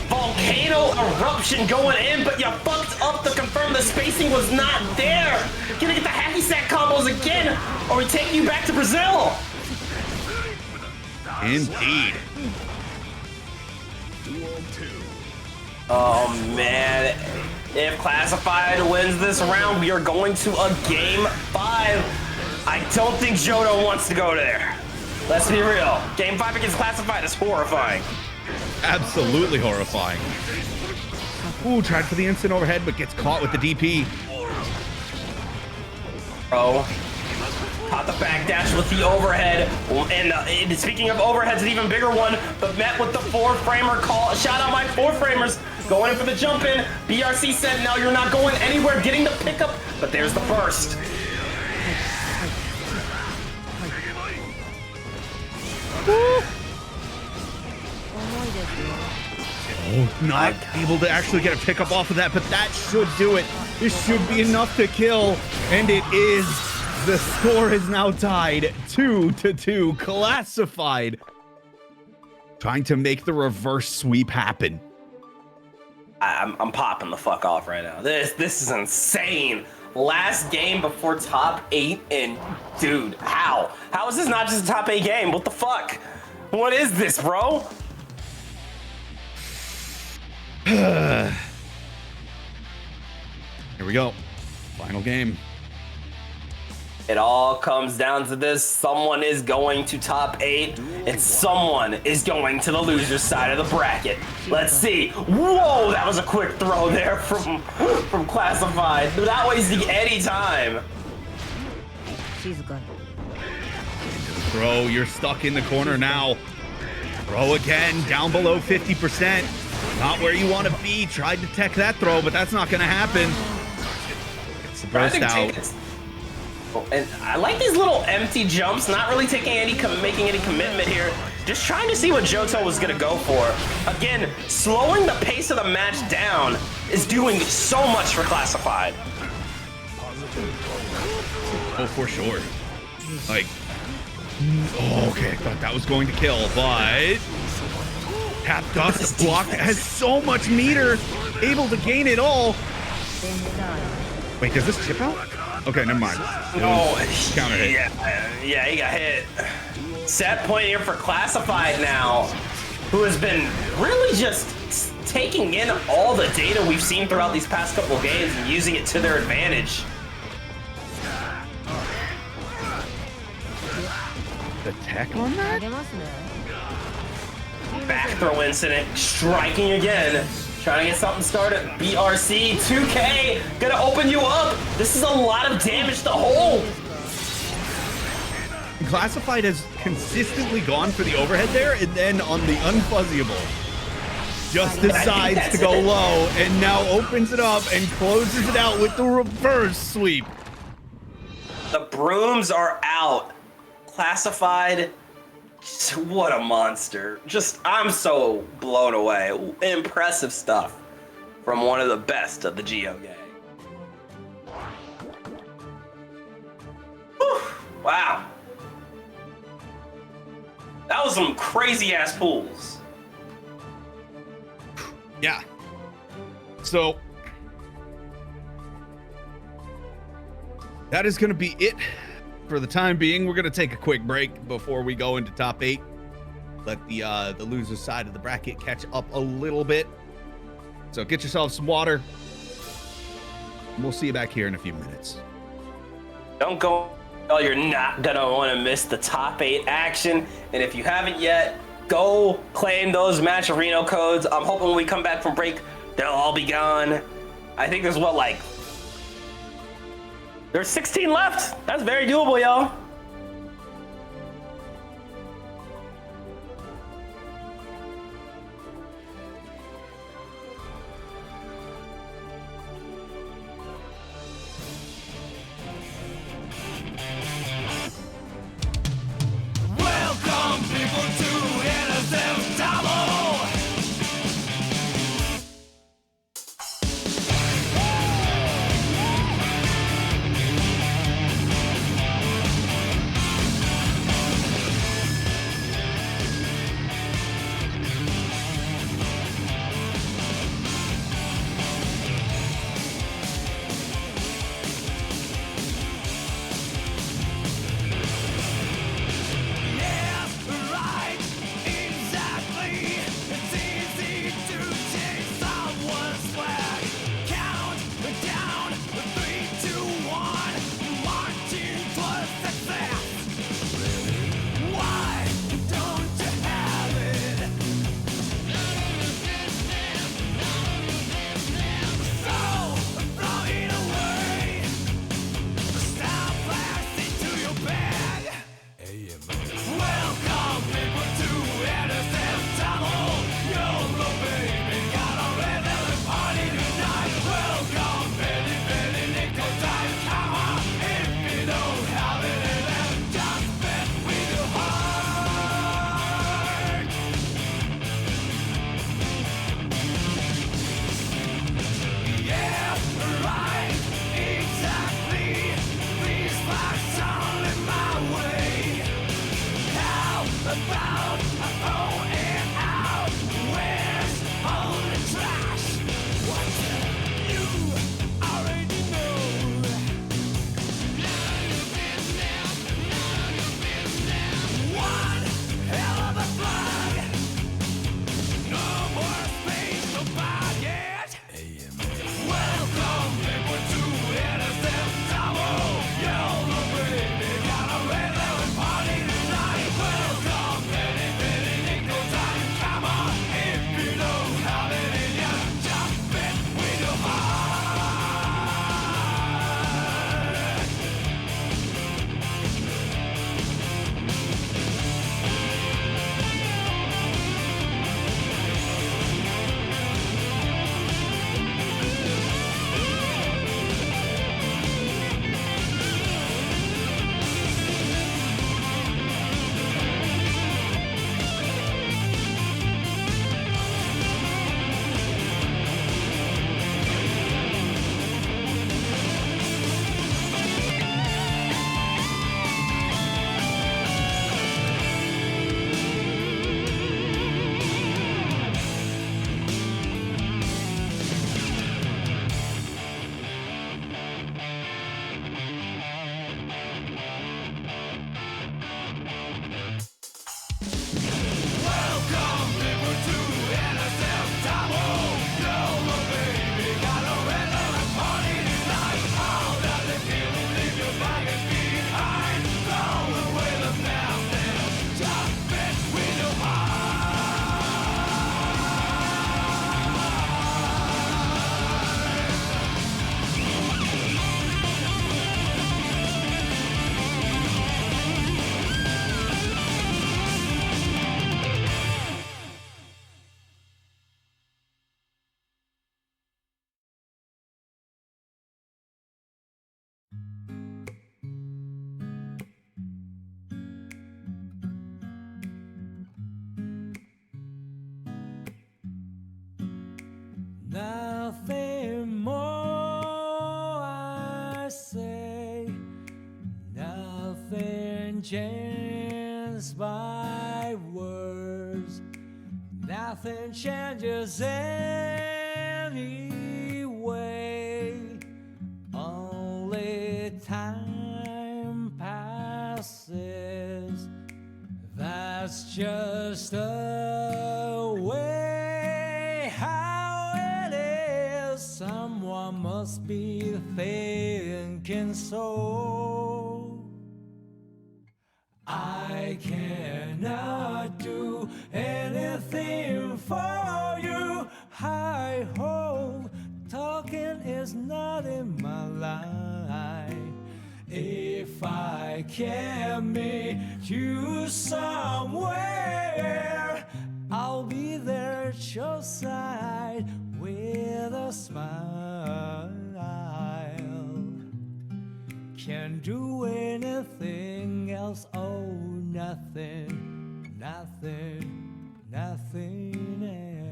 Volcano eruption going in, but you fucked up to confirm the spacing was not there. Gonna get the hacky sack combos again, or we take you back to Brazil. Indeed. Oh man, if Classified wins this round, we are going to a game 5. I don't think Johto wants to go there. Let's be real. Game 5 against Classified is horrifying. Absolutely horrifying. Ooh, tried for the instant overhead, but gets caught with the DP. Bro, caught the backdash with the overhead. And speaking of overheads, an even bigger one, but met with the 4-framer call. Shout out my 4-framers. Going in for the jump in. BRC said, no, you're not going anywhere. Getting the pickup, but there's the burst. Oh, not able to actually get a pickup off of that, but that should do it. This should be enough to kill, and it is. The score is now tied 2-2. Classified trying to make the reverse sweep happen. I'm popping the fuck off right now. This is insane. Last game before top 8, and dude, how is this not just a top 8 game? What the fuck? What is this, bro? Here we go. Final game. It all comes down to this. Someone is going to top 8, and someone is going to the loser's side of the bracket. Let's see. Whoa, that was a quick throw there from Classified. Not wasting any time. Bro, you're stuck in the corner now. Throw again, down below 50%. Not where you want to be. Tried to tech that throw, but that's not going to happen. It's the burst out. And I like these little empty jumps, not really making any commitment here. Just trying to see what Johto was gonna go for. Again, slowing the pace of the match down is doing so much for Classified. Oh, for sure. Like, oh, okay, I thought that was going to kill, but Tap Dust block has so much meter, able to gain it all. Wait, does this chip out? Okay, never mind. No, counter hit. Yeah, he got hit. Set point here for Classified now, who has been really just taking in all the data we've seen throughout these past couple of games and using it to their advantage. The tech on that? Back throw incident, striking again. Trying to get something started. BRC, 2K, gonna open you up. This is a lot of damage to hold. Classified has consistently gone for the overhead there, and then on the unfuzzyable, just decides to go low, and now opens it up and closes it out with the reverse sweep. The brooms are out. Classified, what a monster. Just, I'm so blown away. Impressive stuff from one of the best of the Geo gang. Whew, wow. That was some crazy ass pools. Yeah. So that is going to be it for the time being. We're going to take a quick break before we go into top 8. Let the loser side of the bracket catch up a little bit. So get yourself some water. We'll see you back here in a few minutes. Don't go. Oh, you're not gonna want to miss the top 8 action. And if you haven't yet, go claim those Match Arena codes. I'm hoping when we come back from break, they'll all be gone. I think there's there's 16 left. That's very doable, y'all. say nothing changes by words, nothing changes anyway, only time passes. That's just the way how it is. Someone must be thinking so. I cannot do anything for you. I hope talking is not in my line. If I can meet you somewhere, I'll be there at your side with a smile. Can't do anything else, oh, nothing, nothing, nothing else.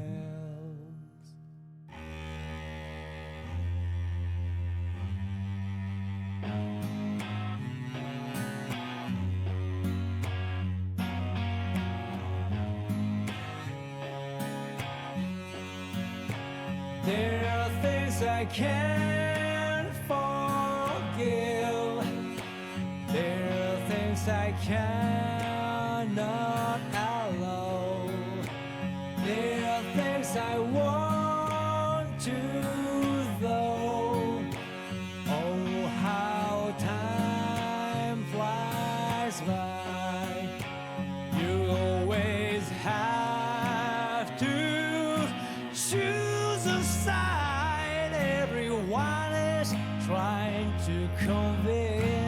There are things I can't forgive. There are things I cannot allow. There are things I want to, though. Oh, how time flies by. You always have to choose a side. Everyone is trying to convince.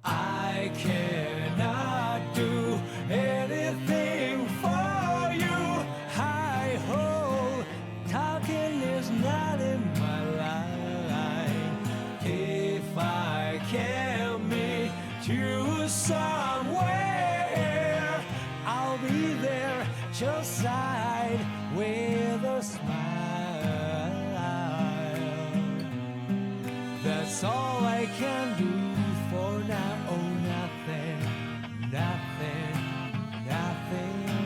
I cannot do anything for you. I hope talking is not in my line. If I can meet you somewhere, I'll be there just side with a smile. That's all I can do for now. Oh, nothing, nothing, nothing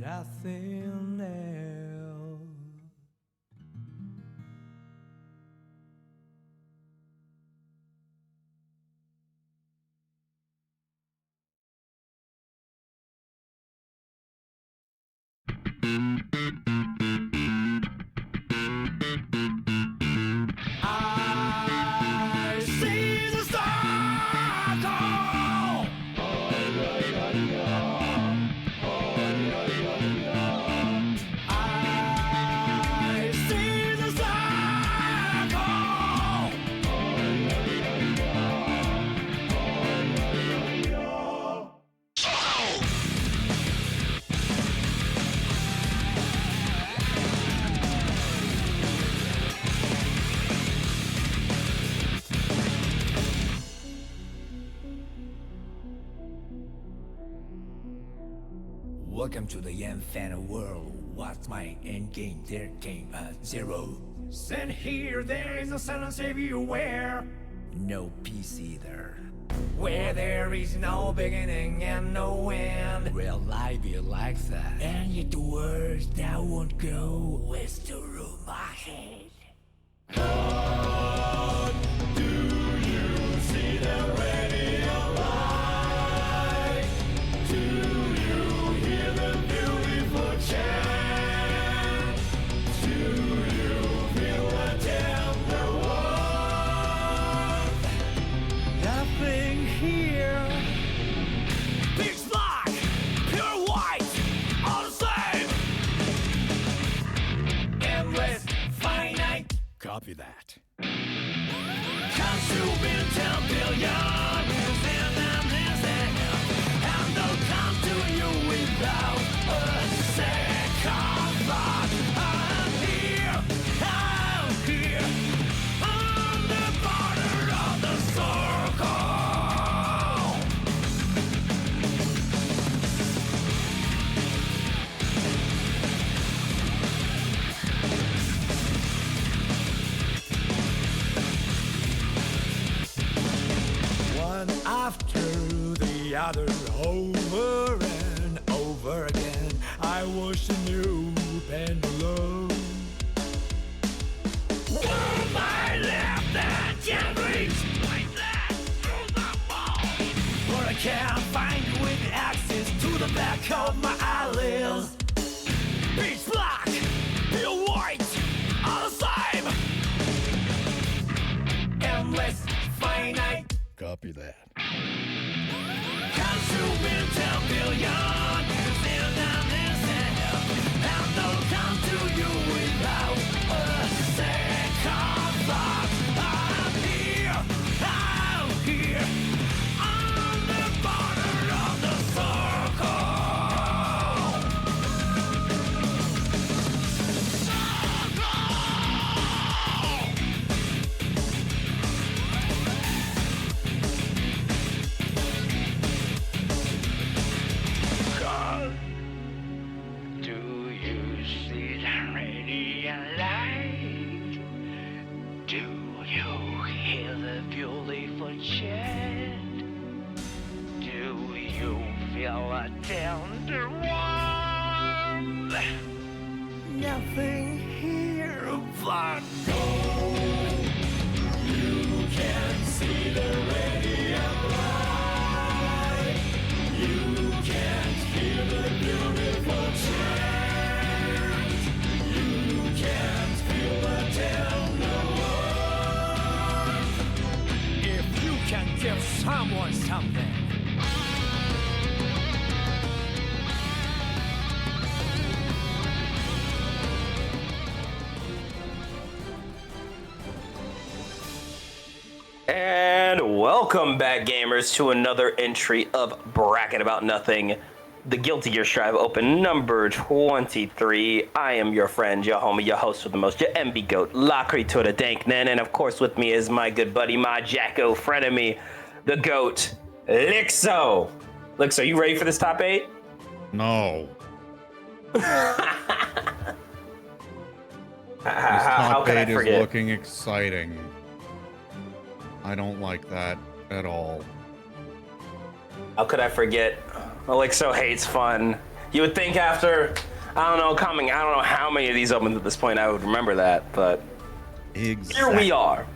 nothing else. I see the star. Welcome to the infinite world. What's my end game? There came a zero. Send here, there is a silence everywhere. No peace either. Where there is no beginning and no end. Real life be like that. And yet the words that won't go is to rule my head. Do you see the radio light? Do you hear the beautiful chant? Do you feel the tender warmth? Nothing here. Big black, pure white, all the same. Endless, finite. Copy that. Consuming 10 billion is in and they'll come to you without a second thought. I'm here, on the border of the circle. One after the other, over and over again, I watched a new pendulum. Where I left that can't reach like that through the wall. But I can't find you with access to the back of my eyelids. Pitch black, pure white, all the same. Endless, finite. Copy that. Consuming 10 billion is in and they'll come to you without a second thought. I'm here, on the border of the circle. Do you see the radiant light? Do you hear the beautiful chant? Do you feel a tender warmth? Nothing here but gold. You can see the radiant light. You can't hear the beautiful chant. You can't feel the tender warmth. If you can give someone something. And welcome back, gamers, to another entry of Bracket About Nothing, the Guilty Gear Strive Open number 23. I am your friend, your homie, your host with the most, your MB Goat, La Creatura Danknen, and of course with me is my good buddy, my Jacko frenemy, the Goat, Lixo. Lixo, you ready for this top 8? No. How Top could I 8 is forget? looking exciting. I don't like that at all. How could I forget? Elixo hates fun. You would think after, I don't know how many of these opens at this point I would remember that, but Exactly. here we are.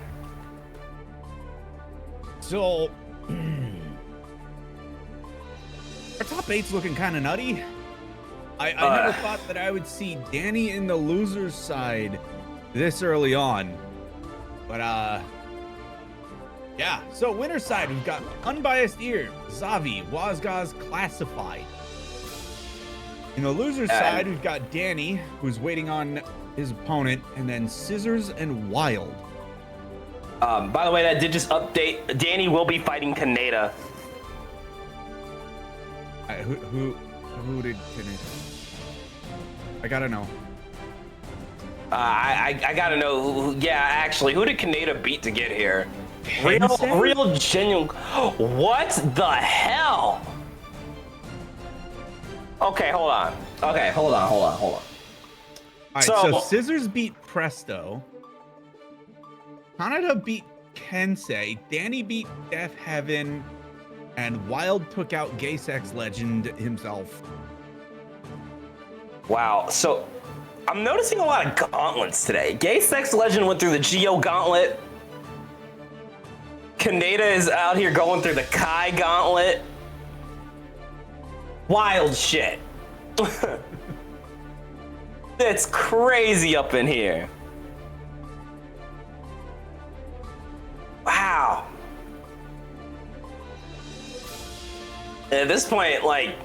So, our top 8's looking kind of nutty. I never thought that I would see Danny in the loser's side this early on. But, yeah. So, winner's side, we've got Unbiased Ear, Zavi, Wazgaz, Classified. In the loser's side, we've got Danny, who's waiting on his opponent, and then Scissors and Wild. By the way, that did just update. Danny will be fighting Kaneda. Who did Kaneda? I gotta know. I gotta know. Yeah, actually, who did Kaneda beat to get here? Real genuine. What the hell? Okay, hold on. Okay, hold on. All right, so Scissors beat Presto. Kaneda beat Kensei. Danny beat Death Heaven. And Wild took out Gay Sex Legend himself. Wow, so I'm noticing a lot of gauntlets today. Gay Sex Legend went through the Geo Gauntlet. Kaneda is out here going through the Kai Gauntlet. Wild shit. It's crazy up in here. Wow. At this point, like,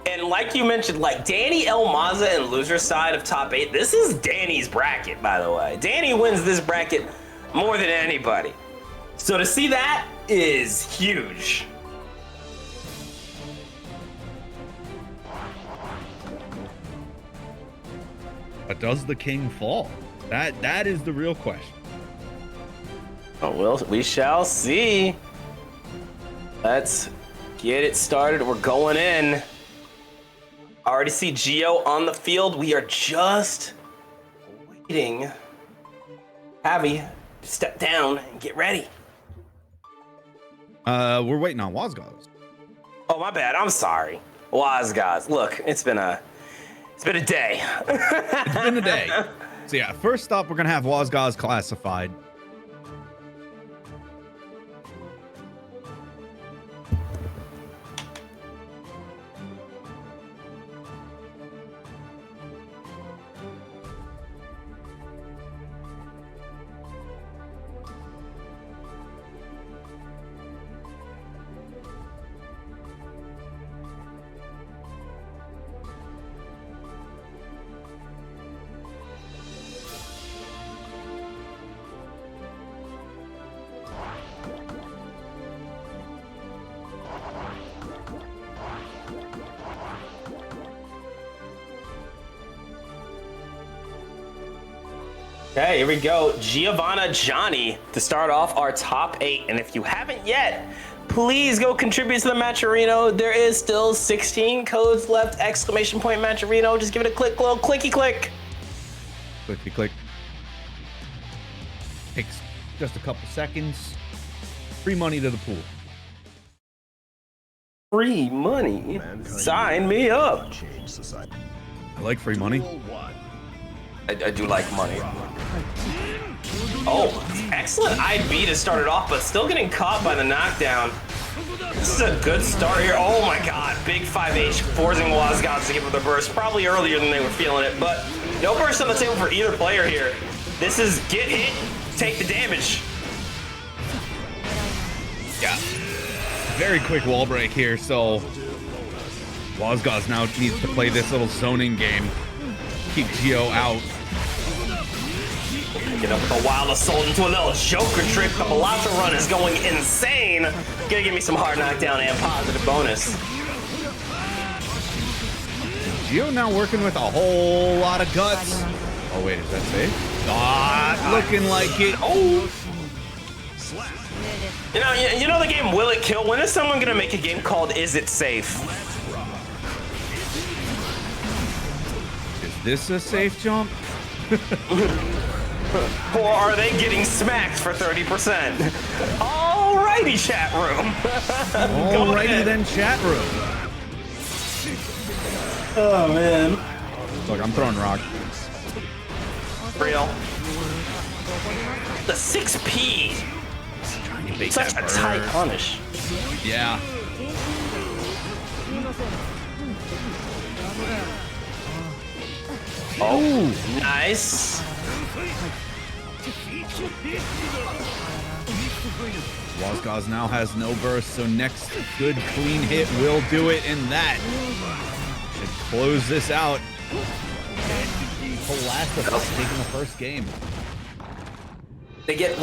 and like you mentioned, like Danny, El Maza, and loser side of top 8. This is Danny's bracket, by the way. Danny wins this bracket more than anybody. So to see that is huge. But does the king fall? That is the real question. Oh, well, we shall see. Let's get it started. We're going in. I already see Geo on the field. We are just waiting. Javi, step down and get ready. We're waiting on Wazgaz. Oh, my bad. I'm sorry. Wazgaz. Look, it's been a day. It's been a day. So yeah, first up, we're gonna have Wazgaz classified. Okay, here we go. Giovanna Johnny to start off our top 8. And if you haven't yet, please go contribute to the Matcherino. There is still 16 codes left. Exclamation point Matcherino. Just give it a click, little clicky click. Clicky click. Takes just a couple seconds. Free money to the pool. Free money? Sign me up. I like free money. I do like money. Oh, excellent IB to start it off, but still getting caught by the knockdown. This is a good start here. Oh my god, big 5H forcing Wazgaz to give up the burst. Probably earlier than they were feeling it, but no burst on the table for either player here. This is get hit, take the damage. Yeah. Very quick wall break here, so Wazgaz now needs to play this little zoning game. Keep Geo out. Get up with a wild assault into a little Joker trick. The Palazzo run is going insane. Gonna give me some hard knockdown and positive bonus. Geo now working with a whole lot of guts. Oh wait, is that safe? Not looking like it. Oh. You know the game Will It Kill? When is someone gonna make a game called Is It Safe? Is this a safe jump? Or are they getting smacked for 30%? Alrighty, chat room. Alrighty then, chat room. Oh man. Look, I'm throwing rock. Real. The 6P. Such a tight punish. Yeah. Oh, nice. Wazgaz now has no burst, so next good clean hit will do it, and that should close this out. Palacios taking the first game.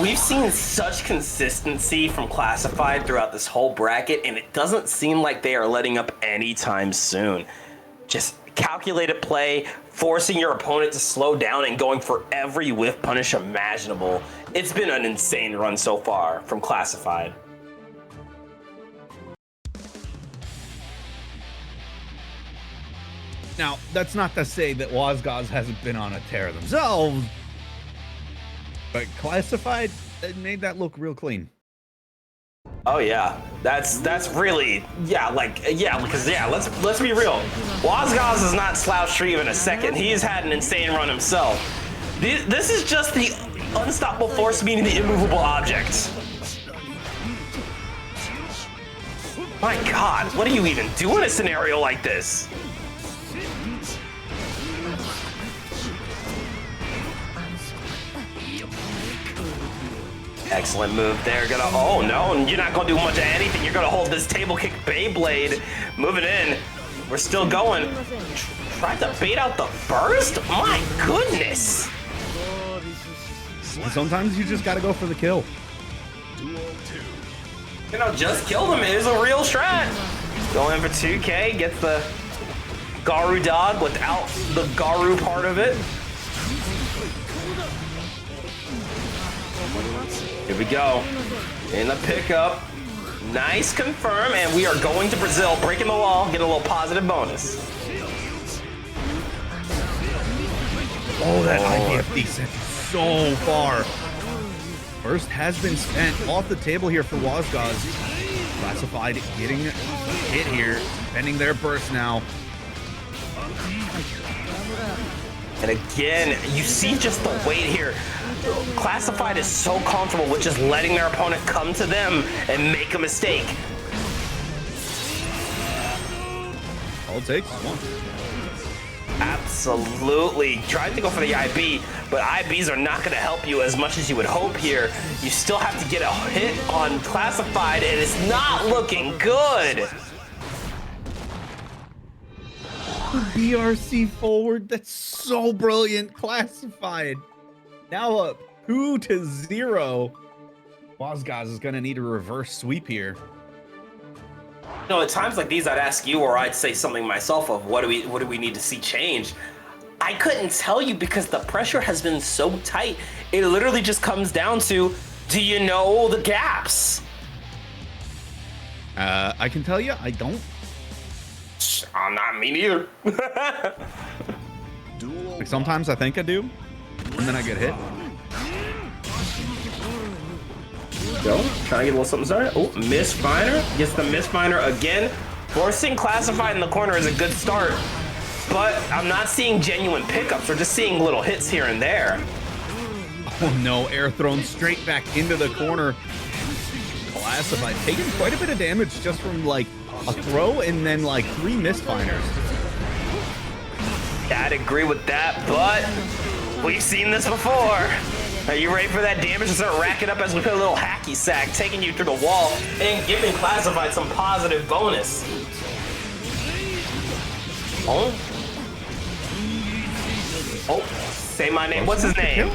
We've seen such consistency from Classified throughout this whole bracket, and it doesn't seem like they are letting up anytime soon. Just calculated play, forcing your opponent to slow down and going for every whiff punish imaginable. It's been an insane run so far from Classified. Now, that's not to say that Wazgoz hasn't been on a tear themselves, but Classified, they made that look real clean. Oh yeah, that's really because let's be real. Wazgoz is not slouched for even a second. He's had an insane run himself. This is just the unstoppable force meeting the immovable object. My God, what do you even do in a scenario like this? Excellent move there. Oh no, you're not gonna do much of anything. You're gonna hold this table kick Beyblade. Moving in. We're still going. Tried to bait out the burst? My goodness. Sometimes you just gotta go for the kill. You know, just kill them is a real strat. Going for 2K, gets the Garu dog without the Garu part of it. Here we go. In the pickup. Nice confirm, and we are going to Brazil, breaking the wall, getting a little positive bonus. Oh, that IPFD sent you so far. First has been spent off the table here for Wazgoz. Classified getting hit here, bending their burst now. And again, you see just the weight here. Classified is so comfortable with just letting their opponent come to them and make a mistake. All it takes is one. Absolutely. Tried to go for the IB, but IBs are not going to help you as much as you would hope here. You still have to get a hit on Classified, and it's not looking good. BRC forward, that's so brilliant. Classified. Now up 2-0. Wazgoz is going to need a reverse sweep here. You know, at times like these, I'd ask you, or I'd say something myself of what do we need to see change? I couldn't tell you because the pressure has been so tight. It literally just comes down to, do you know the gaps? I can tell you, I don't. Not me neither. Like sometimes I think I do, and then I get hit. Go, trying to get a little something started. Oh, misfiner, gets the misfiner again. Forcing Classified in the corner is a good start, but I'm not seeing genuine pickups. We're just seeing little hits here and there. Oh no, air thrown straight back into the corner. Classified taking quite a bit of damage just from like a throw and then like 3 misfiners. I'd agree with that, but we've seen this before. Are you ready for that damage to start racking up as we put a little hacky sack, taking you through the wall and giving Classified some positive bonus? Oh, say my name. What's his name?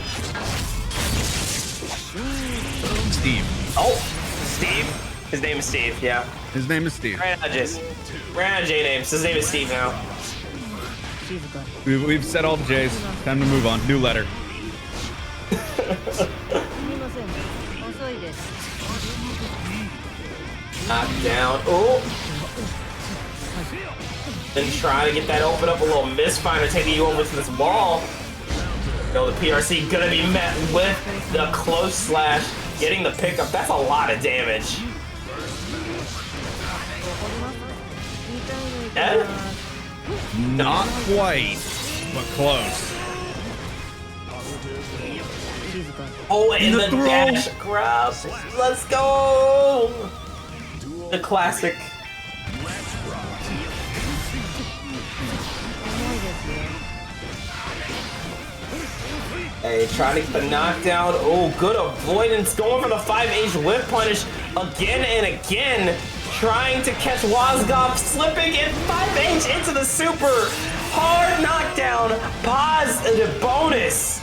Steve. Oh, Steve. His name is Steve. Yeah. His name is Steve. Ran out of J names. His name is Steve now. We've said all the J's. Time to move on. New letter. Knocked down. Oh. Then trying to get that open up, a little misfire taking you over to this wall. You know, the PRC gonna be met with the close slash, getting the pickup. That's a lot of damage. Ed? Not quite, but close. Oh, and the throw. dash grab. Let's go. The classic. Hey, trying to get the knockdown. Oh, good avoidance. Going for the 5H whip punish again and again. Trying to catch Wazgoz slipping in 5H into the super. Hard knockdown. Positive bonus.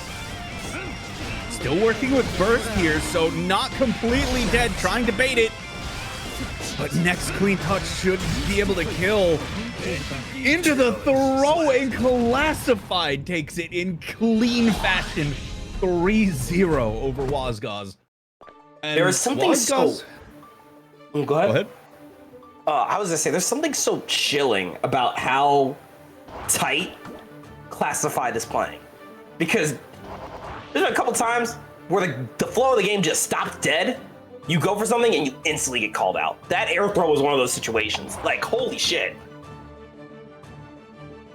Still working with burst here, so not completely dead, trying to bait it. But next clean touch should be able to kill. Into the throw, and Classified takes it in clean fashion. 3-0 over Wazgoz. There is something so... Go ahead. Go ahead. I was gonna say, there's something so chilling about how tight classify this playing? Because there's been a couple times where the flow of the game just stopped dead. You go for something and you instantly get called out. That air throw was one of those situations. Like, holy shit.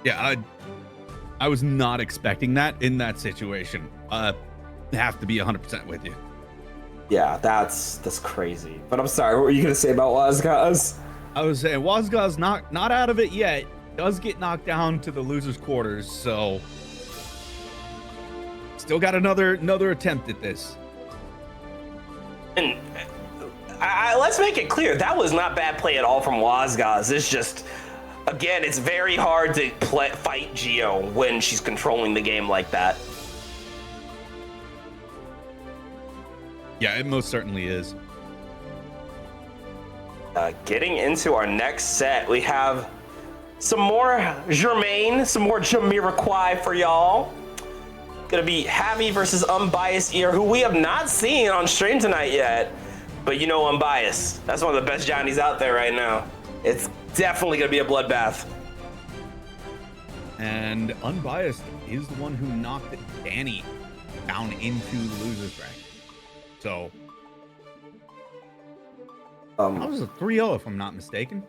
Yeah, I was not expecting that in that situation. Have to be 100% with you. Yeah, that's crazy. But I'm sorry, what were you gonna say about Wazgaz? I was saying Wazgaz not out of it yet. Does get knocked down to the losers' quarters, so still got another attempt at this. And let's make it clear, that was not bad play at all from Wazgaz. It's just, again, it's very hard to fight Geo when she's controlling the game like that. Yeah, it most certainly is. Getting into our next set, we have some more Jermaine, some more Jamiroquai for y'all. Gonna be Javi versus Unbiased Ear, who we have not seen on stream tonight yet. But you know Unbiased. That's one of the best Johnnies out there right now. It's definitely gonna be a bloodbath. And Unbiased is the one who knocked Danny down into the losers bracket. So that was a 3-0 if I'm not mistaken.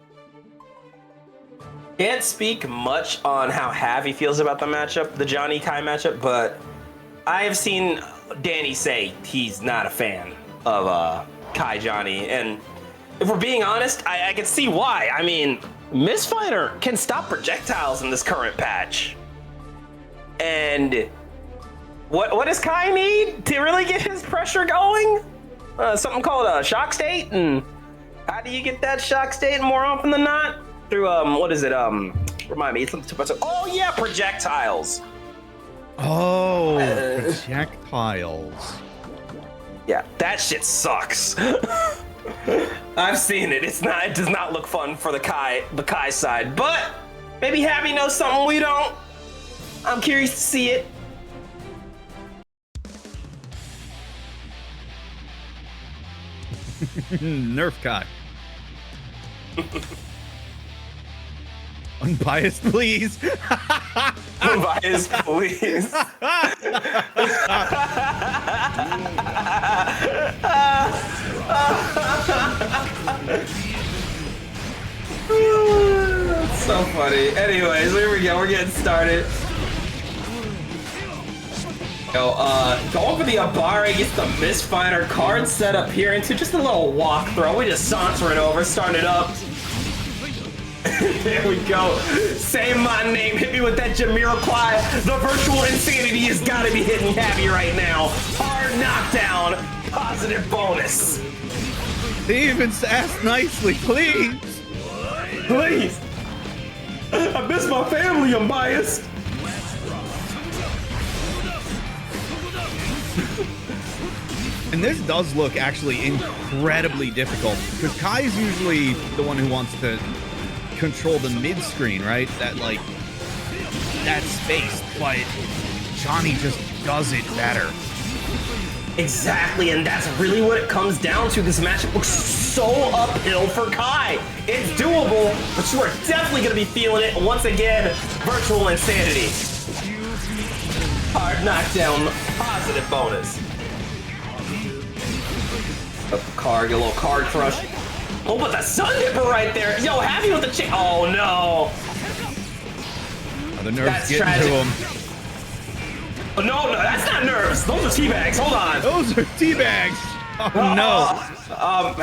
Can't speak much on how Javi feels about the matchup, the Johnny Kai matchup, but I have seen Danny say he's not a fan of Kai Johnny, and if we're being honest, I can see why. I mean, Mistfighter can stop projectiles in this current patch, and what does Kai need to really get his pressure going? Something called a shock state, and how do you get that shock state more often than not? Through what is it? Remind me. It's something. Oh yeah, projectiles. Oh, projectiles. Yeah, that shit sucks. I've seen it. It does not look fun for the Kai side, but maybe Happy knows something we don't. I'm curious to see it. Nerf Kai. Unbiased, please. Unbiased, please. That's so funny. Anyways, here we go. We're getting started. Yo, going for the Abare gets the Mistfighter card set up here into just a little walkthrow. We just sauntering over, starting it up. There we go. Say my name. Hit me with that Jamiroquai. The virtual insanity has got to be hitting Happy right now. Hard knockdown. Positive bonus. They even asked nicely, please. Please. I miss my family, Unbiased. And this does look actually incredibly difficult because Kai's usually the one who wants to control the mid screen, right? That space, but Johnny just does it better. Exactly, and that's really what it comes down to. This matchup looks so uphill for Kai. It's doable, but you are definitely going to be feeling it. Once again, virtual insanity. Hard knockdown, positive bonus. Up the card, get a little card crush. Oh, but the Sun Dipper right there. Yo, Happy with the chain. Oh, no. Oh, the nerves That's getting tragic. to him. Oh, no, that's not nerves. Those are teabags. Hold on. Those are teabags. Oh, no.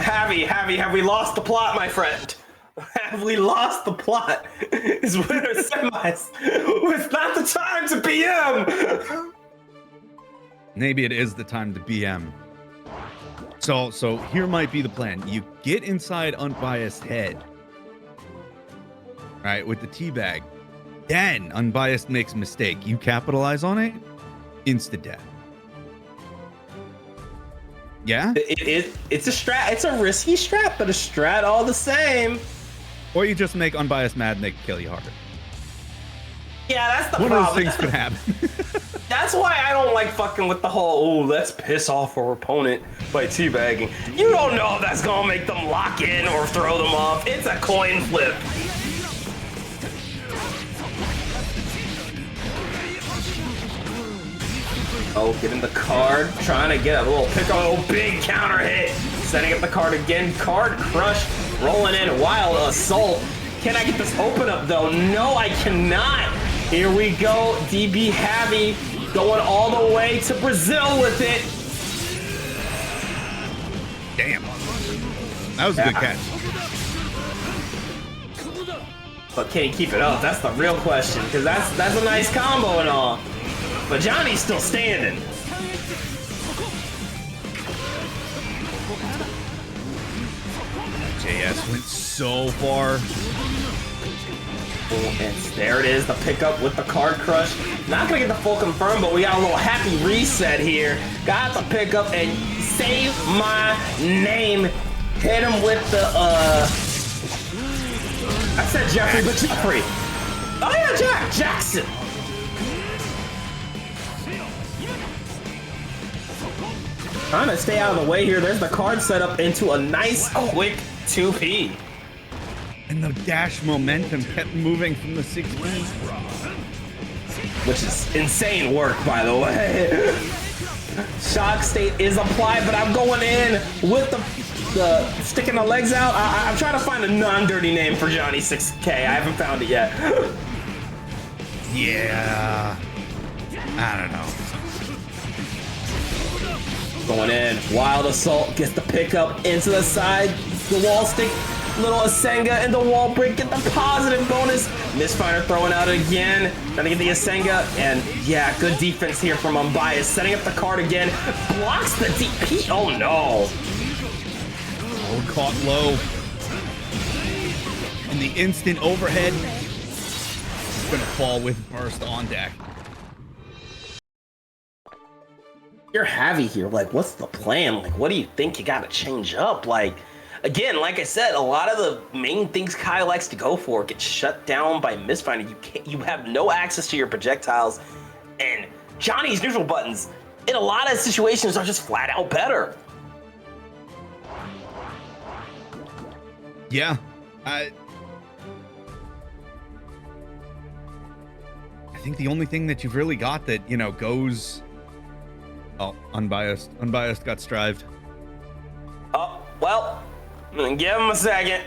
Happy, have we lost the plot, my friend? Have we lost the plot? Is winner semis. It's not the time to BM. Maybe it is the time to BM. So here might be the plan. You get inside Unbiased head. All right, with the teabag. Then Unbiased makes a mistake. You capitalize on it, insta-death. Yeah? It's a strat. It's a risky strat, but a strat all the same. Or you just make Unbiased mad and they can kill you harder. Yeah, that's the One problem. of those things could happen. That's why I don't like fucking with the whole, oh, let's piss off our opponent by teabagging. You don't know if that's gonna make them lock in or throw them off. It's a coin flip. Oh, getting the card, trying to get a little pick. Oh, big counter hit. Setting up the card again. Card crush, rolling in. Wild assault. Can I get this open up though? No, I cannot. Here we go. DB Heavy going all the way to Brazil with it. Damn. That was a good catch. But can he keep it up? That's the real question, because that's a nice combo and all. But Johnny's still standing. JS went so far. And there it is, the pickup with the card crush. Not gonna get the full confirm, but we got a little happy reset here. Got the pickup and save my name. Hit him with the I said Jeffrey, but Jeffrey. Oh yeah, Jackson. Trying to stay out of the way here. There's the card set up into a nice quick 2P. And the dash momentum kept moving from the 16. Which is insane work, by the way. Shock state is applied, but I'm going in with the sticking the legs out. I'm trying to find a non-dirty name for Johnny 6K. I haven't found it yet. Yeah. I don't know. Going in. Wild assault gets the pickup into the side. The wall stick. Little Asenga and the wall break, get the positive bonus. Misfire throwing out again. Trying to get the Asenga, and yeah, good defense here from Unbiased. Setting up the card again. Blocks the DP. Oh no. Oh, caught low. And the instant overhead. It's gonna fall with burst on deck. You're heavy here. Like, what's the plan? Like, what do you think you gotta change up? Like, again, like I said, a lot of the main things Kai likes to go for get shut down by Misfinder. You have no access to your projectiles, and Johnny's neutral buttons in a lot of situations are just flat out better. Yeah. I think the only thing that you've really got that, you know, goes... Oh, unbiased. Unbiased got strived. Oh, well... Give him a second.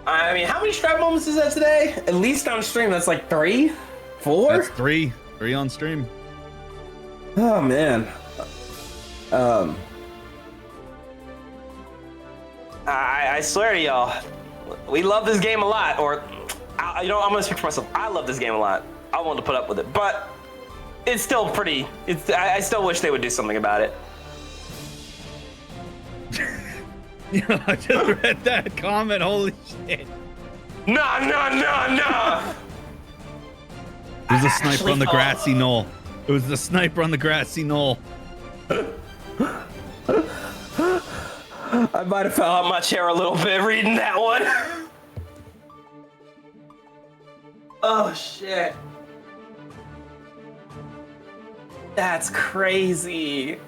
I mean, how many strike moments is that today? At least on stream, that's like 3? 4? That's 3. 3 on stream. Oh, man. I swear to y'all, we love this game a lot, or... you know, I'm gonna speak for myself. I love this game a lot. I want to put up with it, but it's still pretty. I still wish they would do something about it. You know, I just read that comment. Holy shit! No! It was a sniper on the grassy knoll. It was the sniper on the grassy knoll. I might have fell out my chair a little bit reading that one. Oh shit. That's crazy.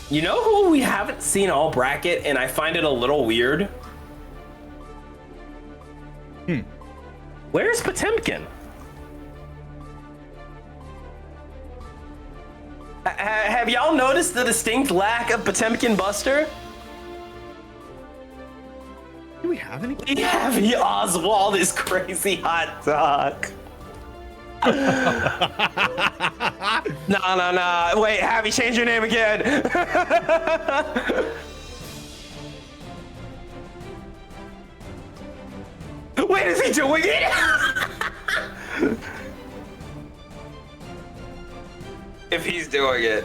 You know who we haven't seen all bracket, and I find it a little weird? Where's Potemkin? Have y'all noticed the distinct lack of Potemkin Buster? Do we have any? We have Oswald, this crazy hot dog. No. Wait, have you changed your name again? Wait, is he doing it? If he's doing it,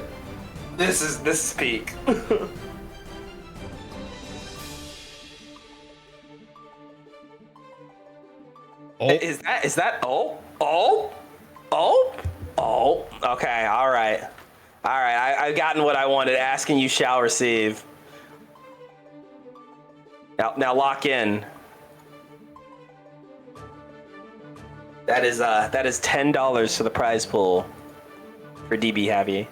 this is peak. Oh. Is that okay, all right, I've gotten what I wanted. Asking you shall receive. Now lock in. That is $10 to the prize pool for DB Javi.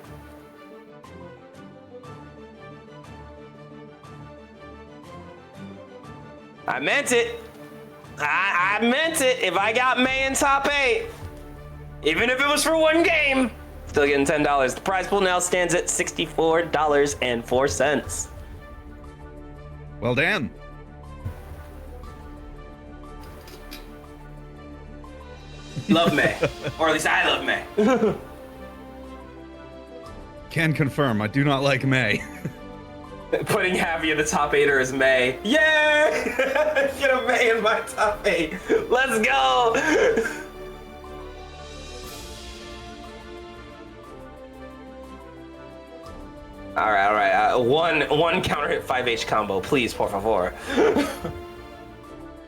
I meant it. I meant it. If I got May in top 8, even if it was for one game, still getting $10. The prize pool now stands at $64.04. Well, damn. Love May. Or at least I love May. Can confirm, I do not like May. Putting Javi in the top 8er is May. Yay! Get a May in my top 8. Let's go! All right. One counter hit 5H combo, please, por favor.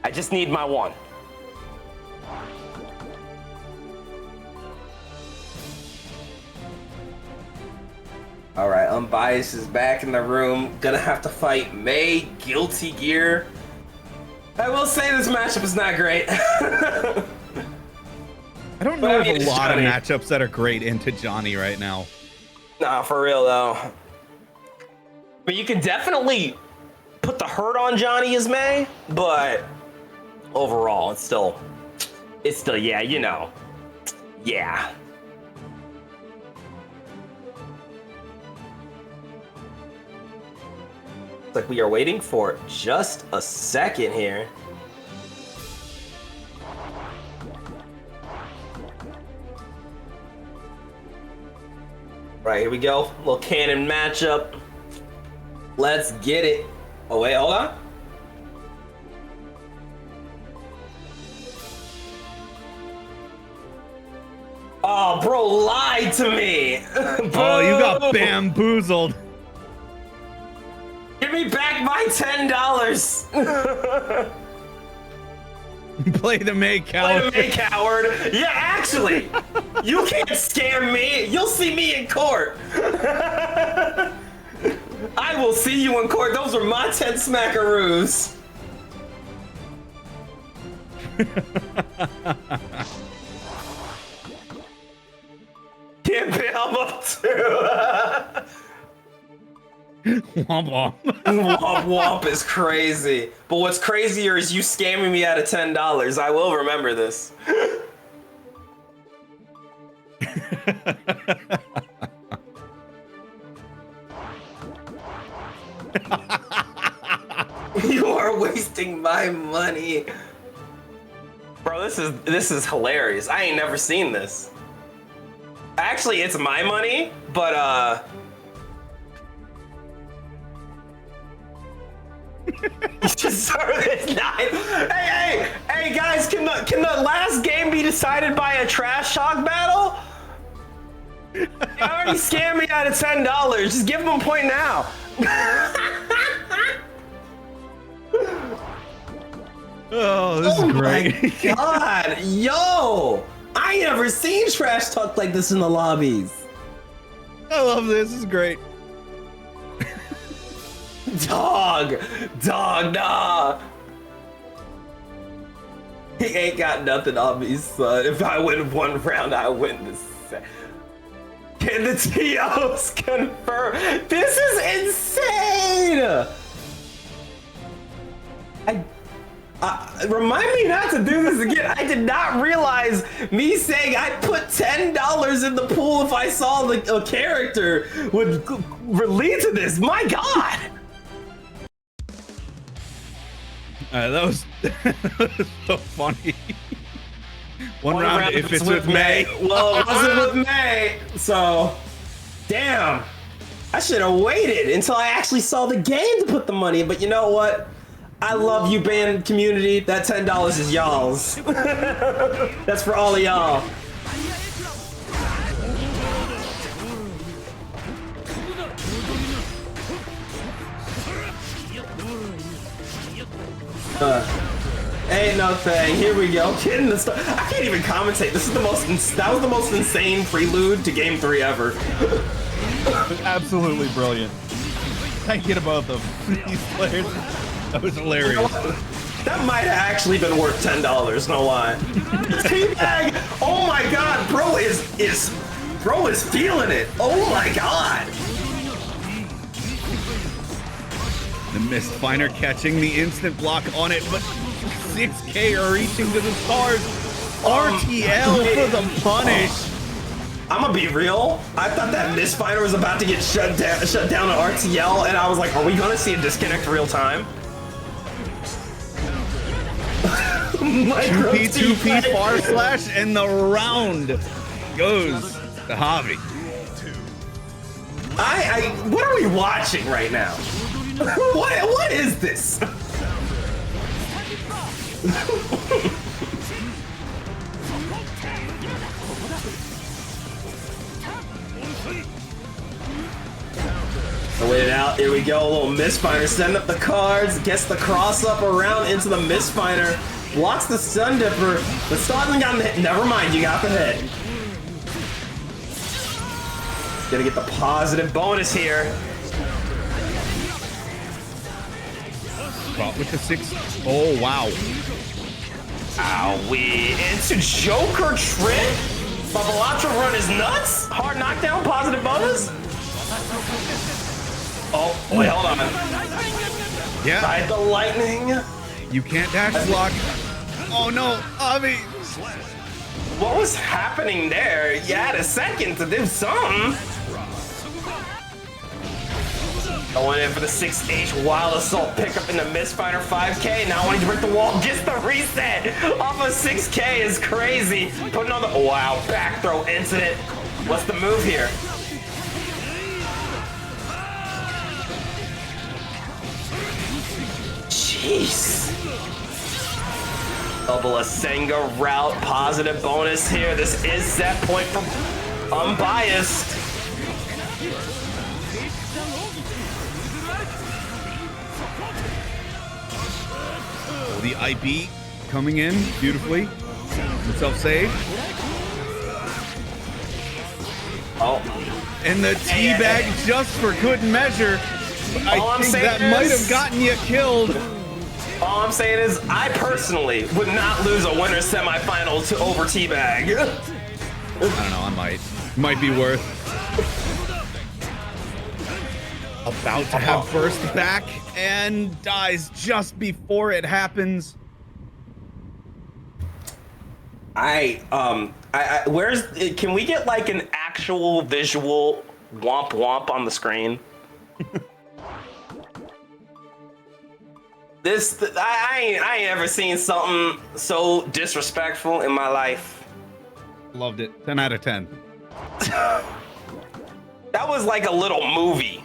I just need my one. All right, Unbiased is back in the room. Gonna have to fight May, Guilty Gear. I will say this matchup is not great. I don't know of a lot of matchups that are great into Johnny right now. Nah, for real though. But you can definitely put the hurt on Johnny as May, but overall, it's still, yeah, you know, yeah. Looks like we are waiting for just a second here. Right, here we go. Little cannon matchup. Let's get it. Oh, wait, hold on. Oh, bro lied to me. Oh, you got bamboozled. Give me back my $10. Play the May coward. Play the May coward. Yeah, actually, you can't scam me. You'll see me in court. I will see you in court. Those are my 10 smackaroos. Can't be up too. Womp womp. Womp womp is crazy. But what's crazier is you scamming me out of $10. I will remember this. You are wasting my money. Bro, this is hilarious. I ain't never seen this. Actually, it's my money, but just started Hey guys, can the last game be decided by a trash talk battle? You already scammed me out of $10. Just give them a point now. Oh, this is great. My God, yo, I ain't never seen trash talk like this in the lobbies. I love this. This is great. Dog, nah. He ain't got nothing on me, son. If I win one round, I win the set. Can the TOs confirm? This is insane! Remind me not to do this again. I did not realize me saying I put $10 in the pool if I saw a character would lead to this. My God! That was so funny. One round if it's with May. Well, it wasn't with May, so damn. I should have waited until I actually saw the game to put the money in, but you know what? I love you, band community. That $10 is y'all's. That's for all of y'all. Ain't no thing. Here we go. Getting the stuff. I can't even commentate. This is that was the most insane prelude to Game 3 ever. Absolutely brilliant. Thank you to both of these players. That was hilarious. That might have actually been worth $10, no lie. Teabag! Oh my god, bro is feeling it. Oh my god. The Mistfinder catching the instant block on it, but 6K are reaching to the stars. RTL for the punish. I'm gonna be real. I thought that Mistfinder was about to get shut down on RTL, and I was like, are we gonna see a disconnect real time? 2P far slash, and the round goes to Javi. What are we watching right now? What is this? Wait it out. Here we go. A little Mistfinder. Send up the cards. Gets the cross up around into the Mistfinder. Blocks the Stun Dipper. But still hasn't gotten the hit. Never mind. You got the hit. Gonna get the positive bonus here. Caught with the 6. Oh, wow. Owie. Into Joker Trip. Babalatra run is nuts. Hard knockdown. Positive bonus. Oh, wait, hold on. Yeah. Ride the lightning. You can't dash block. Oh no, Javi. What was happening there? You had a second to do something. Going in for the 6H Wild Assault pickup in the Mistfinder 5K. Now wanting to break the wall, gets the reset off of 6K is crazy. Putting on the, wow, back throw incident. What's the move here? Jeez. Double Asenga route, positive bonus here. This is set point from Unbiased. Oh, the IB coming in beautifully. Himself saved. Oh. And the teabag just for good measure. I think that might have gotten you killed. All I'm saying is, I personally would not lose a winner's semifinal to over teabag. I don't know, I might. Might be worth. About to have first back and dies just before it happens. Where's, can we get like an actual visual womp womp on the screen? I ain't ever seen something so disrespectful in my life. Loved it. 10 out of 10. That was like a little movie.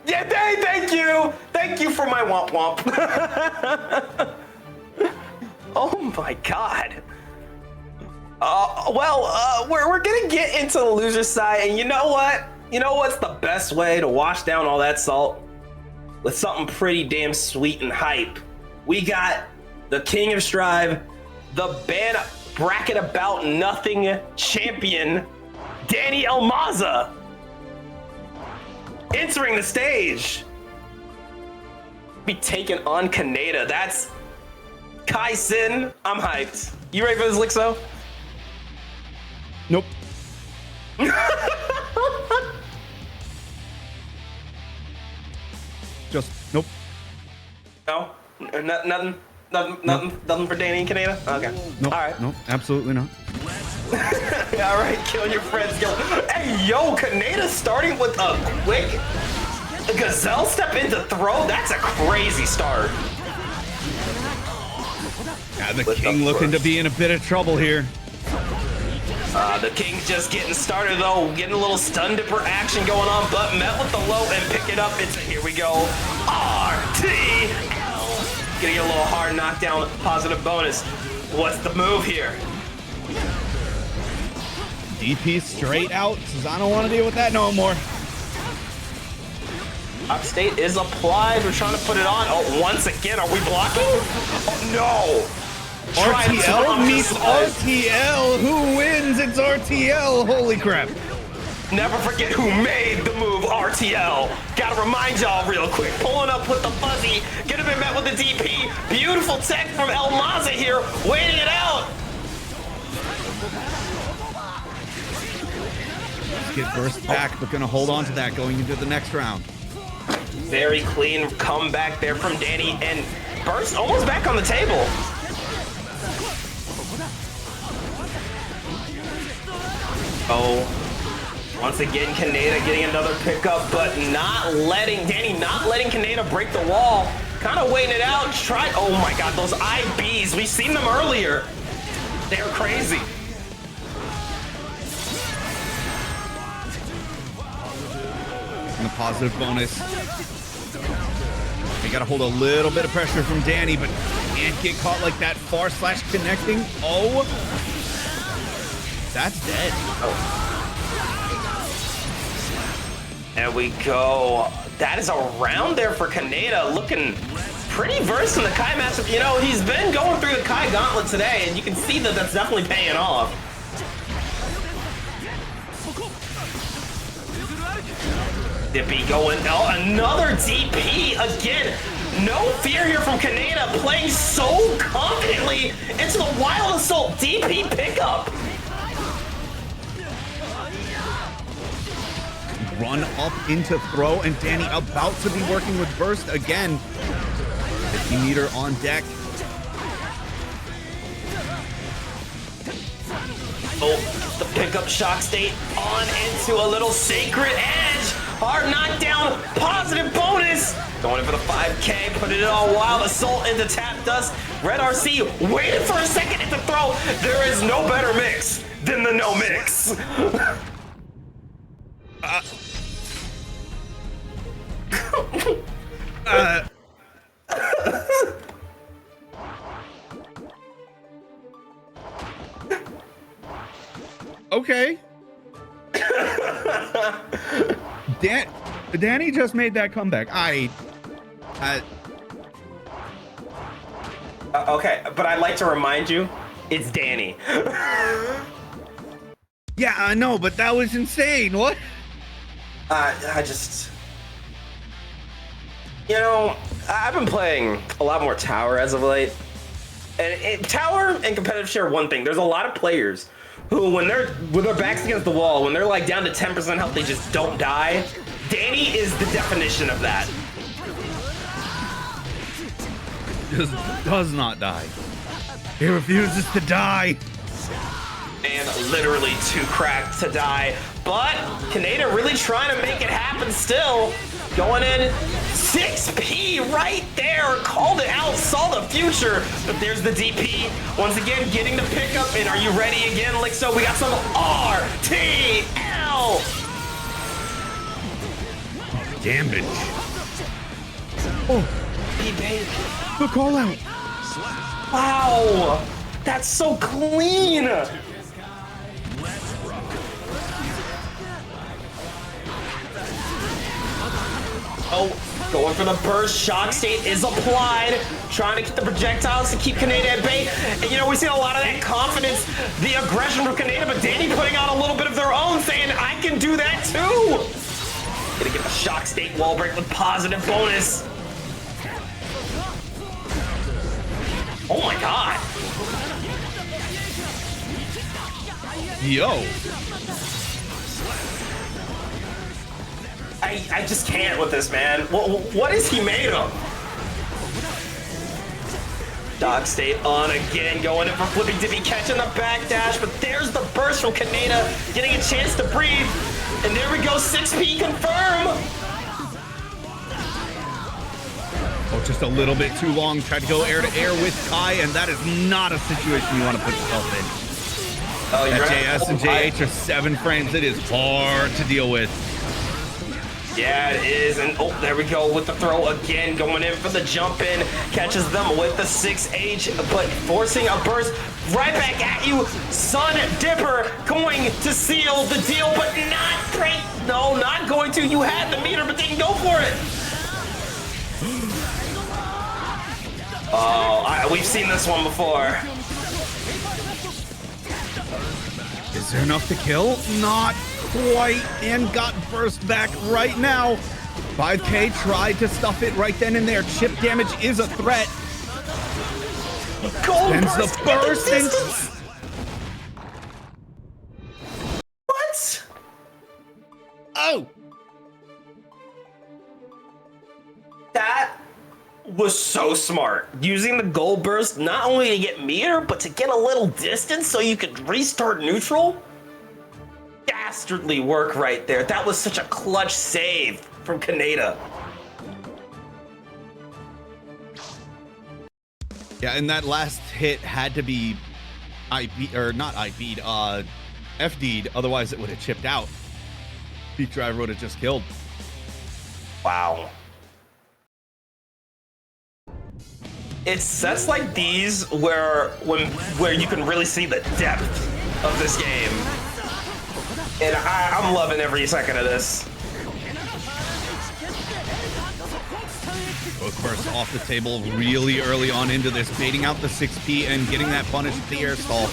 Yeah, thank you. Thank you for my womp womp. Oh my god. We're gonna get into the loser side, and you know what? You know what's the best way to wash down all that salt? With something pretty damn sweet and hype. We got the King of Strive, the bracket about nothing champion, Danny Almaza, entering the stage. Be taken on Kaneda. That's Kai Sin. I'm hyped. You ready for this, Lixo? Nope. Just nope. No, nothing for Danny and Kaneda. Okay. Nope. All right. Nope. Absolutely not. All right. Kill your friends. Kill. Hey, yo, Kaneda starting with a quick gazelle step into throw. That's a crazy start. Yeah, the King looking to be in a bit of trouble here. The King's just getting started though, getting a little stun dipper action going on, but met with the low and pick it up. It's here we go. RTL. Getting a little hard knockdown, positive bonus. What's the move here? DP straight out. Says I don't want to deal with that no more. Upstate is applied. We're trying to put it on. Oh, once again, are we blocking? Oh no. RTL meets RTL. Who wins? It's RTL. Holy crap. Never forget who made the move. RTL. Gotta remind y'all real quick. Pulling up with the fuzzy. Gonna be met with the DP. Beautiful tech from El Maza here. Waiting it out. Get burst back, but gonna hold on to that going into the next round. Very clean comeback there from Danny, and burst almost back on the table. Oh, once again, Kaneda getting another pickup, but Danny not letting Kaneda break the wall. Kind of waiting it out. Oh my God, those IBs, we've seen them earlier. They're crazy. And the positive bonus. You gotta hold a little bit of pressure from Danny, but can't get caught like that far slash connecting. Oh, that's dead. There we go. That is a round there for Kaneda, looking pretty versed in the Kai matchup. You know, he's been going through the Kai gauntlet today, and you can see that that's definitely paying off. Dippy going, oh, another DP again. No fear here from Kaneda, playing so confidently into the Wild Assault DP pickup. Run up into throw, and Danny about to be working with burst again. 50 meter on deck. Oh, the pickup shock state on into a little sacred edge. Hard knockdown, positive bonus. Going in for the 5K, putting it on Wild Assault into tap dust. Red RC waited for a second at the throw. There is no better mix than the no mix. Okay. Danny just made that comeback. Okay, but I'd like to remind you, it's Danny. Yeah, I know, but that was insane. What? I just, you know, I've been playing a lot more Tower as of late. And Tower and competitive share one thing. There's a lot of players who, when they're with their backs against the wall, when they're like down to 10% health, they just don't die. Danny is the definition of that. Just does not die. He refuses to die. And literally too cracked to die. But Kaneda really trying to make it happen still. Going in, 6P right there. Called it out, saw the future. But there's the DP. Once again, getting the pickup. And are you ready again, Lixo? We got some RTL. Damage. Oh, the call out. Wow, that's so clean. Oh, going for the burst. Shock state is applied. Trying to get the projectiles to keep Kaneda at bay. And you know, we see a lot of that confidence, the aggression from Kaneda, but Danny putting on a little bit of their own, saying, I can do that too. Gonna get the shock state wall break with positive bonus. Oh my God. Yo. I just can't with this, man. What is he made of? Dog state on again, going in for flipping Dippy, catching the backdash, but there's the burst from Kaneda, getting a chance to breathe. And there we go, 6P confirm. Oh, just a little bit too long. Tried to go air to air with Kai, and that is not a situation you want to put yourself in. Oh, you're JS and JH are 7 frames. It is hard to deal with. Yeah, it is. And oh, there we go with the throw again, going in for the jump in, catches them with the 6H, but forcing a burst right back at you. Sun Dipper going to seal the deal, but not great. No, not going to. You had the meter, but didn't go for it. Oh, we've seen this one before. Is there enough to kill? Not quite and got burst back right now. 5K tried to stuff it right then and there. Chip damage is a threat. Sends the burst and what? oh, That was so smart. Using the gold burst not only to get meter, but to get a little distance so you could restart neutral. Dastardly work right there. That was such a clutch save from Kaneda. yeah, and that last hit had to be IB or not IB'd, FD'd, otherwise it would have chipped out. Beat Driver would have just killed. Wow. It's sets like these where you can really see the depth of this game. And I'm loving every second of this. Both bursts off the table really early on into this, baiting out the 6P and getting that punish with the air stall.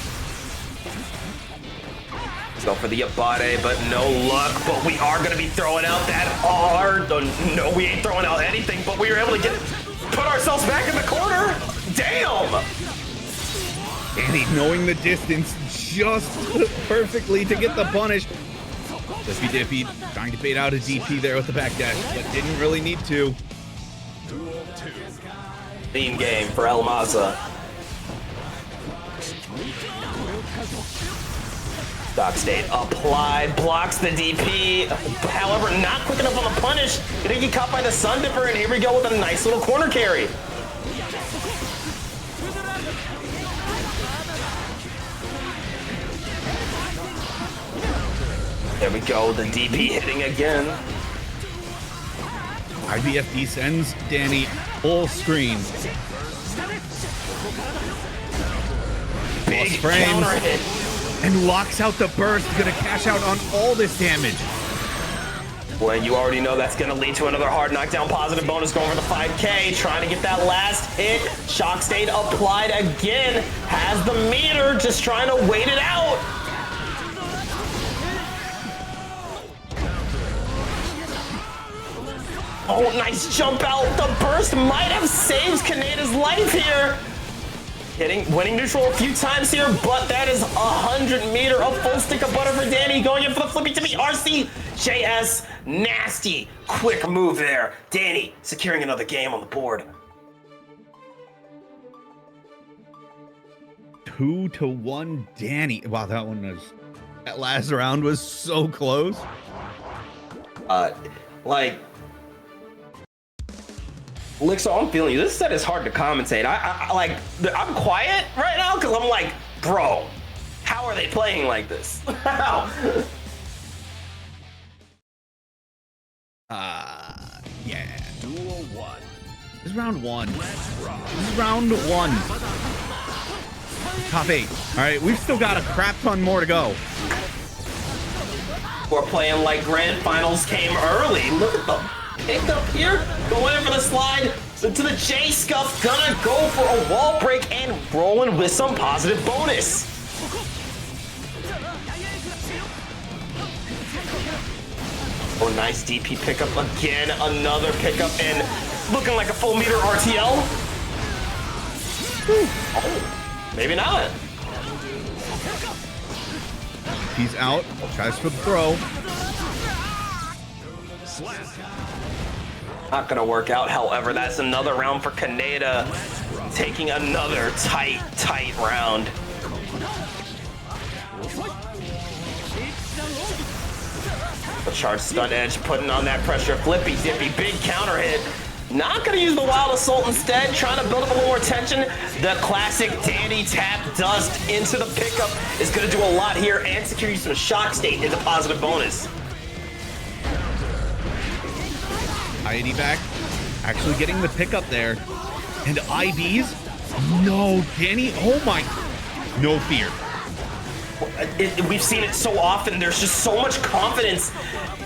Let's go for the Abate, but no luck. But we are going to be throwing out that R. No, we ain't throwing out anything, but we were able to put ourselves back in the corner. Damn! And he's knowing the distance just perfectly to get the punish. Dippy Dippy trying to bait out a DP there with the back dash, but didn't really need to. Team game for El Maza. Stock state applied, blocks the DP. However, not quick enough on the punish. Gonna get caught by the Sun Dipper, and here we go with a nice little corner carry. There we go, the DP hitting again. IBFD sends Danny full screen. Big frames. counter hit. And locks out the burst, gonna cash out on all this damage. Boy, you already know that's gonna lead to another hard knockdown positive bonus going for the 5K, trying to get that last hit. Shock state applied again, has the meter, just trying to wait it out. Oh, nice jump out. The burst might have saved Kaneda's life here. Winning neutral a few times here, but that is 100 meter, a full stick of butter for Danny, going in for the flippy tippy RC. JS, nasty, quick move there. Danny securing another game on the board. 2-1 Danny. Wow, that last round was so close. Lixo, I'm feeling you. This set is hard to commentate. I'm quiet right now because I'm like, bro, how are they playing like this? How? Yeah. Duel 1. This is round one. Top 8. All right, we've still got a crap ton more to go. We're playing like grand finals came early. Look at them. Picked up here, going in for the slide to the J Scuff, gonna go for a wall break and rolling with some positive bonus. Oh, nice DP pickup again, another pickup and looking like a full meter RTL. Oh, maybe not. He's out, tries for the throw. Not gonna work out, however, that's another round for Kaneda, taking another tight round. The charge stun edge, putting on that pressure, flippy dippy, big counter hit. Not gonna use the wild assault instead, trying to build up a little more tension. The classic Danny tap dust into the pickup is gonna do a lot here and secure you some shock state into positive bonus. IAD back, actually getting the pickup there. And IBs? No, Danny, oh my, no fear. We've seen it so often, there's just so much confidence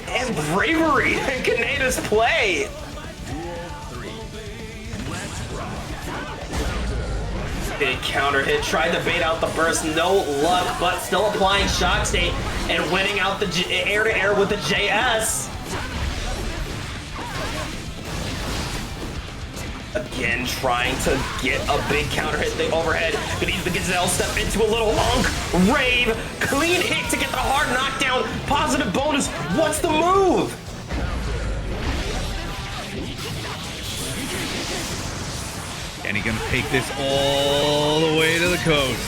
and bravery in Kaneda's play. Big counter hit, tried to bait out the burst, no luck, but still applying shock state and winning out the air-to-air with the JS. Again, trying to get a big counter hit, the overhead. Gonna use the Gazelle, step into a little hunk, rave, clean hit to get the hard knockdown, positive bonus. What's the move? And he's gonna take this all the way to the coast.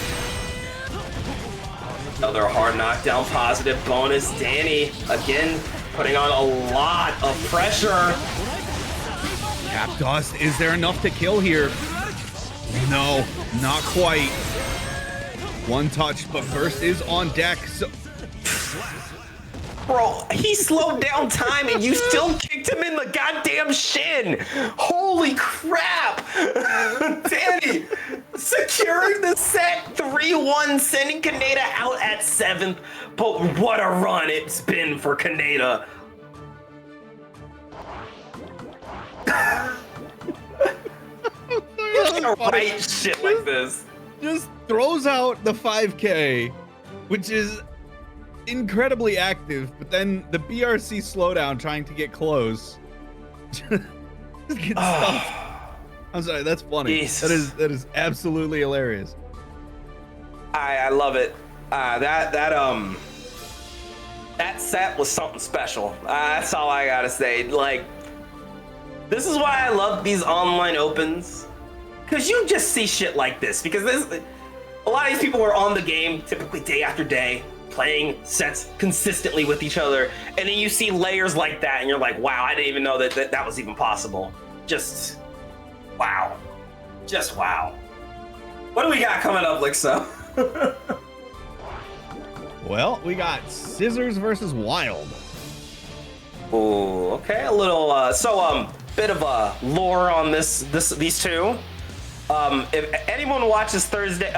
Another hard knockdown, positive bonus. Danny, again, putting on a lot of pressure. Cap Dust, is there enough to kill here? No, not quite. One touch, but Burst is on deck. So Bro, he slowed down time and you still kicked him in the goddamn shin. Holy crap. Danny, securing the set 3-1, sending Kaneda out at 7th. But what a run it's been for Kaneda. You can't write shit like this. just throws out the 5K, which is incredibly active, but then the BRC slowdown trying to get close. Just get stuffed. I'm sorry, that's funny. Jesus. That is absolutely hilarious. I love it. That set was something special. That's all I gotta say. Like, this is why I love these online opens, because you just see shit like this. Because a lot of these people are on the game typically day after day, playing sets consistently with each other, and then you see layers like that, and you're like, wow, I didn't even know that was even possible. Just wow, just wow. What do we got coming up, Lixo? Well, we got Scissors versus Wild. Ooh, okay, a little bit of a lore on these two. If anyone watches Thursday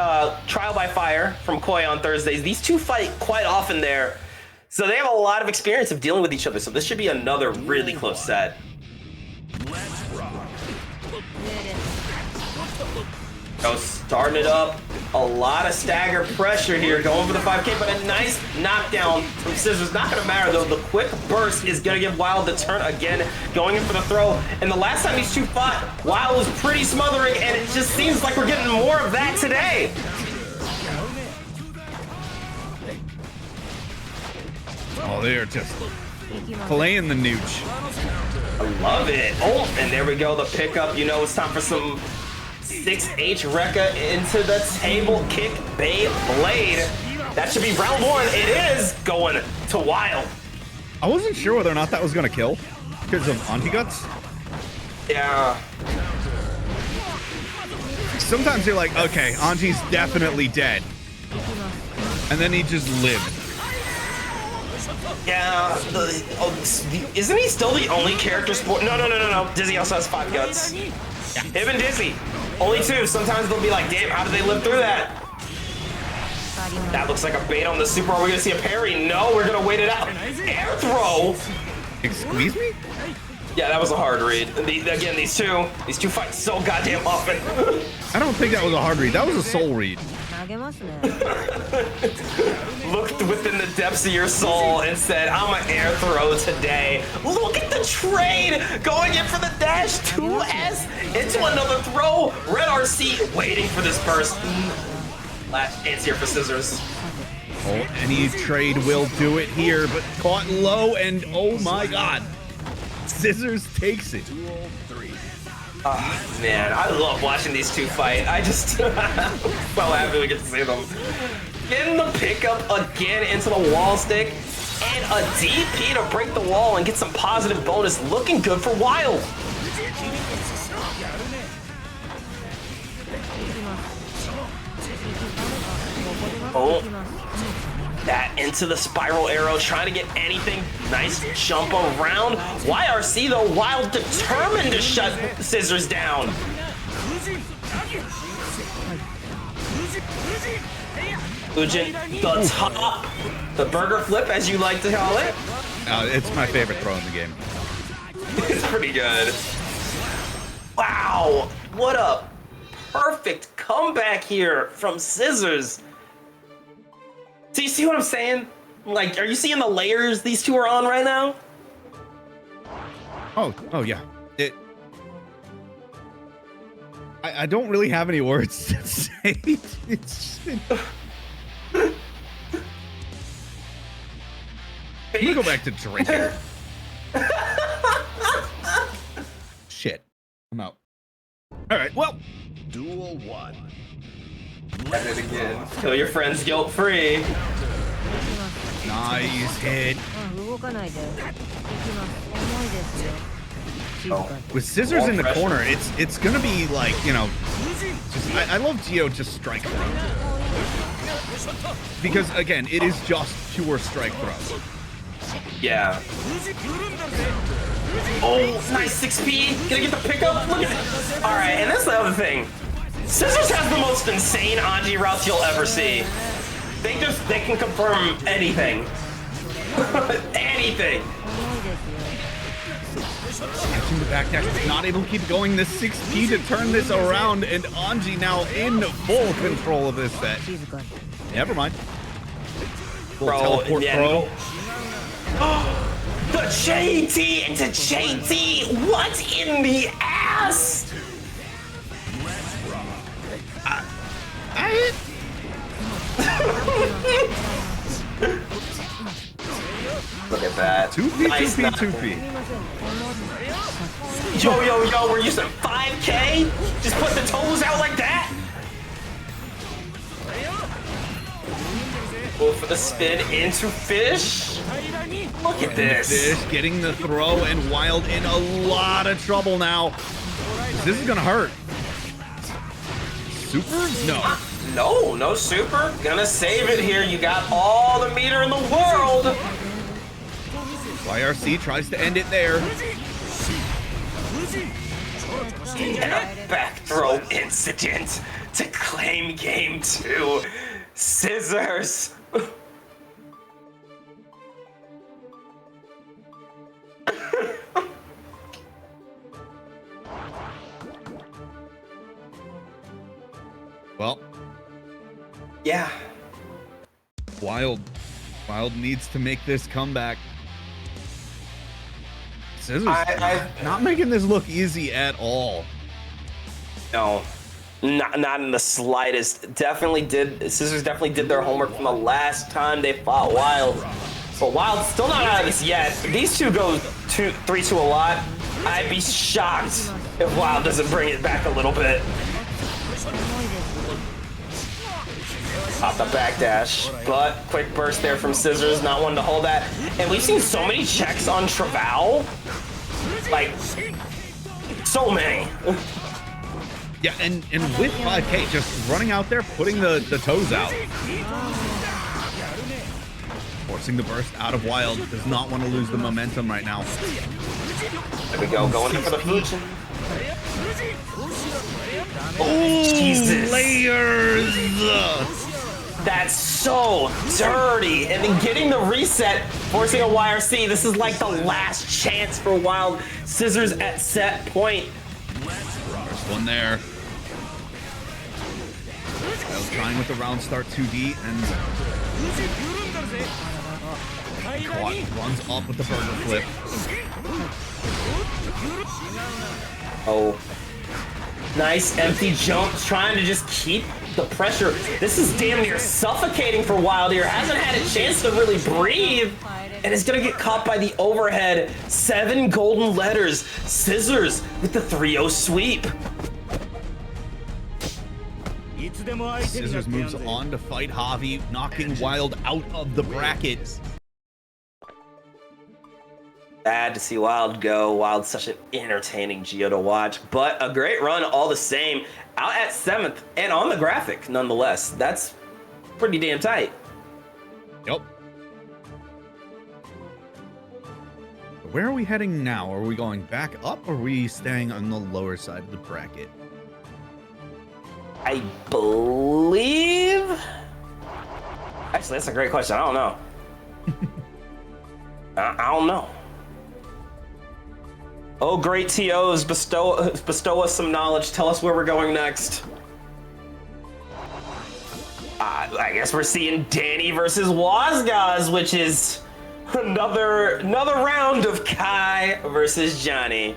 Trial by Fire from Koi on Thursdays, these two fight quite often there, so they have a lot of experience of dealing with each other. So this should be another really close set. Oh, starting it up. A lot of stagger pressure here, going for the 5K, but a nice knockdown from Scissors. Not gonna matter though, the quick burst is gonna give Wild the turn again, going in for the throw. And the last time these two fought, Wild was pretty smothering, and it just seems like we're getting more of that today. Oh, they are just playing the nooch. I love it. Oh, and there we go, the pickup. You know it's time for some 6H Rekka into the table kick Beyblade. That should be round one. It is going to Wild. I wasn't sure whether or not that was going to kill because of anti-guts. Yeah. Sometimes you're like, okay, Anti's definitely dead. And then he just lived. Yeah. Isn't he still the only character sport? No. Dizzy also has 5 guts. Yeah. Him and Dizzy. Only 2. Sometimes they'll be like, damn, how did they live through that? That looks like a bait on the super. Are we gonna see a parry? No, we're gonna wait it out. Air throw. Excuse me? Yeah, that was a hard read. Again, these two fight so goddamn often. I don't think that was a hard read. That was a soul read. Looked within the depths of your soul and said, I'm an air throw today. Look at the trade going in for the dash 2S into another throw. Red RC waiting for this burst. Last chance here for Scissors. Oh, any trade will do it here, but caught low, and oh my god. Scissors takes it. Oh, man, I love watching these two fight. I just so happy we get to see them. Getting the pickup again into the wall stick, and a DP to break the wall and get some positive bonus. Looking good for Wild. Oh, that into the spiral arrow, trying to get anything. Nice jump around. YRC though, Wild determined to shut Scissors down. Ujin, the top, the burger flip as you like to call it. It's my favorite throw in the game. It's pretty good. Wow, what a perfect comeback here from Scissors. Do you see what I'm saying? Like, are you seeing the layers these two are on right now? Oh yeah. I don't really have any words to say. It's I'm gonna go back to drinking. Shit. I'm out. All right, well. Duel 1. At it again. Kill your friends guilt free. Nice hit. 動かないで。行きます。重いですよ。静かに。 With Scissors in the corner, it's gonna be like, you know, just, I love Geo just strike throw. Because again, it is just pure strike throw. Yeah. Oh, nice 6P. Gonna get the pickup. Look at it. All right, and that's the other thing. Scissors has the most insane Anji routes you'll ever see. They can confirm anything. Anything. 重いですよ。 Catching the backdash, not able to keep going this 6P to turn this around, and Anji now in full control of this set. 静かに。 Never mind. Full Bro, teleport yeah, throw. The JT into JT. What in the ass? Look at that. 2P, Nice 2P, knock. 2P. Yo, we're using 5K? Just put the toes out like that? Go for the spin into fish. Look at this. Fish getting the throw, and Wild in a lot of trouble now. This is gonna hurt. Super? No. No super. Gonna save it here. You got all the meter in the world. YRC tries to end it there. And a back throw incident to claim game 2. Scissors. Well, Yeah. Wild needs to make this comeback. Scissors not making this look easy at all. No. Not in the slightest. Scissors definitely did their homework from the last time they fought Wild. But Wild's still not out of this yet. These two go 3-2 a lot. I'd be shocked if Wild doesn't bring it back a little bit. Off the backdash, but quick burst there from Scissors, not one to hold that. And we've seen so many checks on Traval. Like, so many. Yeah, and with 5K, just running out there, putting the toes out. Forcing the burst out of Wild. Does not want to lose the momentum right now. There we go, going in for the Fuchin. Oh, Jesus. layers! That's so dirty. And then getting the reset, forcing a YRC. This is like the last chance for Wild. Scissors at set point. First one there. Wild trying with the round start 2D, and caught, runs up with the burger flip. Oh. Nice empty jumps, trying to just keep the pressure. This is damn near suffocating for Wild here. Hasn't had a chance to really breathe. And is gonna get caught by the overhead. 7 golden letters. Scissors with the 3-0 sweep. Scissors moves on to fight Javi, knocking Wild out of the bracket. Sad to see Wild go. Wild's such an entertaining Geo to watch, but a great run all the same. Out at 7th and on the graphic nonetheless. That's pretty damn tight. Yep. Where are we heading now? Are we going back up, or are we staying on the lower side of the bracket? I believe... Actually, that's a great question. I don't know. I don't know. Oh, great TOs, bestow us some knowledge. Tell us where we're going next. I guess we're seeing Danny versus Wazgaz, which is another round of Kai versus Johnny.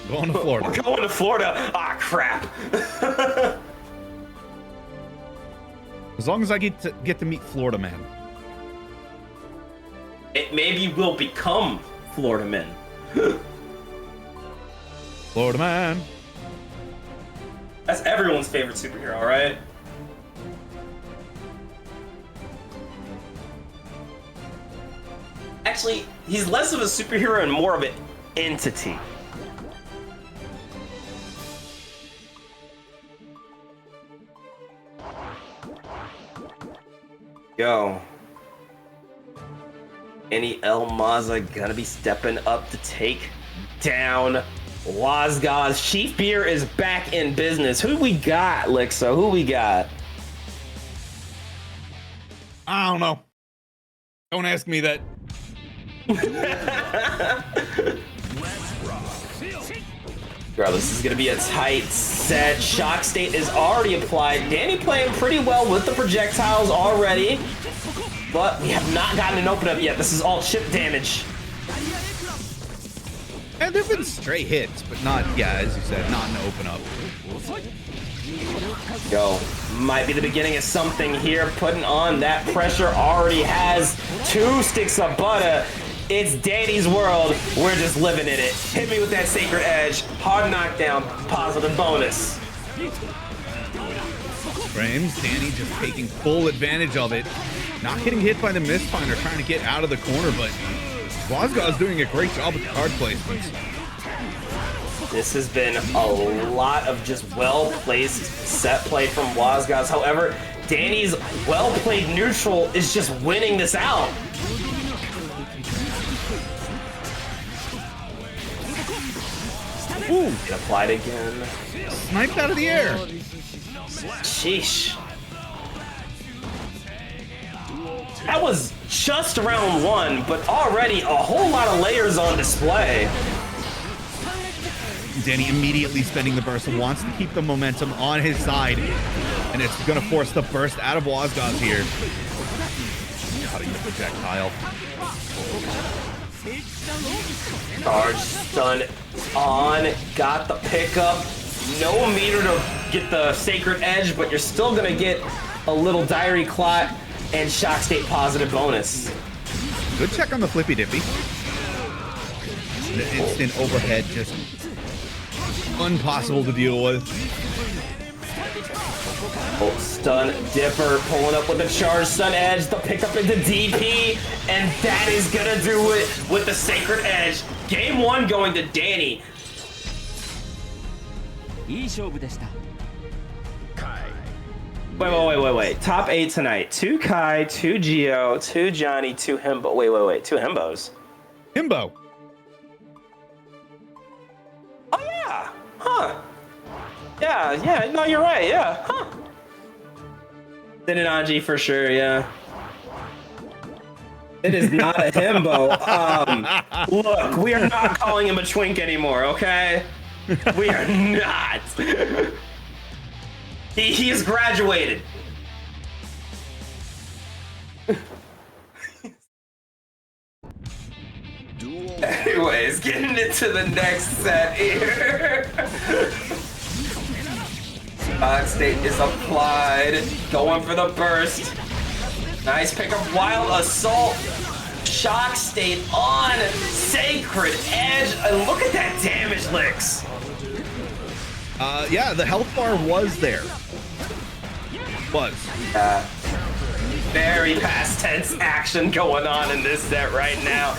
Going to Florida. We're going to Florida. Ah, crap. As long as I get to meet Florida Man. It maybe will become Florida Men. Florida Man. That's everyone's favorite superhero, right? Actually, he's less of a superhero and more of an entity. Yo. Any El Maza gonna be stepping up to take down Wazgaz. Chief Beer is back in business. Who we got, Lixo? Who we got? I don't know. Don't ask me that. Bro, this is gonna be a tight set. Shock State is already applied. Danny playing pretty well with the projectiles already, but we have not gotten an open up yet. This is all chip damage. And there've been stray hits, but not, yeah, as you said, not an open up. Yo, might be the beginning of something here. Putting on that pressure, already has 2 sticks of butter. It's Danny's world. We're just living in it. Hit me with that Sacred Edge. Hard knockdown, positive bonus. Frames, Danny just taking full advantage of it. Not getting hit by the misfinder, trying to get out of the corner, but Wazgaz doing a great job with the card placements. This has been a lot of just well-placed set play from Wazgaz. However, Danny's well-played neutral is just winning this out. Ooh, It applied again. sniped out of the air. Sheesh. That was just round 1, but already a whole lot of layers on display. Danny immediately spending the burst and wants to keep the momentum on his side. And it's going to force the burst out of Wazgaz here. Cutting the projectile. Charge stun on, got the pickup. No meter to get the Sacred Edge, but you're still gonna get a little Diary Clot and Shock State positive bonus. Good check on the Flippy Dippy. The instant overhead, just impossible to deal with. Oh, stun Dipper pulling up with the charge stun edge, the pickup into DP, and that is gonna do it with the Sacred Edge. Game 1 going to Danny. Wait. Top 8 tonight. 2 Kai, 2 Geo, 2 Johnny, 2 Himbo. Wait. 2 Himbos. Himbo. Oh, yeah. Huh. Yeah. No, you're right. Yeah. Huh. Sinanji for sure, yeah. It is not a himbo. Look, we are not calling him a twink anymore, okay? We are not. He has graduated. Anyways, getting into the next set here. Shock State is applied. Going for the burst. Nice pickup. Wild Assault. Shock State on Sacred Edge. And look at that damage, Licks. Yeah, the health bar was there. Very past tense action going on in this set right now.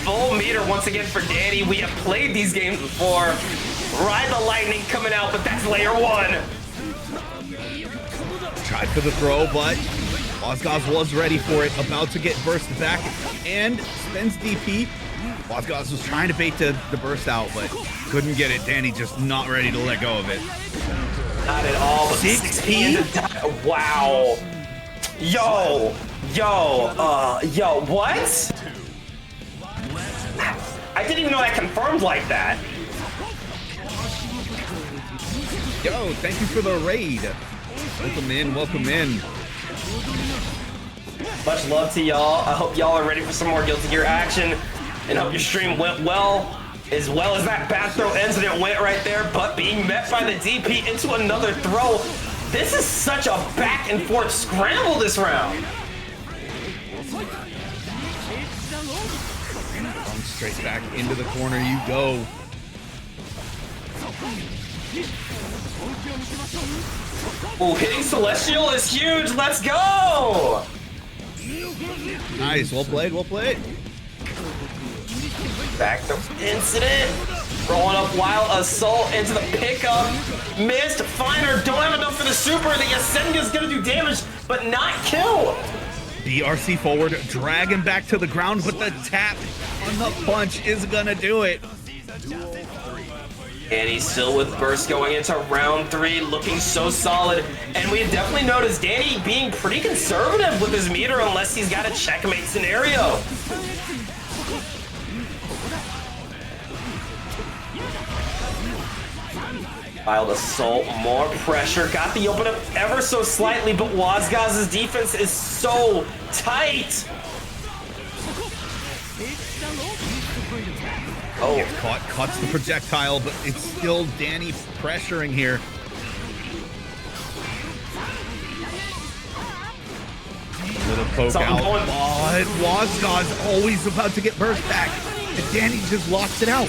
Full meter once again for Danny. We have played these games before. Ride the Lightning coming out, but that's layer 1. Tried for the throw, but Wazgaz was ready for it. About to get bursted back and spends DP. Wazgaz was trying to bait the burst out, but couldn't get it. Danny just not ready to let go of it. Not at all, but 16. Wow. Yo, what? I didn't even know that confirmed like that. Yo, thank you for the raid. Welcome in, welcome in. Much love to y'all. I hope y'all are ready for some more Guilty Gear action, and hope your stream went well as that back throw incident went right there, but being met by the DP into another throw. This is such a back and forth scramble this round. Straight back into the corner you go. Oh, hitting Celestial is huge. Let's go. Nice, well played, well played. Back throw incident. Rolling up Wild Assault into the pickup. Missed. Finer. Don't have enough for the super. The Ascenga's gonna do damage, but not kill. BRC forward, drag him back to the ground, but the tap on the punch is gonna do it. And he's still with burst going into round 3, looking so solid. And we've definitely noticed Danny being pretty conservative with his meter unless he's got a checkmate scenario. Wild Assault, more pressure. Got the open up ever so slightly, but Wazgaz's defense is so tight. Oh, cuts the projectile, but it's still Danny pressuring here. Little poke out. Oh, Wazgaz always about to get burst back, and Danny just locks it out.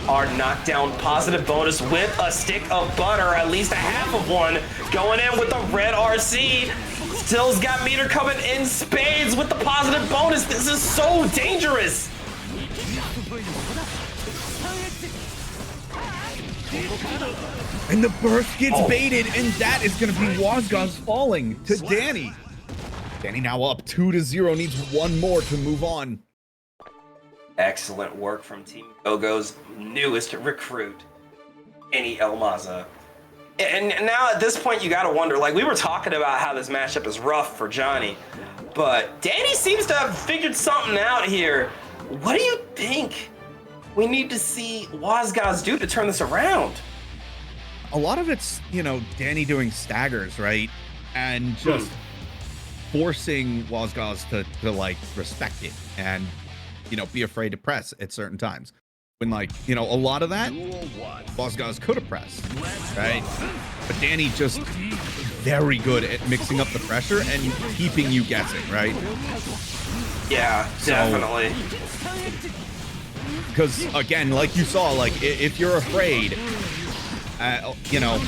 Our knockdown positive bonus with a stick of butter, at least a half of one, going in with the red RC. Still's got meter coming in spades with the positive bonus. This is so dangerous. And the burst gets baited, and that is going to be Wazgaz falling to Danny. Danny now up 2-0, needs one more to move on. Excellent work from Team Gogo's newest recruit, Annie Elmaza. And now at this point, you gotta wonder, like, we were talking about how this matchup is rough for Johnny, but Danny seems to have figured something out here. What do you think we need to see Wazgaz do to turn this around? A lot of it's, you know, Danny doing staggers, right? And just forcing Wazgaz to like respect it and, you know, be afraid to press at certain times. When, like, you know, a lot of that Wazgaz could have pressed, right? But Danny just very good at mixing up the pressure and keeping you guessing, right? Yeah, definitely. Because again, like you saw, like if you're afraid, you know,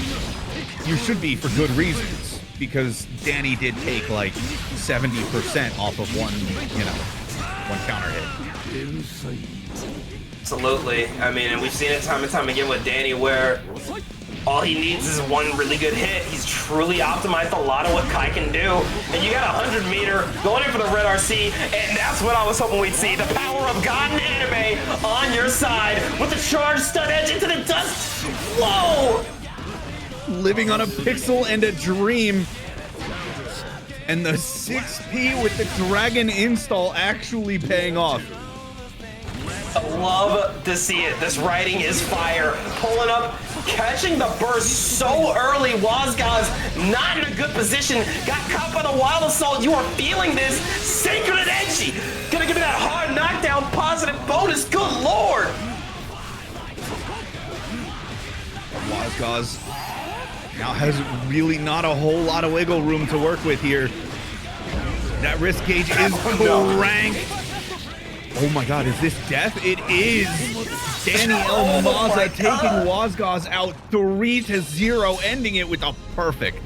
you should be for good reasons, because Danny did take like 70% off of one counter hit. Absolutely. I mean, and we've seen it time and time again with Danny, where all he needs is one really good hit. He's truly optimized a lot of what Kai can do. And you got a 100 meter going in for the red RC, and that's what I was hoping we'd see. The power of God and anime on your side with the charged stun edge into the dust. Whoa! Living on a pixel and a dream. And the 6P with the dragon install actually paying off. I love to see it. This writing is fire. Pulling up, catching the burst so early. Wazgaz not in a good position. Got caught by the Wild Assault. You are feeling this. Sacred and edgy. Gonna give me that hard knockdown positive bonus. Good lord. Wazgaz now has really not a whole lot of wiggle room to work with here. That risk gauge is cranked. Oh my god, is this death? It is! Danny Elmaza taking Wazgaz out 3-0, ending it with a perfect.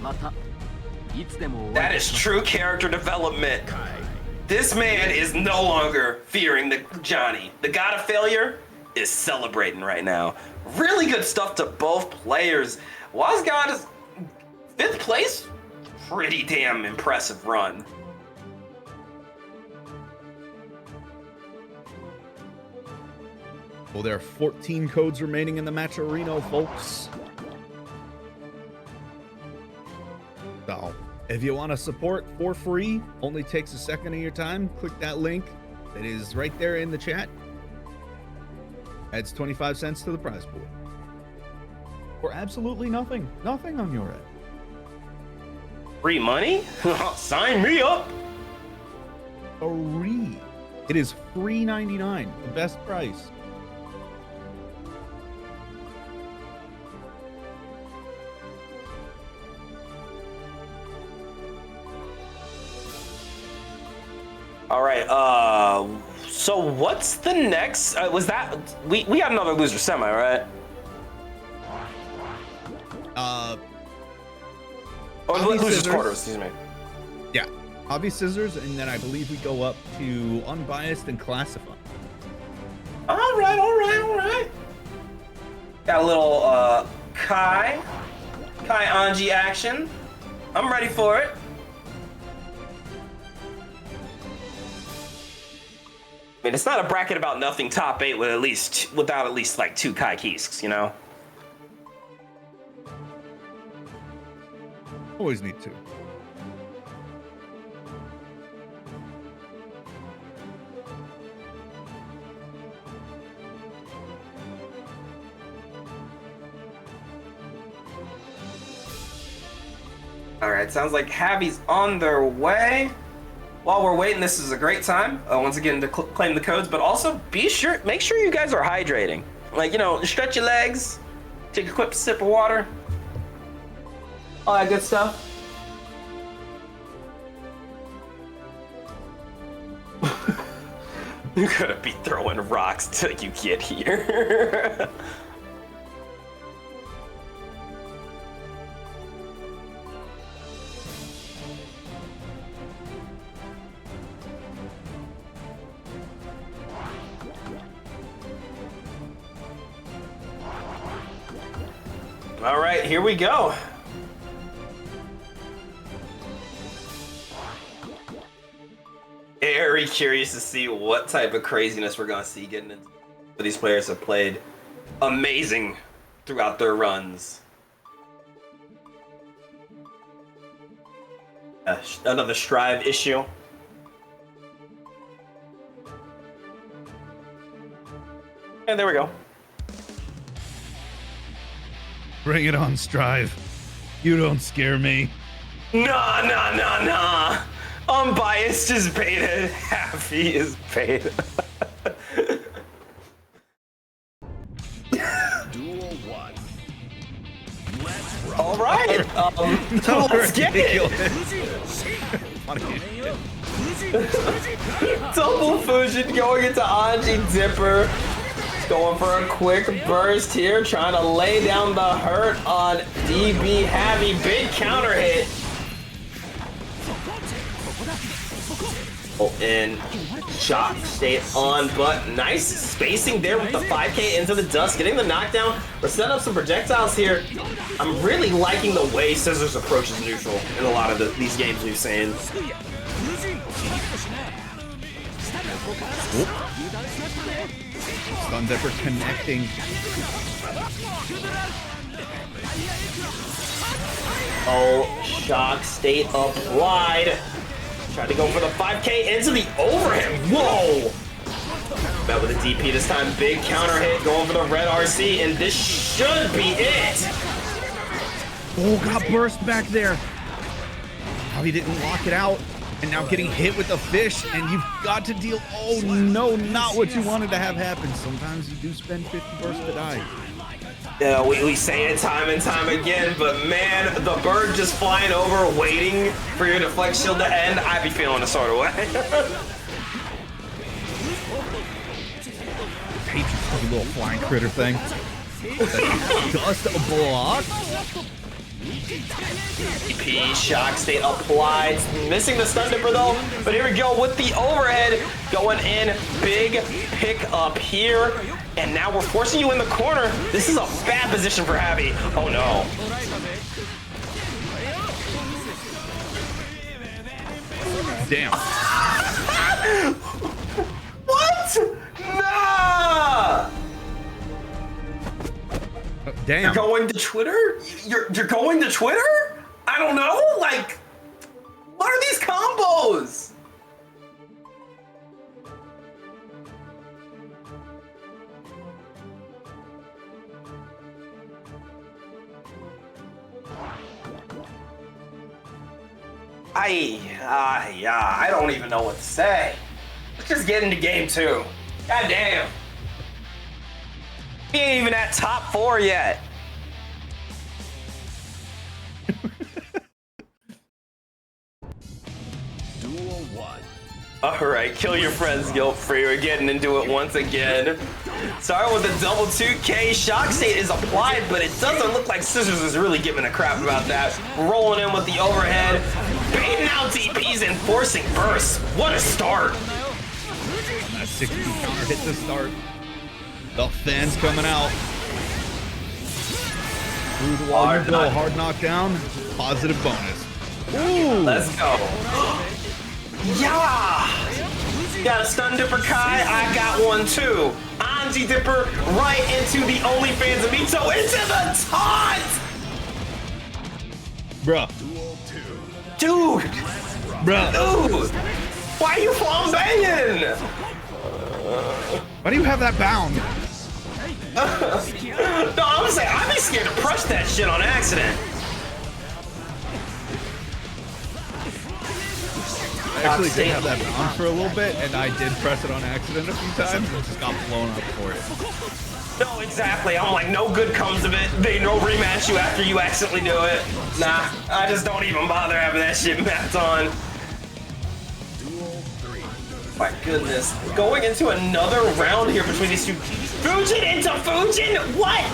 That is true character development. This man is no longer fearing the Johnny. The god of failure is celebrating right now. Really good stuff to both players. Wazgaz, 5th place, pretty damn impressive run. Well, there are 14 codes remaining in the match arena, folks. So, if you want to support for free, only takes a second of your time, click that link. It is right there in the chat. Adds 25 cents to the prize pool. For absolutely nothing. Nothing on your end. Free money? Sign me up. Free. It is $3.99, the best price. All right. So what's the next? Was that we got another loser semi, right? Or loser's quarter, excuse me. Yeah. Hobby Scissors, and then I believe we go up to Unbiased and Classified. All right. Got a little Kai Anji action. I'm ready for it. I mean, it's not a bracket about nothing top 8 without at least like 2 Kai Keisks, you know? Always need to. All right, sounds like Javi's on their way. While we're waiting, this is a great time, once again, to claim the codes, but also make sure you guys are hydrating. Like, you know, stretch your legs, take a quick sip of water, all that good stuff. You're gonna be throwing rocks till you get here. All right, here we go. Very curious to see what type of craziness we're gonna see getting into. These players have played amazing throughout their runs. Another Strive issue. And there we go. Bring it on, Strive. You don't scare me. Nah. Unbiased is beta. Happy is beta. Duel 1. All right. Let's get it. Double Fusion going into Anji Dipper. Going for a quick burst here, trying to lay down the hurt on DB Heavy. Big counter hit. Oh, and shock state on, but nice spacing there with the 5K into the dust, getting the knockdown. We're setting up some projectiles here. I'm really liking the way Scissors approaches neutral in a lot of these games we've seen. Stun Dipper connecting. Oh, shock state applied. Tried to go for the 5K into the overhead. Whoa! Met with a DP this time. Big counter hit going for the red RC, and this should be it. Oh, got burst back there. How he didn't lock it out. And now getting hit with the fish, and you've got to deal. Oh no, not what you wanted to have happen. Sometimes you do spend 50 bursts to die. Yeah, we say it time and time again, but man, the bird just flying over, waiting for your deflect shield to end, I'd be feeling a sort of way. Patriots a little flying critter thing. Dust block. P shock state applied, missing the stun dipper though, but here we go with the overhead, going in, big pick up here, and now we're forcing you in the corner. This is a bad position for Javi. Oh no. Damn. What? Nah! Damn. You're going to Twitter? You're going to Twitter? I don't know. Like, what are these combos? I don't even know what to say. Let's just get into game 2. God damn. He ain't even at top 4 yet. Duel 1. All right, kill your friends, guilt-free. We're getting into it once again. Starting with the double 2K. Shock State is applied, but it doesn't look like Scissors is really giving a crap about that. Rolling in with the overhead. Baiting out DPs and forcing bursts. What a start. That 60 counter hit to start. The fans coming out. Through the wall you go. Hard knockdown. Positive bonus. Ooh. Let's go. Yeah! Got a stun dipper, Kai. I got one too. Anji dipper right into the OnlyFans Amito into the taunt! Bruh. Dude! Bruh. Dude! Why are you flambeing? Why do you have that bound? No, I'm saying I'd be scared to press that shit on accident. I actually did have that bound for a little bit, and I did press it on accident a few times and just got blown up for it. No, exactly. I'm like, no good comes of it. They no rematch you after you accidentally do it. Nah, I just don't even bother having that shit mapped on. My goodness. Going into another round here between these two. Fujin into Fujin? What?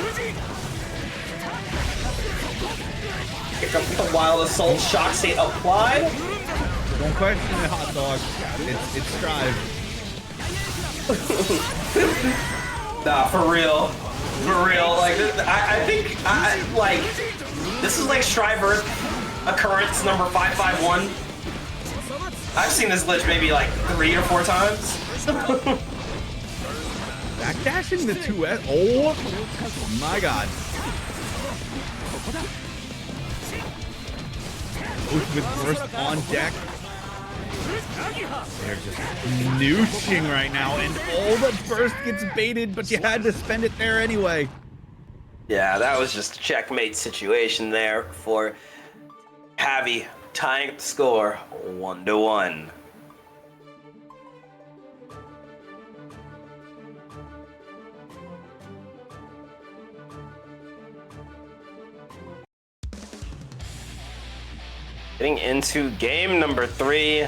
Pick up the Wild Assault. Shock State applied. Don't question it, hot dog. It's Strive. Nah, for real. For real. Like, I think, like, this is like Strive Earth occurrence number 551. I've seen this glitch maybe like 3 or 4 times. Backdashing the 2S. Oh my god. Both with burst on deck. They're just nooching right now, and all the burst gets baited, but you had to spend it there anyway. Yeah, that was just a checkmate situation there for Javi, tying up the score 1-1. Getting into game number 3.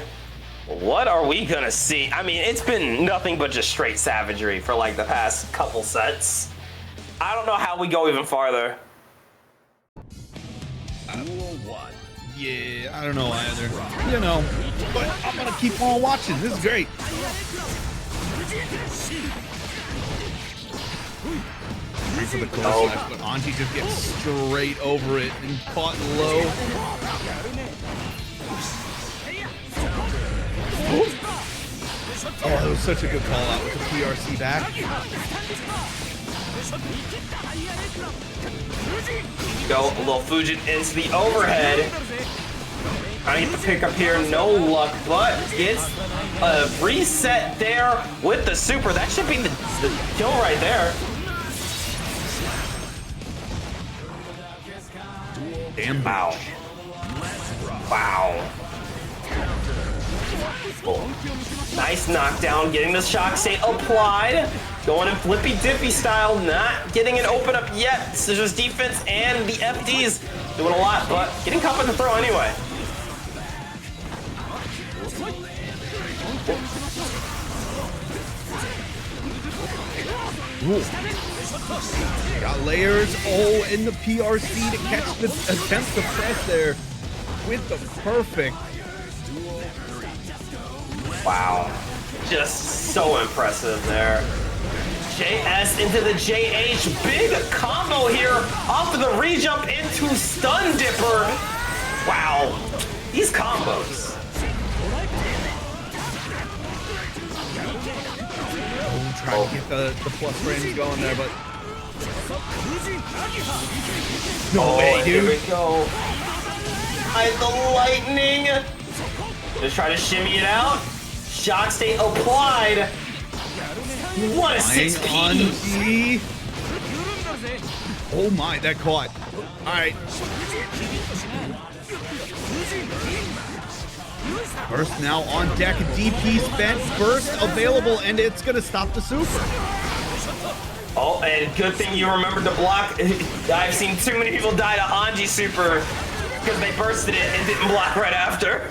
What are we gonna see? I mean, it's been nothing but just straight savagery for like the past couple sets. I don't know how we go even farther. Yeah, I don't know either. You know, but I'm gonna keep on watching. This is great. For the close slash, but Anji just gets straight over it and caught low. Oh, that was such a good call out with the PRC back. Go a little Fujin into the overhead. I need to pick up here, no luck, but gets a reset there with the super. That should be the kill right there. Damn. Wow. Wow. Oh. Nice knockdown, getting the shock state applied. Going in flippy dippy style, not getting it open up yet. Scissors defense and the FDs doing a lot, but getting caught with the throw anyway. Ooh. Got layers all in the PRC to catch the attempt to press there with the perfect. Wow, just so impressive there. JS into the JH, big combo here off of the re-jump into stun dipper. Wow, these combos. Trying to get the plus range going there, but no way, dude. Here we go. The lightning. Just try to shimmy it out. Shock state applied. What a 6P. Oh my, that caught. All right. Burst now on deck. DP spent. Burst available, and it's going to stop the super. Oh, and good thing you remembered to block. I've seen too many people die to Anji super because they bursted it and didn't block right after.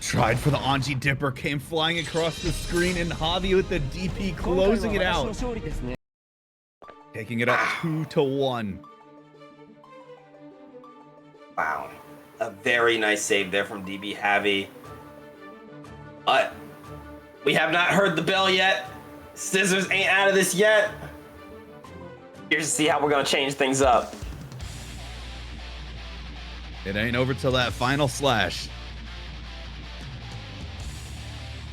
Tried for the Anji Dipper, came flying across the screen, and Javi with the DP closing it out. Taking it up 2-1. Wow. A very nice save there from DB Javi. We have not heard the bell yet. Scissors ain't out of this yet. Here's to see how we're gonna change things up. It ain't over till that final slash.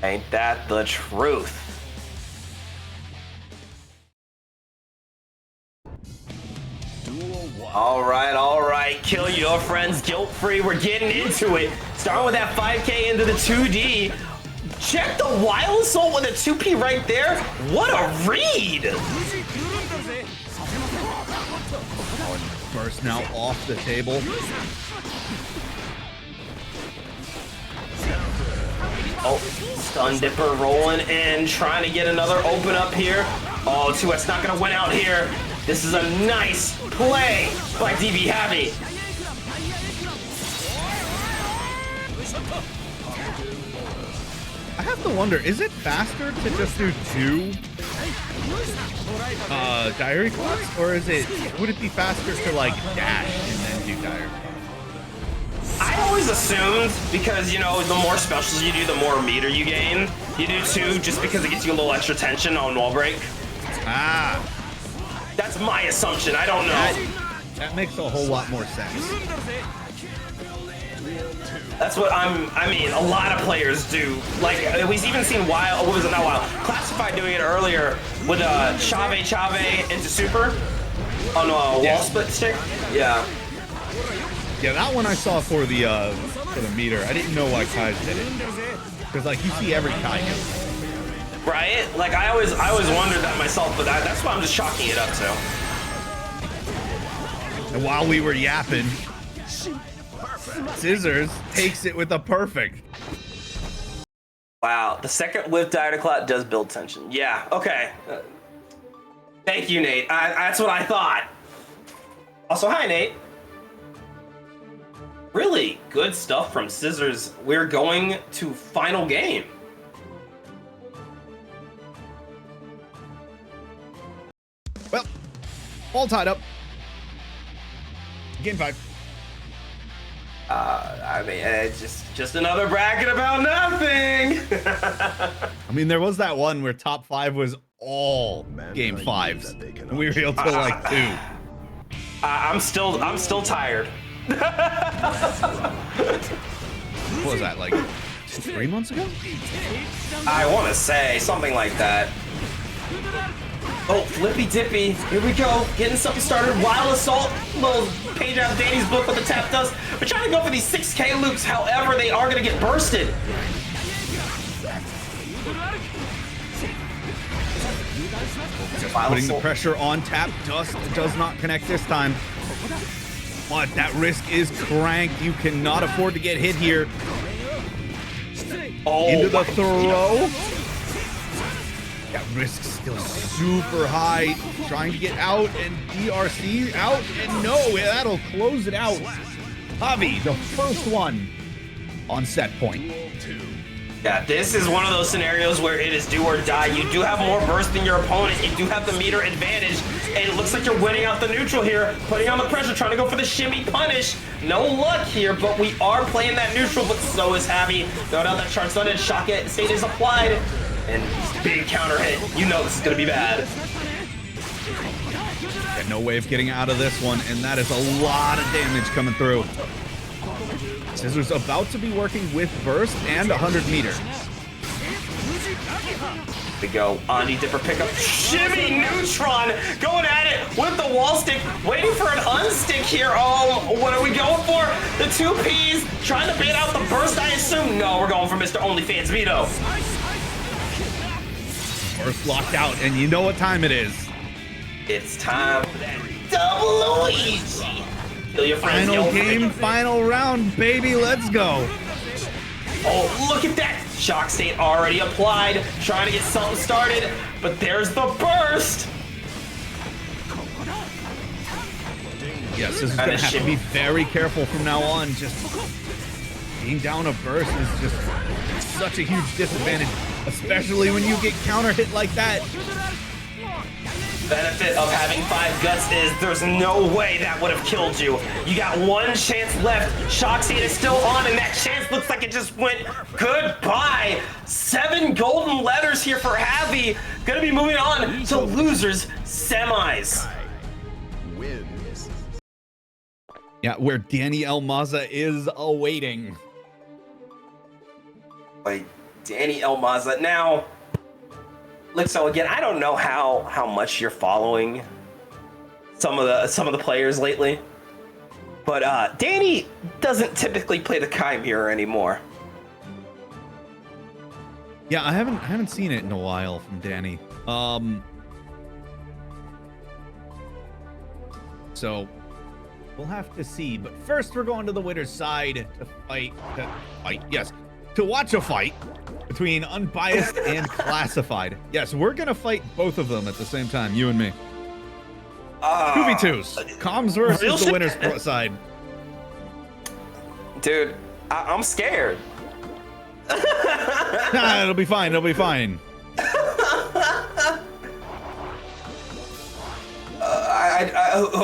Ain't that the truth? All right. Kill your friends guilt-free. We're getting into it. Starting with that 5K into the 2D. Check the wild assault with a 2P right there. What a read! Burst now off the table. Oh, Stun Dipper rolling and trying to get another open up here. Oh, 2S not gonna win out here. This is a nice play by DB Javi. I have to wonder, is it faster to just do 2 diary clocks, or would it be faster to like dash and then do diary clocks? I always assumed, because you know, the more specials you do, the more meter you gain. You do 2 just because it gets you a little extra tension on wall break. Ah, That's my assumption. I don't know. that makes a whole lot more sense. That's what I mean, a lot of players do. Like, we've even seen Wild, what was it, not Wild, Classified doing it earlier with Chave into Super on a wall split stick. Yeah. Yeah, that one I saw for the meter. I didn't know why Kai's did it. Because like you see every Kai hit. Right? Like I always wondered that myself, but that's why I'm just chalking it up to. And while we were yapping, Scissors takes it with a perfect. Wow, the second whip Diatoclat does build tension. Yeah, okay. Thank you, Nate. That's what I thought. Also, hi, Nate. Really good stuff from Scissors. We're going to final game. Well, all tied up. Game 5. I mean, it's just another bracket about nothing. I mean, there was that one where top 5 was all game 5s, and we were able to like 2. I'm still tired. What was that, like 3 months ago? I want to say something like that. Oh, Flippy Dippy. Here we go. Getting something started. Wild Assault. Little page out of Danny's book with the tap dust. We're trying to go for these 6K loops. However, they are going to get bursted. Putting the pressure on tap. Dust does not connect this time. But that risk is cranked. You cannot afford to get hit here. Oh, into the throw. That risk still super high. Trying to get out, and DRC out, and no, that'll close it out. Javi, the first one on set point. Yeah, this is one of those scenarios where it is do or die. You do have more burst than your opponent. You do have the meter advantage, and it looks like you're winning out the neutral here. Putting on the pressure, trying to go for the shimmy punish. No luck here, but we are playing that neutral, but so is Javi. Throw down that charge stunted, shock it, state is applied, and big counter hit. You know this is gonna be bad. Yeah, no way of getting out of this one, and that is a lot of damage coming through. Scissors about to be working with burst and 100 meter. We go. Anji Dipper pickup. Shimmy Neutron going at it with the wall stick. Waiting for an unstick here. Oh, what are we going for? The 2 Ps. Trying to bait out the burst, I assume. No, we're going for Mr. OnlyFans Vito. Burst locked out, and you know what time it is. It's time for that double Luigi. Kill your friends. Final game, final round, baby. Let's go. Oh, look at that! Shock State already applied, trying to get something started, but there's the burst! Yes, this is going to have to be very careful from now on. Just being down a burst is just such a huge disadvantage, especially when you get counter hit like that. Benefit of having 5 guts is there's no way that would have killed you. You got 1 chance left. Shock State is still on, and that chance looks like it just went goodbye. 7 golden letters here for Javi. Gonna be moving on to losers semis. Wins. Yeah, where Danny Elmaza is awaiting. Like Danny Elmaza. Now, Lixo, again, I don't know how much you're following some of the players lately, but Danny doesn't typically play the Chimera anymore. Yeah, I haven't seen it in a while from Danny. So we'll have to see. But first, we're going to the winner's side to watch a fight between Unbiased and Classified. Yes, we're gonna fight both of them at the same time, you and me. 2v2s. Comms versus the winner's side. Dude, I'm scared. Nah, it'll be fine. It'll be fine.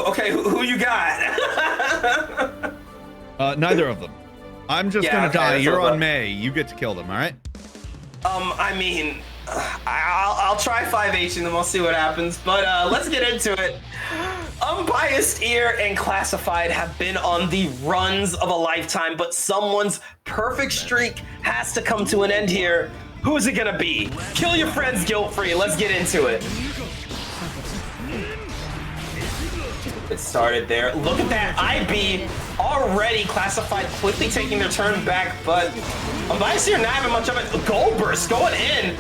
Okay, who you got? Neither of them. I'm just gonna die. You're on May. You get to kill them, all right? I mean, I'll try 5H and then we'll see what happens. But let's get into it. Unbiased Ear and Classified have been on the runs of a lifetime, but someone's perfect streak has to come to an end here. Who is it gonna be? Kill your friends guilt-free. Let's get into it. It started there. Look at that IB already. Classified quickly taking their turn back, but Unbiased here not having much of it. Gold burst going in.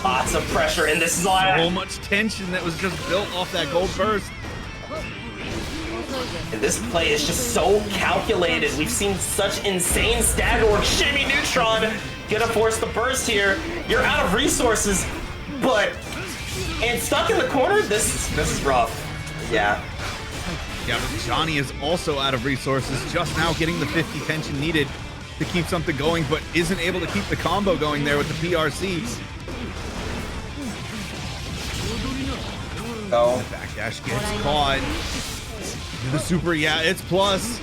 Lots of pressure, and this is a lot. So much tension that was just built off that gold burst. And this play is just so calculated. We've seen such insane stagger work. Shimmy Neutron gonna force the burst here. You're out of resources, and stuck in the corner. This is rough. Yeah. Yeah, but Johnny is also out of resources, just now getting the 50 tension needed to keep something going, but isn't able to keep the combo going there with the PRC. Oh. The backdash gets caught. The super, yeah, it's plus.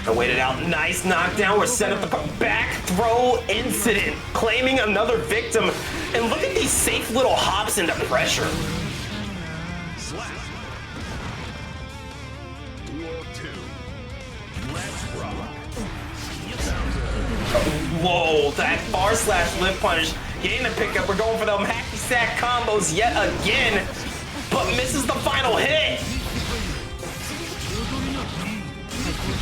I waited out. Nice knockdown. We're set up the back throw incident, claiming another victim. And look at these safe little hops into pressure. Whoa, that bar slash lift punish. Getting the pickup. We're going for the hacky sack combos yet again, but misses the final hit.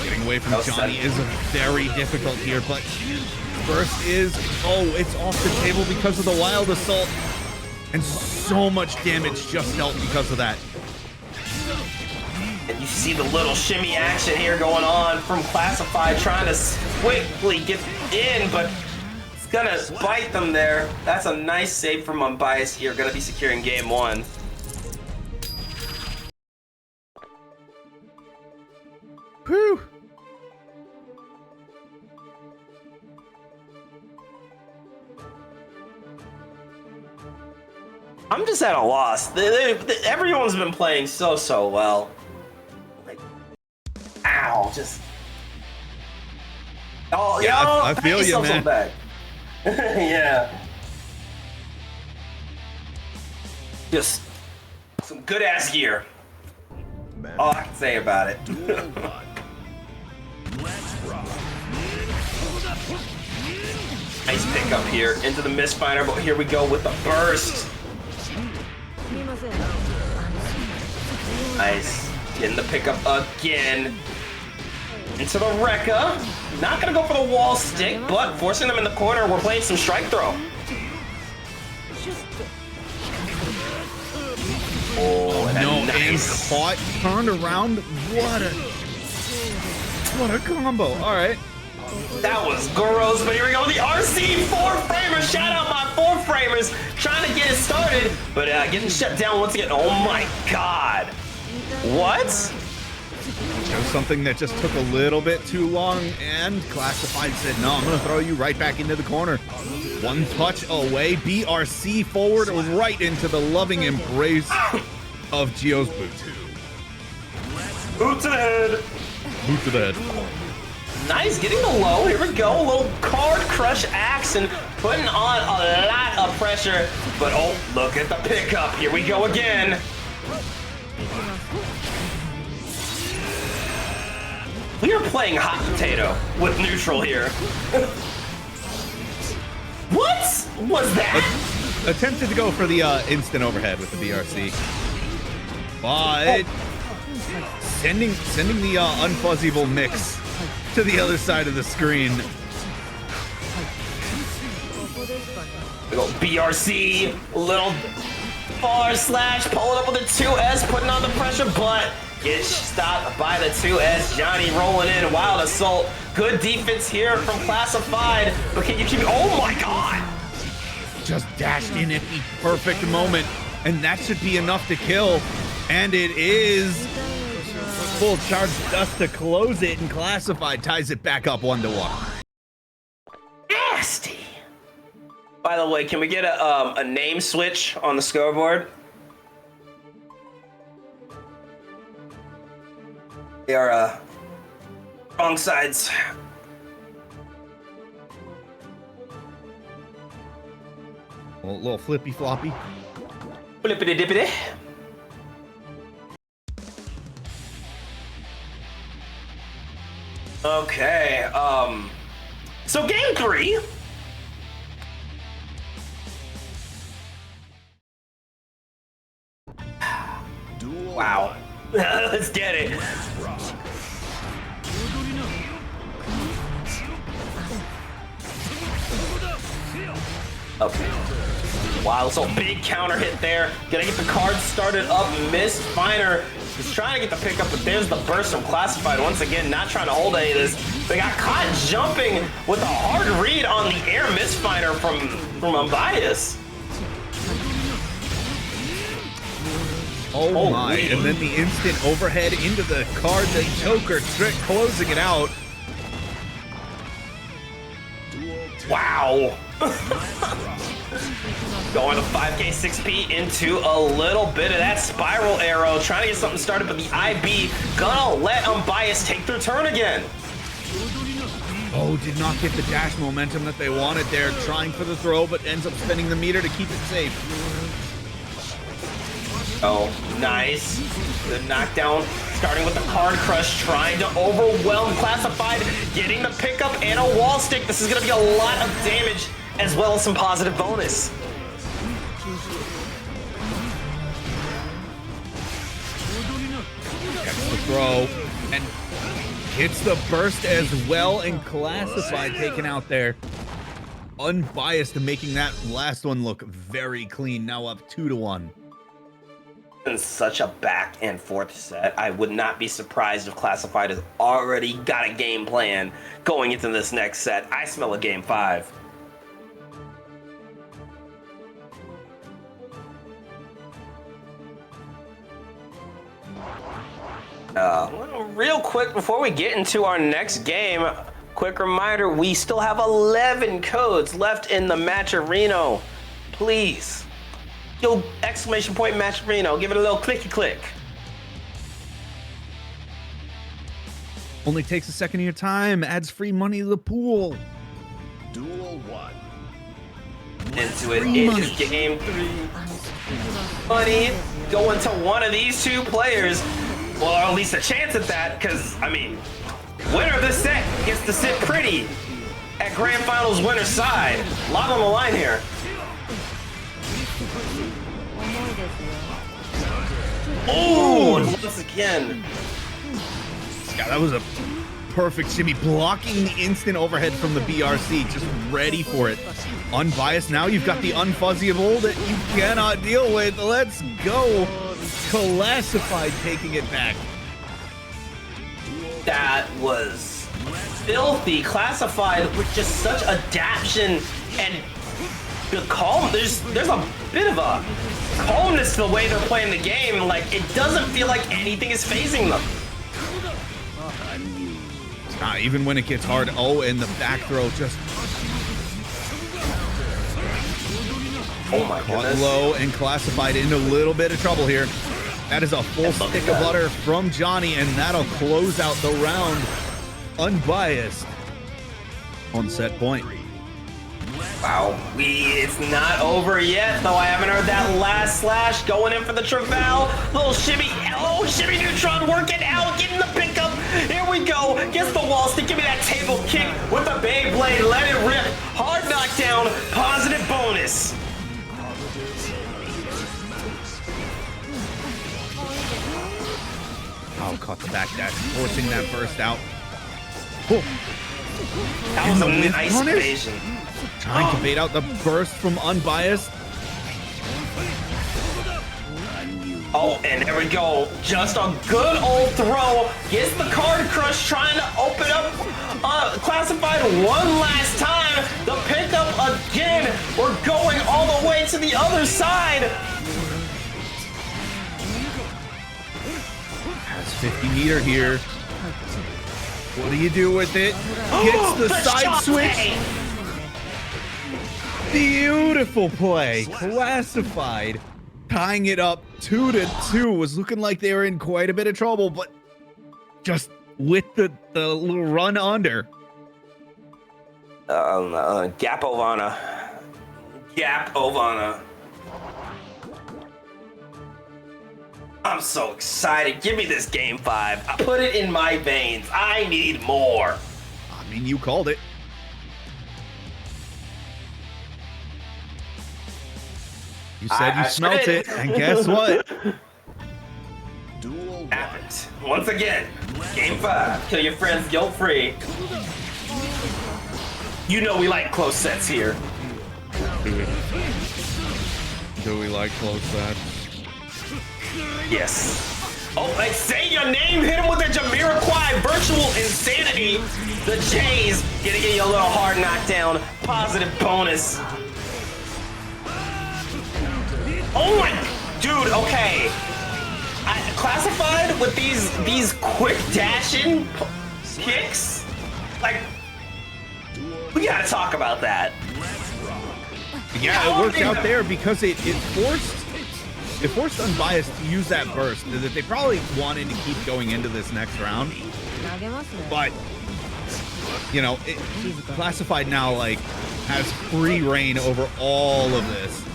Getting away from Johnny is very difficult here, but first is, it's off the table because of the wild assault, and so much damage just dealt because of that. And you see the little shimmy action here going on from Classified, trying to quickly get in, but it's gonna bite them there. That's a nice save from Unbiased here. Gonna be securing game 1. Whew. I'm just at a loss. Everyone's been playing so well. Like, ow, just. Oh yeah, I pat feel you, yourself man. on the back. Yeah. Just some good ass gear. All I can say about it. Nice pickup here into the misfire, but here we go with the burst. Nice. Getting the pickup again. Into the Rekka. Not gonna go for the wall stick, but forcing them in the corner. We're playing some strike throw. Oh, and No, nice. and caught, turned around. What a... What a combo. All right. That was gross, but here we go. The RC 4-framer. Shout out my 4-framers. Trying to get it started, but getting shut down once again. Oh my God. What? It was something that just took a little bit too long, and Classified said, no, I'm going to throw you right back into the corner. One touch away. BRC forward right into the loving embrace of Gio's boot. Boot to the head. Boot to the head. Nice, getting the low. Here we go. A little card crush action, putting on a lot of pressure. But oh, look at the pickup. Here we go again. We are playing hot potato with neutral here. What was that? Attempted to go for the instant overhead with the BRC, but sending the unfuzzyable mix to the other side of the screen. We go BRC, a little bar slash, pulling up with the 2S, putting on the pressure, but gets stopped by the 2S. Johnny rolling in, wild assault. Good defense here from Classified, but can you keep, oh my God. Just dashed in at the perfect moment, and that should be enough to kill, and it is. Full charge dust to close it, and Classified ties it back up 1-1. Nasty. By the way, can we get a name switch on the scoreboard? They are wrong sides. A little flippy floppy. Flippity dippity. Okay, so game 3. Wow. Let's get it. Okay. Wow, so big counter hit there. Gonna get the card started up. Missed Finer. He's trying to get the pickup, but there's the burst from Classified. Once again, not trying to hold any of this. They got caught jumping with a hard read on the air misfiner from Unbiased. Oh my, and then the instant overhead into the card, the choker trick, closing it out. Wow. Going to 5K 6P into a little bit of that spiral arrow, trying to get something started, but the IB gonna let Unbiased take their turn again. Oh, did not get the dash momentum that they wanted there, trying for the throw, but ends up spinning the meter to keep it safe. Oh, nice. The knockdown, starting with the card crush, trying to overwhelm Classified, getting the pickup and a wall stick. This is gonna be a lot of damage, as well as some positive bonus. Gets the throw, and hits the burst as well, and Classified taken out there. Unbiased, making that last one look very clean, now up 2-1. In such a back and forth set, I would not be surprised if Classified has already got a game plan going into this next set. I smell a game 5. Real quick before we get into our next game, quick reminder, we still have 11 codes left in the match arena. Please. Yo, exclamation point match Reno. Give it a little clicky click. Only takes a second of your time, adds free money to the pool. Duel 1. Into it. It is game 3. Money going to one of these two players. Well, or at least a chance at that, because, I mean, winner of this set gets to sit pretty at Grand Finals winner's side. A lot on the line here. Oh, and once again. God, that was a perfect shimmy, blocking the instant overhead from the BRC, just ready for it. Unbiased, now you've got the unfuzzyable that you cannot deal with. Let's go. Classified taking it back. That was filthy. Classified with just such adaption and the calm. There's a bit of a calmness to the way they're playing the game. Like, it doesn't feel like anything is phasing them. Even when it gets hard. Oh, and the back throw just Oh my caught goodness. low and Classified in a little bit of trouble here. That is a full stick of butter from Johnny, and that'll close out the round. Unbiased on set point. Wow, it's not over yet, though. I haven't heard that last slash going in for the Travail. Little shimmy, oh, shimmy neutron working out, getting the pickup. Here we go, gets the wall stick, give me that table kick with the Beyblade, let it rip. Hard knockdown, positive bonus. Oh, caught the back dash, forcing that burst out. Oh. That was a And the nice punish? evasion. Trying to bait out the burst from Unbiased. Oh, and there we go. Just a good old throw. Gets the card crush, trying to open up Classified one last time. The pickup again. We're going all the way to the other side. Has 50 meter here. What do you do with it? Gets the side shot switch. play. Beautiful play. Classified. Tying it up 2-2. Was looking like they were in quite a bit of trouble, but just with the little run under. Gap Ovana. Gap Ovana. I'm so excited. Give me this game 5. I put it in my veins. I need more. I mean, you called it. You said you I smelt did. it, and guess what? Duel Happened. Once again, game 5. Kill your friends guilt free. You know we like close sets here. Do we like close sets? Yes. Oh, like say your name, hit him with a Jamiroquai virtual insanity. The Jays gonna get you a little hard knockdown. Positive bonus. Oh my, dude, okay. Classified with these quick dashing kicks, like, we gotta talk about that. Yeah, it worked out there because it forced Unbiased to use that burst that they probably wanted to keep going into this next round. But, you know, Classified now, like, has free reign over all of this.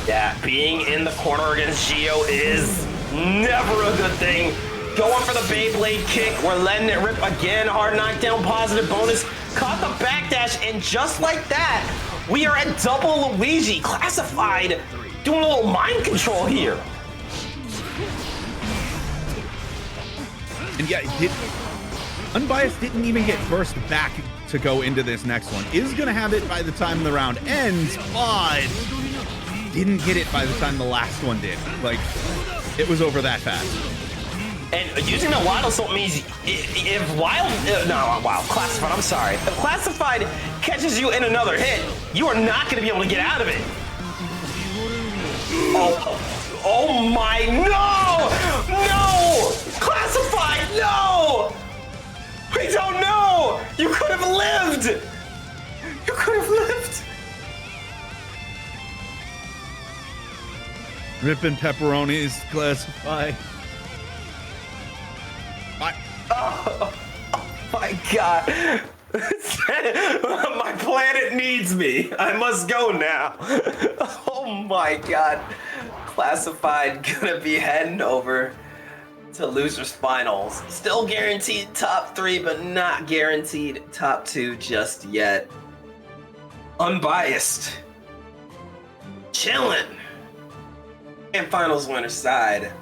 Yeah, being in the corner against Geo is never a good thing. Going for the Beyblade kick. We're letting it rip again. Hard knockdown, positive bonus. Caught the backdash, and just like that, we are at double Luigi. Classified doing a little mind control here. And yeah, Unbiased didn't even get burst back to go into this next one. Is going to have it by the time the round ends, but didn't get it by the time the last one did. Like, it was over that fast. And using the Wild Assault means if Classified, I'm sorry. If Classified catches you in another hit, you are not going to be able to get out of it. Oh my, no! No! Classified, no! We don't know! You could have lived! You could have lived! Ripping pepperonis, Classified. Oh my god. My planet needs me. I must go now. Oh my god. Classified gonna be heading over to losers finals. Still guaranteed top 3, but not guaranteed top 2 just yet. Unbiased. Chillin'. And finals winner side.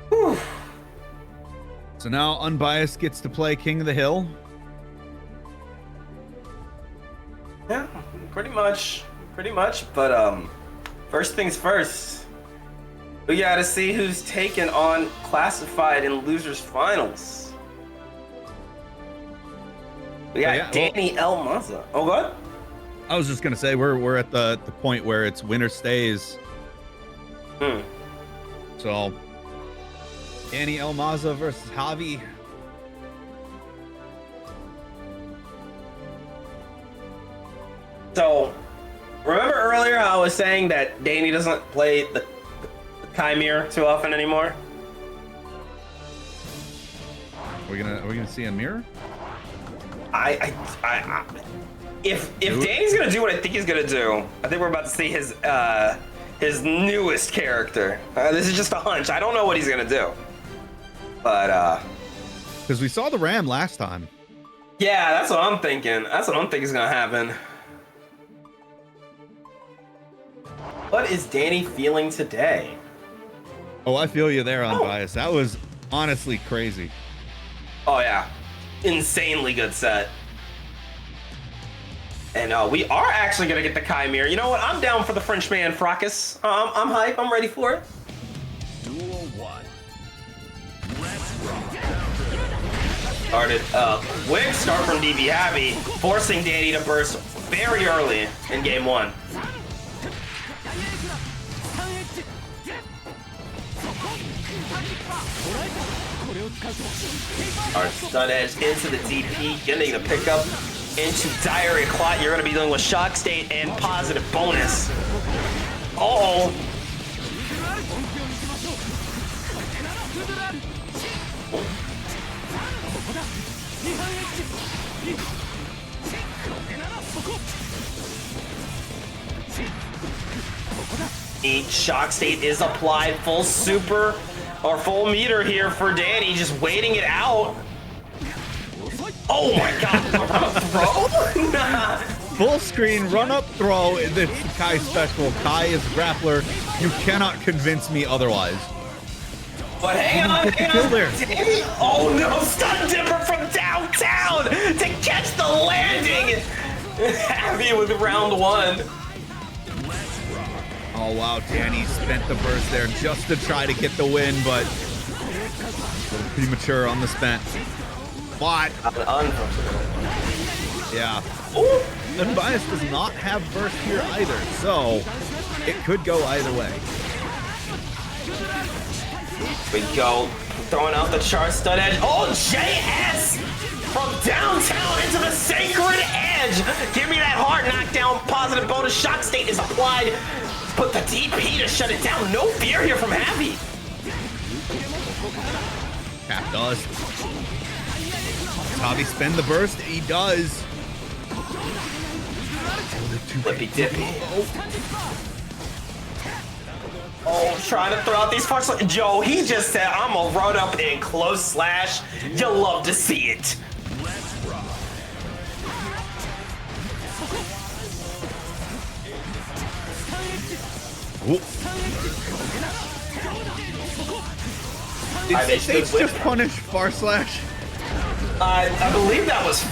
Whew. So now Unbiased gets to play King of the Hill. Yeah, pretty much. But first things first. We gotta see who's taken on Classified in Losers Finals. We got Yeah, Danny El Maza. Oh, good. I was just gonna say we're at the point where it's winner stays. So Danny El Maza versus Javi. So, remember earlier how I was saying that Danny doesn't play the Chimera too often anymore? Are we gonna see a mirror? If Danny's gonna do what I think he's gonna do, I think we're about to see his newest character. This is just a hunch. I don't know what he's gonna do, but Because we saw the Ram last time. yeah, that's what I'm thinking. That's what I'm thinking is gonna happen. What is Danny feeling today? Oh, I feel you there, Unbiased. That was honestly crazy. Oh yeah, insanely good set. And we are actually gonna get the Chimera. You know what? I'm down for the Frenchman Fracas. I'm hype. I'm ready for it. Duel 1. Started quick start from DB Happy, forcing Danny to burst very early in game 1. Our stun edge into the DP, getting the pickup into Diary Clot. You're going to be dealing with Shock State and Positive Bonus. Uh-oh. Each Shock State is applied, full super or full meter here for Danny, just waiting it out. Oh my god, the run up throw? Nah. Full screen run up throw. It's the Kai special. Kai is grappler. You cannot convince me otherwise. But hang on, There. Danny. Oh no, stun dipper from downtown to catch the landing. Happy with round 1. Oh wow, Danny spent the burst there just to try to get the win, but a little premature on the spent. But yeah, Unbiased does not have burst here either, so it could go either way. We go, throwing out the char stud edge. Oh, JS from downtown into the sacred edge. Give me that hard knockdown. Positive bonus. Shock State is applied. Put the DP to shut it down. No fear here from Happy. Cap does. Does Javi spend the burst? He does. Flippy dippy. Oh, trying to throw out these parts. Joe, he just said, I'm gonna run up and close slash. You'll love to see it. Did Sage just punish Far Slash? I believe that was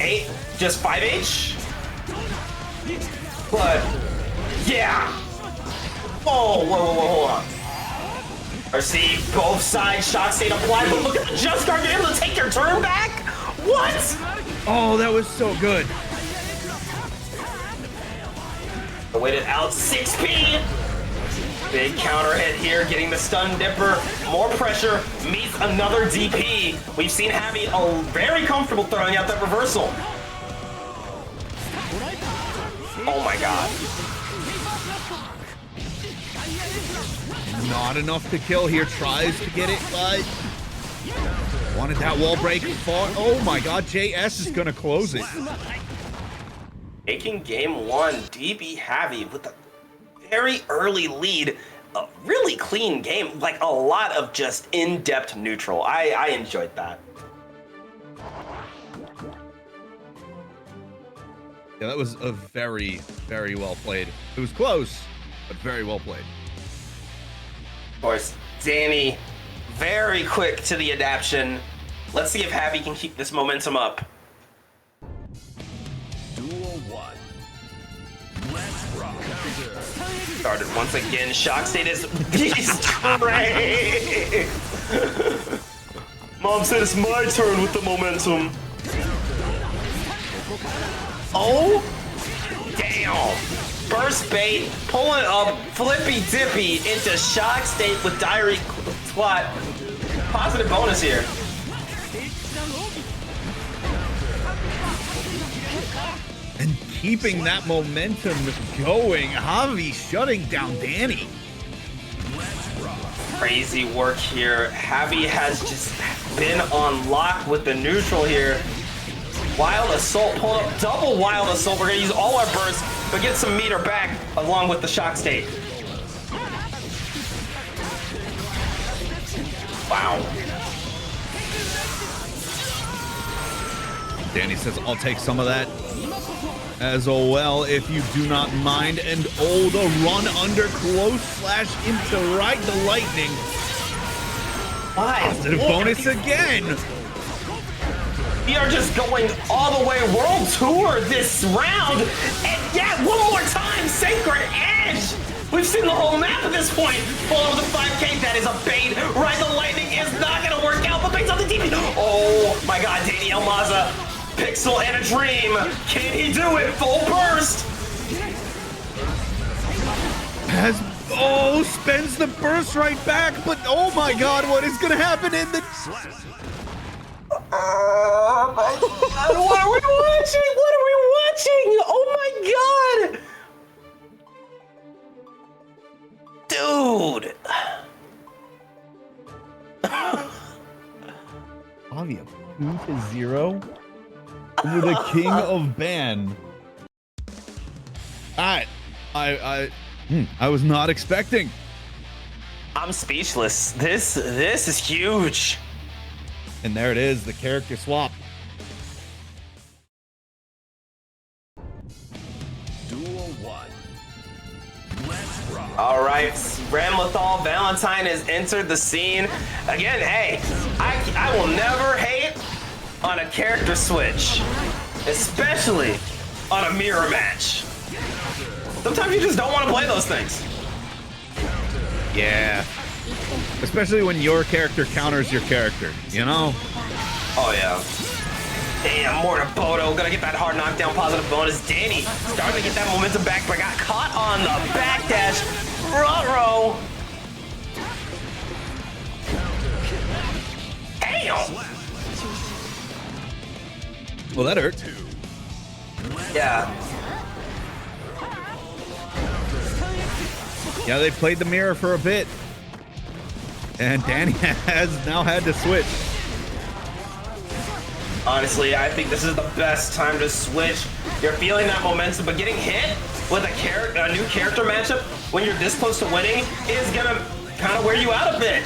8, just 5H? But, yeah. Oh, whoa, hold on. Or see, both sides, Shock State applied, but look at the Just Guard, you're able to take your turn back? What? Oh, that was so good. Waited out 6P. Big counter hit here, getting the stun dipper. More pressure, meets another DP. We've seen Happy very comfortable throwing out that reversal. Oh my god. Not enough to kill here. Tries to get it, but wanted that wall break far. Oh my god, JS is gonna close it. Taking game 1, DB Happy with a very early lead. A really clean game, like a lot of just in-depth neutral. I enjoyed that. Yeah, that was a very, very well played. It was close, but very well played. Of course, Danny, very quick to the adaption. Let's see if Happy can keep this momentum up. Duel 1. Let's rock. Started once again. Shock state is great. Mom said it's my turn with the momentum. Oh, damn. Burst bait, pulling up Flippy Dippy into shock state with diary squat. Positive bonus here. And keeping that momentum going, Javi shutting down Danny. Crazy work here. Javi has just been on lock with the neutral here. Wild Assault, pulled up double Wild Assault. We're gonna use all our bursts, but get some meter back along with the shock state. Wow. Danny says, I'll take some of that as well, if you do not mind. And oh, the run under close slash into right the lightning. Positive bonus again. We are just going all the way world tour this round. And yeah, one more time, Sacred Edge. We've seen the whole map at this point. Follow the 5K, that is a bait. Ride the lightning is not gonna work out, but baits on the DP. Oh my God, Daniel Maza. Pixel and a dream. Can he do it? Full burst. Spends the burst right back, but oh my God, what is gonna happen in the... Oh my God, what are we watching? What are we watching? Oh my God. Dude. Avia 2-0 over the King of Ban. I was not expecting. I'm speechless. This is huge. And there it is, the character swap. Duel 1. Let's rock. All right, Ramlethal Valentine has entered the scene. Again, hey, I will never hate on a character switch, especially on a mirror match. Sometimes you just don't want to play those things. Yeah. Especially when your character counters your character, you know? Oh, yeah. Damn, Mortaboto gonna get that hard knockdown positive bonus. Danny starting to get that momentum back, but got caught on the backdash. Ruh-roh. Damn. Well, that hurt. Yeah. Yeah, they played the mirror for a bit. And Danny has now had to switch. Honestly, I think this is the best time to switch. You're feeling that momentum, but getting hit with a new character matchup when you're this close to winning is gonna kind of wear you out a bit.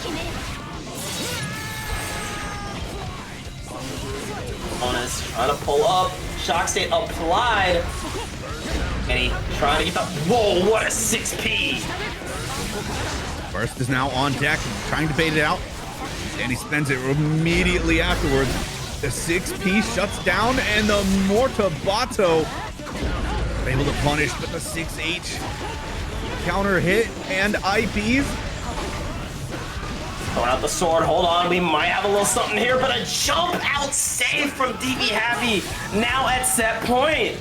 Honest, trying to pull up. Shock state applied. And he trying to get the... Whoa, what a 6P. Burst is now on deck, trying to bait it out. And he spends it immediately afterwards. The 6P shuts down, and the Mortaboto able to punish, but the 6H counter hit and IPs. Throwing out the sword, hold on, we might have a little something here, but a jump out save from DB Happy, now at set point.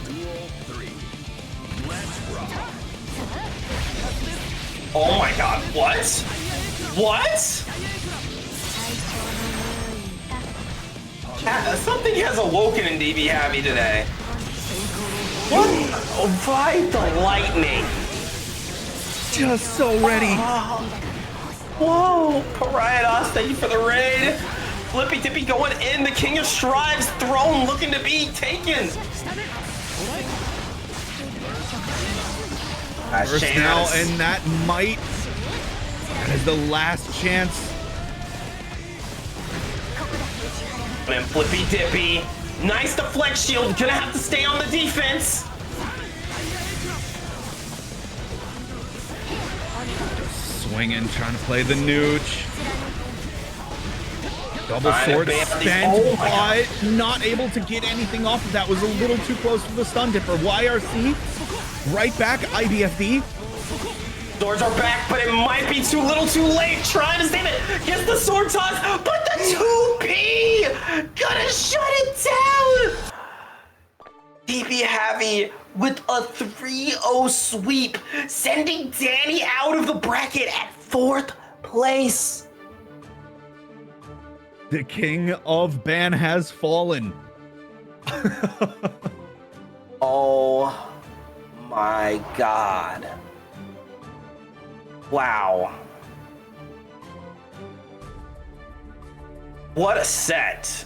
Oh my God, what? What? Something has awoken in DB Happy today. What? Ride the lightning. Just so ready. Whoa, Pariados, thank you for the raid. Flippy Dippy going in, the King of Strives throne looking to be taken. First now, and that is the last chance. And Flippy Dippy, nice deflect shield, gonna have to stay on the defense. Swinging, trying to play the nooch. Double Trying to sword ban these- spent, oh my God. but not able to get anything off of that. Was a little too close for the stun dipper. YRC Right back, IBFD. Swords are back, but it might be too little too late. Trying to save it. Gets the sword toss, but the 2P gonna shut it down. DB Heavy with a 3-0 sweep, sending Danny out of the bracket at 4th place. The king of ban has fallen. Oh my God. Wow. What a set.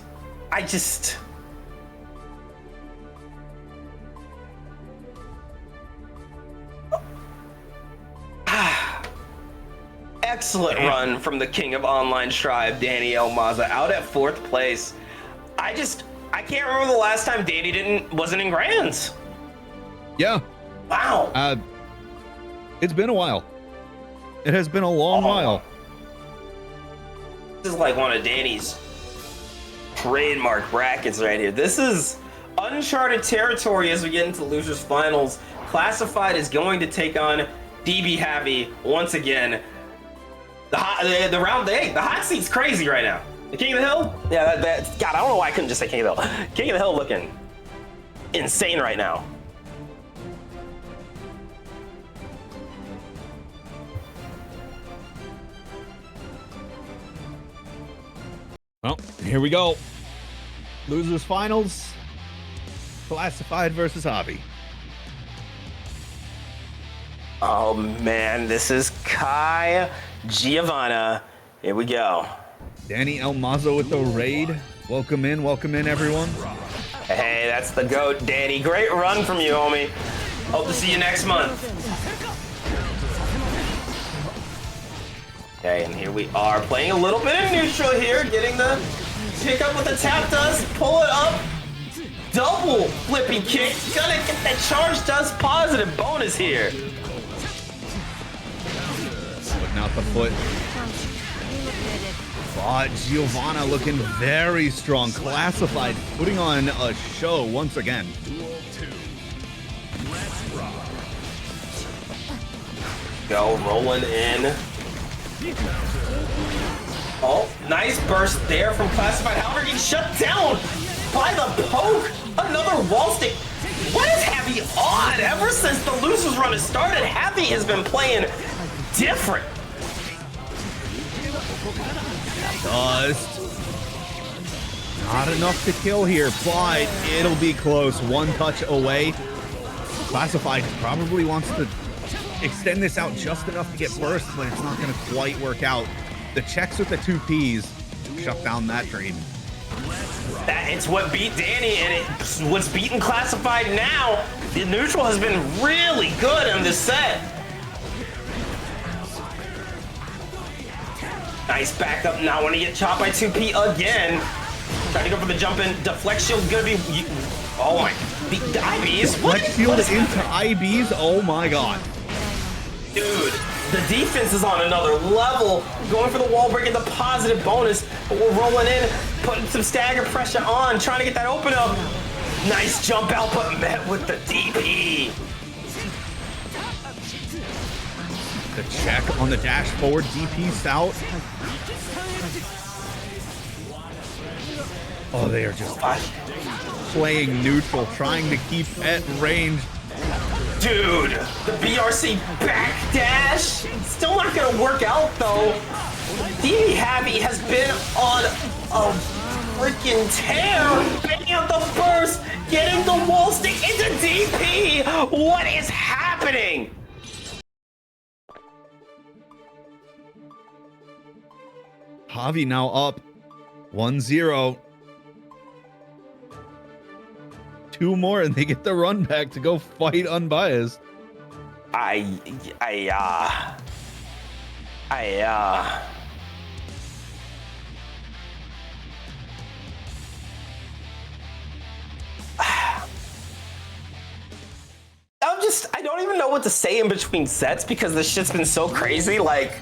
I just... Excellent run from the king of online tribe, Danny Elmaza, out at 4th place. I can't remember the last time Danny wasn't in grands. Yeah. Wow. It's been a while. It has been a long while. This is like one of Danny's trademark brackets right here. This is uncharted territory as we get into losers finals. Classified is going to take on DB Heavy once again. The hot seat's crazy right now. The King of the Hill? Yeah, God, I don't know why I couldn't just say King of the Hill. King of the Hill looking insane right now. Well, here we go. Losers finals. Classified versus Hobby. Oh man, this is Kai Giovanna. Here we go. Danny Elmaza with the raid. Welcome in, everyone. Hey, that's the GOAT, Danny. Great run from you, homie. Hope to see you next month. Okay, and here we are playing a little bit of neutral here, getting the pick up with the tap dust, pull it up, double flippy kick, gonna get that charge dust positive bonus here. Putting out the foot. But Giovanna looking very strong. Classified, putting on a show once again. Go, rolling in. Oh, nice burst there from Classified. However, getting shut down by the poke. Another wall stick. What is Heavy on? Ever since the losers run has started, Heavy has been playing different. Dust. Not enough to kill here, but it'll be close. One touch away. Classified probably wants to extend this out just enough to get burst, but it's not going to quite work out. The checks with the 2Ps shut down that trade. It's what beat Danny, and it's what's beaten Classified now. The neutral has been really good in this set. Nice backup. Now want to get chopped by 2P again. Trying to go for the jump in. Deflect shield gonna be. Oh my. The IBs. Deflect shield into IBs. Oh my god. Dude, the defense is on another level. Going for the wall break and the positive bonus. But we're rolling in, putting some stagger pressure on, trying to get that open up. Nice jump out, but met with the DP. The check on the dash forward, DP's out. Oh, they are just playing neutral, trying to keep at range. Dude, the BRC backdash. Still not gonna work out though. DB Heavy has been on a freaking tear. Banging out the burst, getting the wall stick into DP. What is happening? Javi now up 1-0. Two more and they get the run back to go fight Unbiased. I'm I don't even know what to say in between sets because this shit's been so crazy. Like,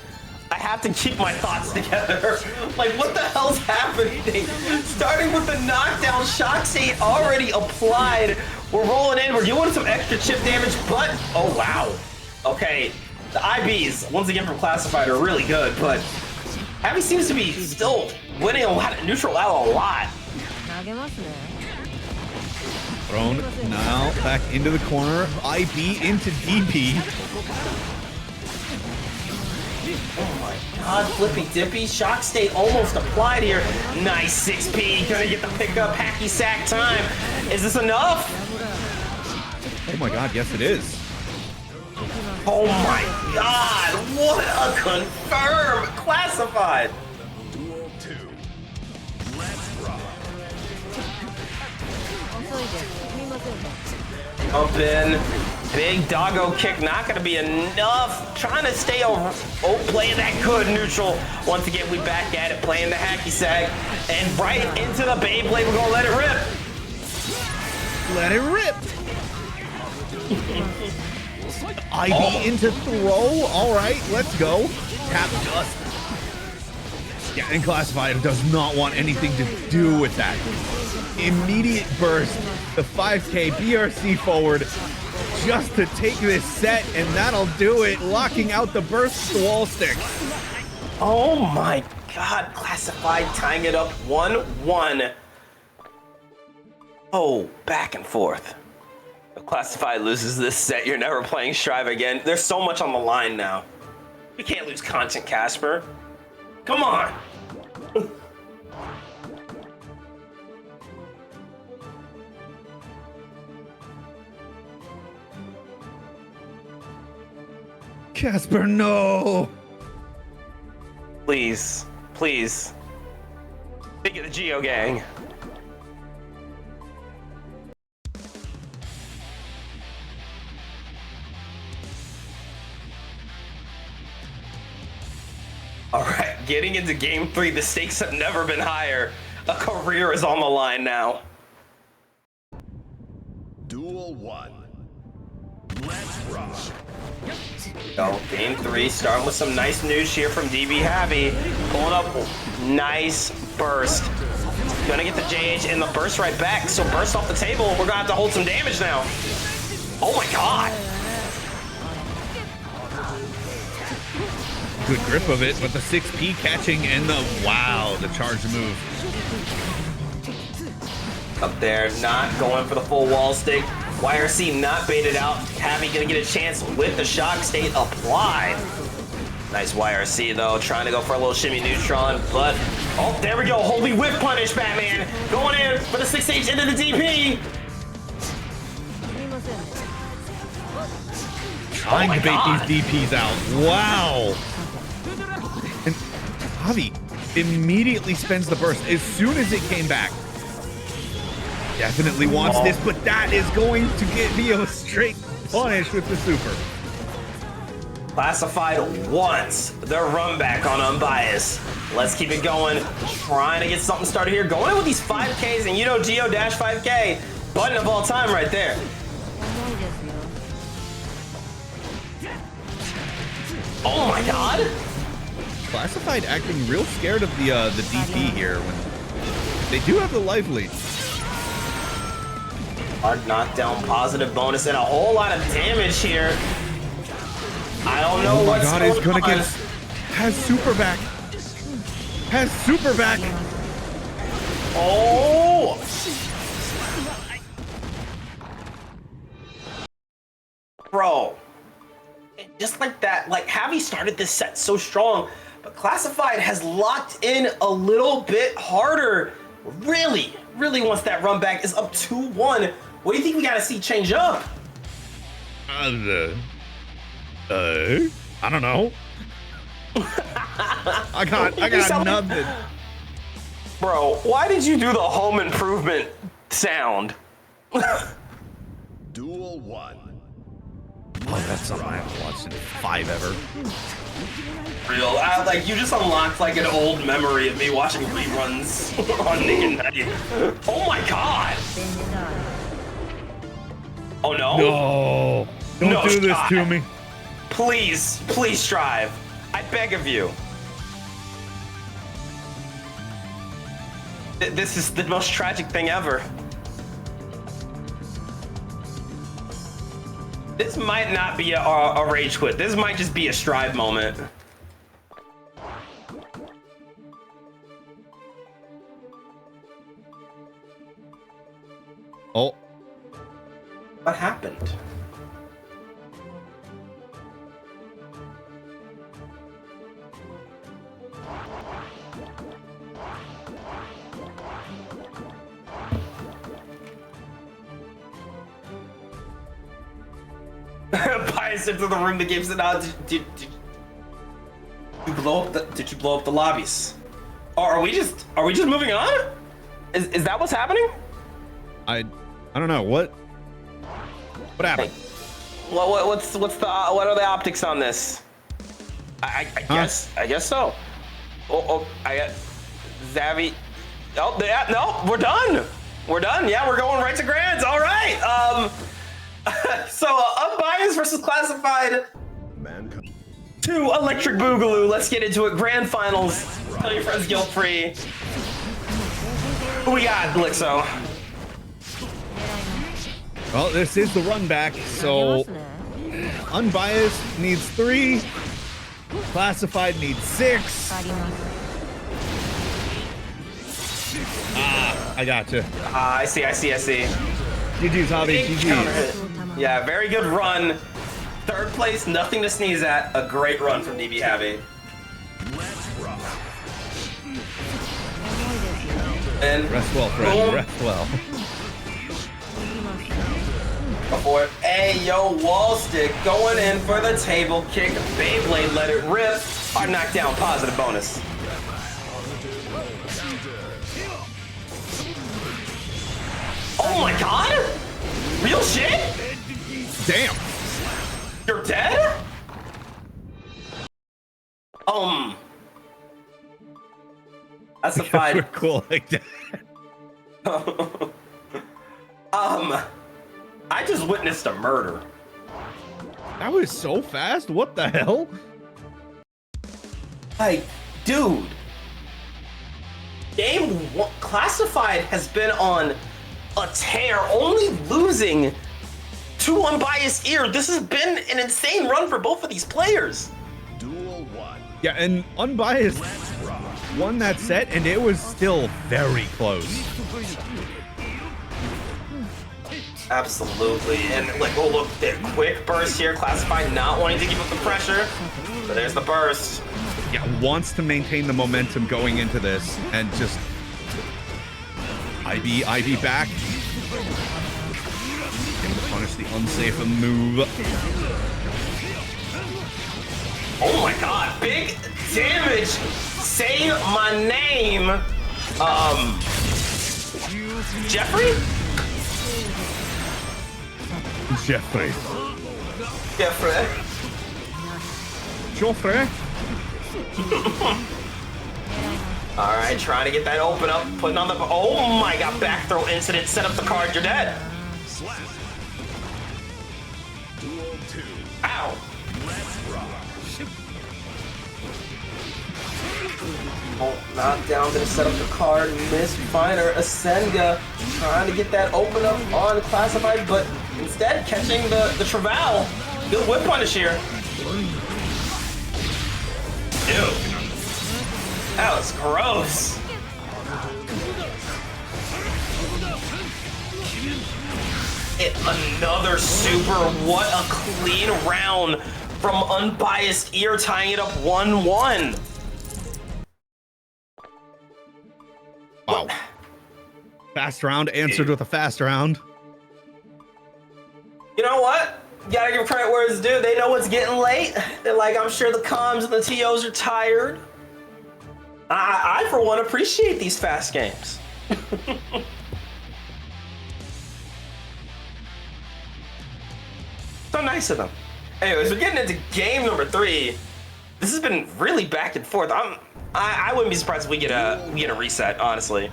I have to keep my thoughts together. Like, what the hell's happening? Starting with the knockdown, shock state already applied. We're rolling in. We're doing some extra chip damage, but oh wow. Okay, the IBs once again from Classified are really good, but Heavy seems to be still winning a lot, neutral out a lot. 投げますね。 Thrown now back into the corner. IB into DP. Oh my god, Flippy Dippy. Shock State almost applied here. Nice 6P. Gonna get the pickup. Hacky sack time. Is this enough? Oh my god, yes it is. Oh my god, what a confirm! Classified! Duel 2. Let's rock. 遅いです。すみませんね。 Up in. Big doggo kick, not gonna be enough. Trying to stay over. Oh, playing that good neutral. Once again, we back at it, playing the hacky sack. And right into the Beyblade, we're gonna let it rip. Let it rip. IB into throw. All right, let's go. Tap dust. Yeah, and Classified does not want anything to do with that. Immediate burst, the 5K BRC forward, just to take this set, and that'll do it. Locking out the burst with the wall stick. Oh my god, Classified tying it up 1-1. Oh, back and forth. If Classified loses this set, you're never playing Strive again. There's so much on the line now. We can't lose content, Casper. Come on. Casper, no. Please, please. Think of the Geo Gang. All right, getting into game 3, the stakes have never been higher. A career is on the line now. Duel 1. Let's rock. So, game 3, starting with some nice news here from DB Javi. Pulling up, nice burst. Gonna get the JH and the burst right back. So burst off the table, we're gonna have to hold some damage now. Oh my god. Good grip of it, but the 6P catching and the wow, the charge move. Up there, not going for the full wall stick. YRC not baited out. Javi gonna get a chance with the shock state applied. Nice YRC though, trying to go for a little shimmy neutron, but oh, there we go. Holy whip punish, Batman. Going in for the 6H into the DP. すみませんね。 Trying my to bait God. these DPs out. Wow. And Javi immediately spends the burst as soon as it came back. Definitely wants this, but that is going to be a straight punish with the super. Classified wants the run back on Unbiased. Let's keep it going. Trying to get something started here. Going in with these 5Ks, and you know Geo dash 5K. Button of all time right there. 重いですよ。 Oh my god. Classified acting real scared of the DP here when they do have the life lead. Hard knockdown, positive bonus, and a whole lot of damage here. I don't know Oh my what's god, going he's gonna on. get has super back. Has super back. Oh! Bro. And just like that, like Javi started this set so strong, but Classified has locked in a little bit harder. Really, really wants that run back. Is up 2-1. What do you think we gotta see change up? I don't know. I got nothing. Bro, why did you do the home improvement sound? Duel 1. Oh, that's something I haven't watched in 5 ever. Real, like you just unlocked like an old memory of me watching reruns on Nick and Night. Oh my god! Oh no! No, don't No, do this stop. to me. Please, please strive. I beg of you. This is the most tragic thing ever. This might not be a rage quit. This might just be a strive moment. Oh. What happened? Pius into the room. The game's now. Did you blow up the? Did you blow up the lobbies? Or are we just moving on? Is that what's happening? I don't know what happened. What are the optics on this? I guess so. Zavi. Oh, yeah, no, we're done. We're done. Yeah, we're going right to grands. All right. So unbiased versus classified. Mankind. To Electric Boogaloo. Let's get into it. Grand finals. Tell your friends guilt free. Who we got, Lixo? Well, this is the run back, so unbiased needs 3, classified needs 6. I gotcha. I see. GG's hobby, Big GG's. counter hit. Yeah, very good run. 3rd place, nothing to sneeze at. A great run from DB Javi. And Rest well, friend, boom. rest well. Before it. Hey, yo, wall stick going in for the table kick. Beyblade, let it rip. Hard knockdown, positive bonus. Oh my god! Real shit? Damn. You're dead? That's a We're fight. cool like that. I just witnessed a murder. That was so fast. What the hell? Like, dude. Game 1 Classified has been on a tear, only losing to Unbiased Ear. This has been an insane run for both of these players. Duel 1. Yeah, and unbiased won that set, and it was still very close. Absolutely, and like, oh look, the quick burst here. Classified not wanting to give up the pressure, but there's the burst. Yeah, wants to maintain the momentum going into this, and just IB back. Able to punish the unsafe move. Oh my god, big damage. Say my name. Jeffrey? Jeffrey. Joffrey. All right, trying to get that open up, putting on the. Oh my god, back throw incident. Set up the card. You're dead. Duel 2. Ow. Oh, knocked down to set up the card. Misfire Asenga trying to get that open up on Classified, but instead catching the Travail. Good whip punish here. Ew. That was gross. Another super. What a clean round from Unbiased Ear, tying it up 1-1. Wow. Fast round answered with a fast round. You know what? Gotta give credit where it's due. They know it's getting late. They're like, I'm sure the comms and the TOs are tired. I for one, appreciate these fast games. So nice of them. Anyways, we're getting into game number 3. This has been really back and forth. I wouldn't be surprised if we get a reset, honestly.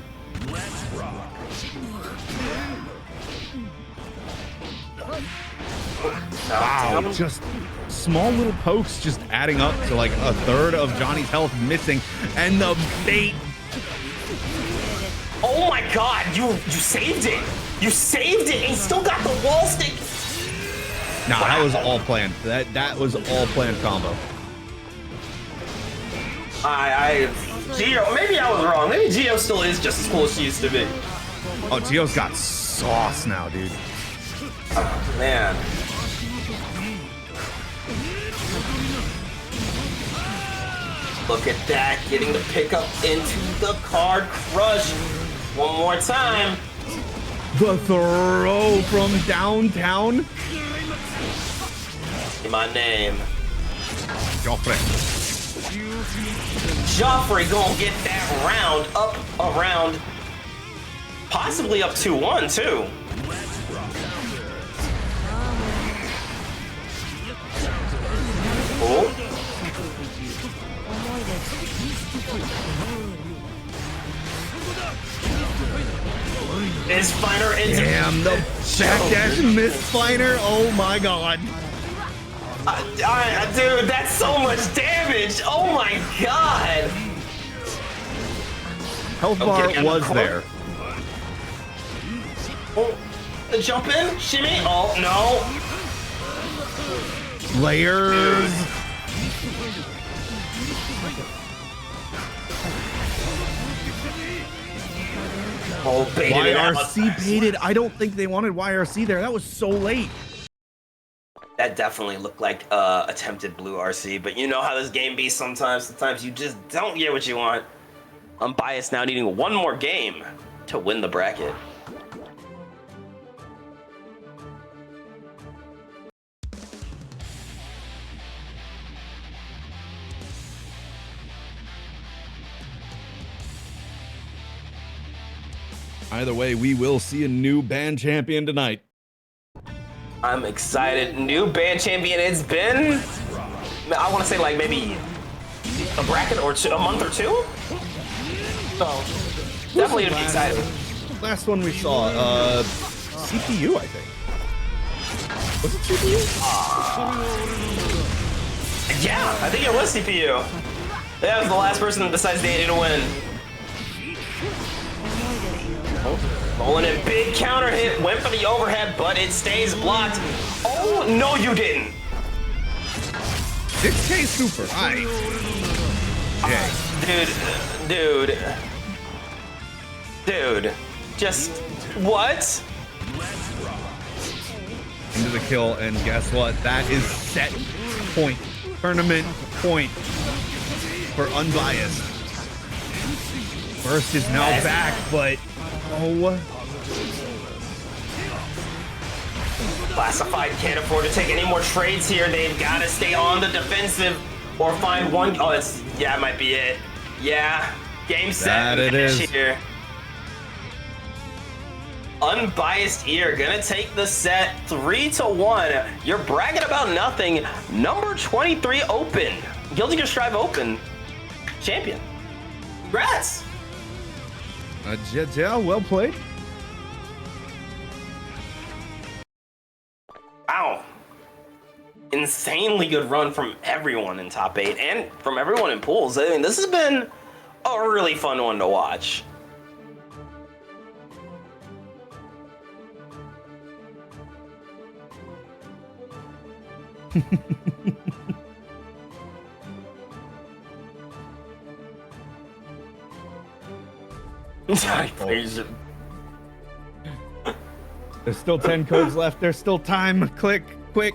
Wow, just small little pokes just adding up to like a third of Johnny's health missing, and the bait. Oh my god, you saved it! You saved it and still got the wall stick! Nah, that was all planned. That was all planned combo. Geo, maybe I was wrong. Maybe Geo still is just as cool as she used to be. Oh, Geo's got sauce now, dude. Oh, man. Look at that, getting the pickup into the card crush. One more time. The throw from downtown. Say my name. Joffrey. Joffrey gonna get that round up around, possibly up 2-1 too. Oh. Is Finer into Damn, the backdash miss Finer. Oh my god. Dude, that's so much damage. Oh my god. Health bar Okay, was there. Oh, the jump in, shimmy. Oh no. Layers. Oh, baited it out. YRC baited. I don't think they wanted YRC there. That was so late. That definitely looked like attempted blue RC, but you know how this game be sometimes. Sometimes you just don't get what you want. Unbiased now needing one more game to win the bracket. Either way, we will see a new band champion tonight. I'm excited. New band champion. It's been, I want to say like maybe a bracket or two, a month or two. So definitely gonna be excited. Last one we saw, CPU, I think. Was it CPU? Yeah, I think it was CPU. That was the last person besides Danny to win. Rolling in, big counter hit, went for the overhead, but it stays blocked. Oh, no, you didn't. 6K super. Nice. Dude, just what? Into the kill, and guess what? That is set point. Tournament point for Unbiased. Burst is now back, but oh. Classified can't afford to take any more trades here. They've got to stay on the defensive or find one. Oh, it might be it. Yeah, game set. That it is. Here. Unbiased ear gonna take the set 3-1. Your bracket about nothing. Number 23 open. Guilty Gear Strive open. Champion. Congrats. Yeah, well played. Wow. Insanely good run from everyone in top 8 and from everyone in pools. I mean, this has been a really fun one to watch. I praise it. There's still 10 codes left. There's still time. Click, quick.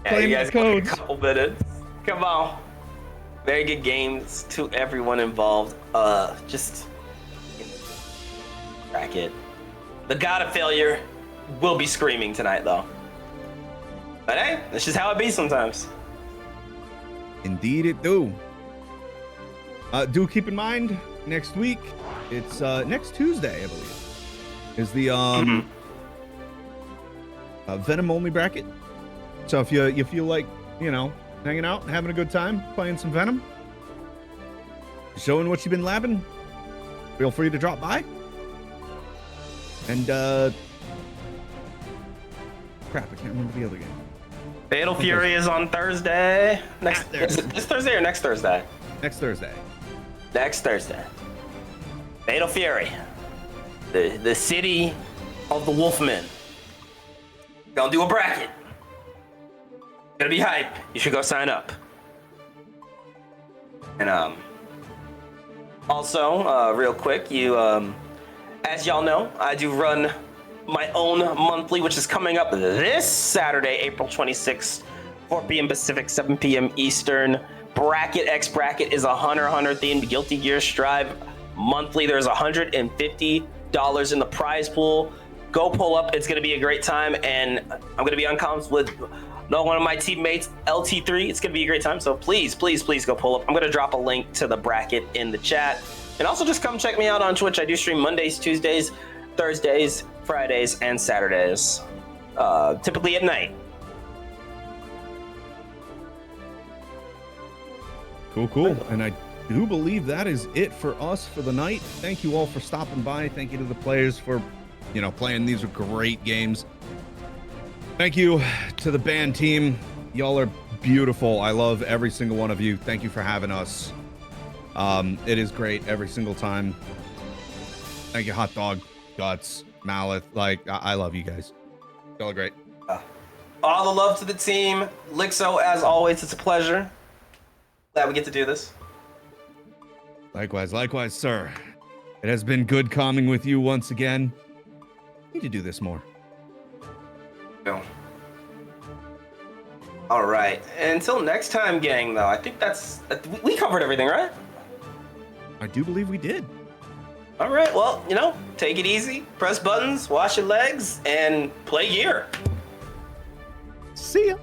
Yeah, Claim you guys the got a codes. couple minutes. Come on. Very good games to everyone involved. Just bracket. The God of Failure will be screaming tonight, though. But hey, that's just how it be sometimes. Indeed it do. Do keep in mind, next week, it's next Tuesday, I believe, is the Venom only bracket. So if you feel like, you know, hanging out, having a good time, playing some Venom, showing what you've been labbing, feel free to drop by. And crap, I can't remember the other game. Fatal Fury is on Thursday. Is it this Thursday or next Thursday? Next Thursday. Next Thursday. Fatal Fury. The city of the Wolfmen. Gonna do a bracket. Gonna be hype. You should go sign up. And also, real quick, as y'all know, I do run my own monthly, which is coming up this Saturday, April 26th, 4 p.m. Pacific, 7 p.m. Eastern. Bracket X Bracket is a Hunter themed Guilty Gear Strive monthly. There's $150 in the prize pool. Go pull up. It's going to be a great time, and I'm going to be on comms with one of my teammates, LT3. It's going to be a great time, so please go pull up. I'm going to drop a link to the bracket in the chat. And also just come check me out on Twitch. I do stream Mondays, Tuesdays, Thursdays, Fridays, and Saturdays, typically at night. Cool. And I do believe that is it for us for the night. Thank you all for stopping by. Thank you to the players for, playing. These are great games. Thank you to the band team. Y'all are beautiful. I love every single one of you. Thank you for having us. It is great every single time. Thank you, Hot Dog, Guts, Malith. I love you guys. Y'all are great. All the love to the team. Lixo, as always, it's a pleasure. Glad we get to do this. Likewise, sir. It has been good calming with you once again. Need to do this more. No. All right. Until next time, gang, though, I think we covered everything, right? I do believe we did. All right. Well, take it easy, press buttons, wash your legs, and play gear. See ya.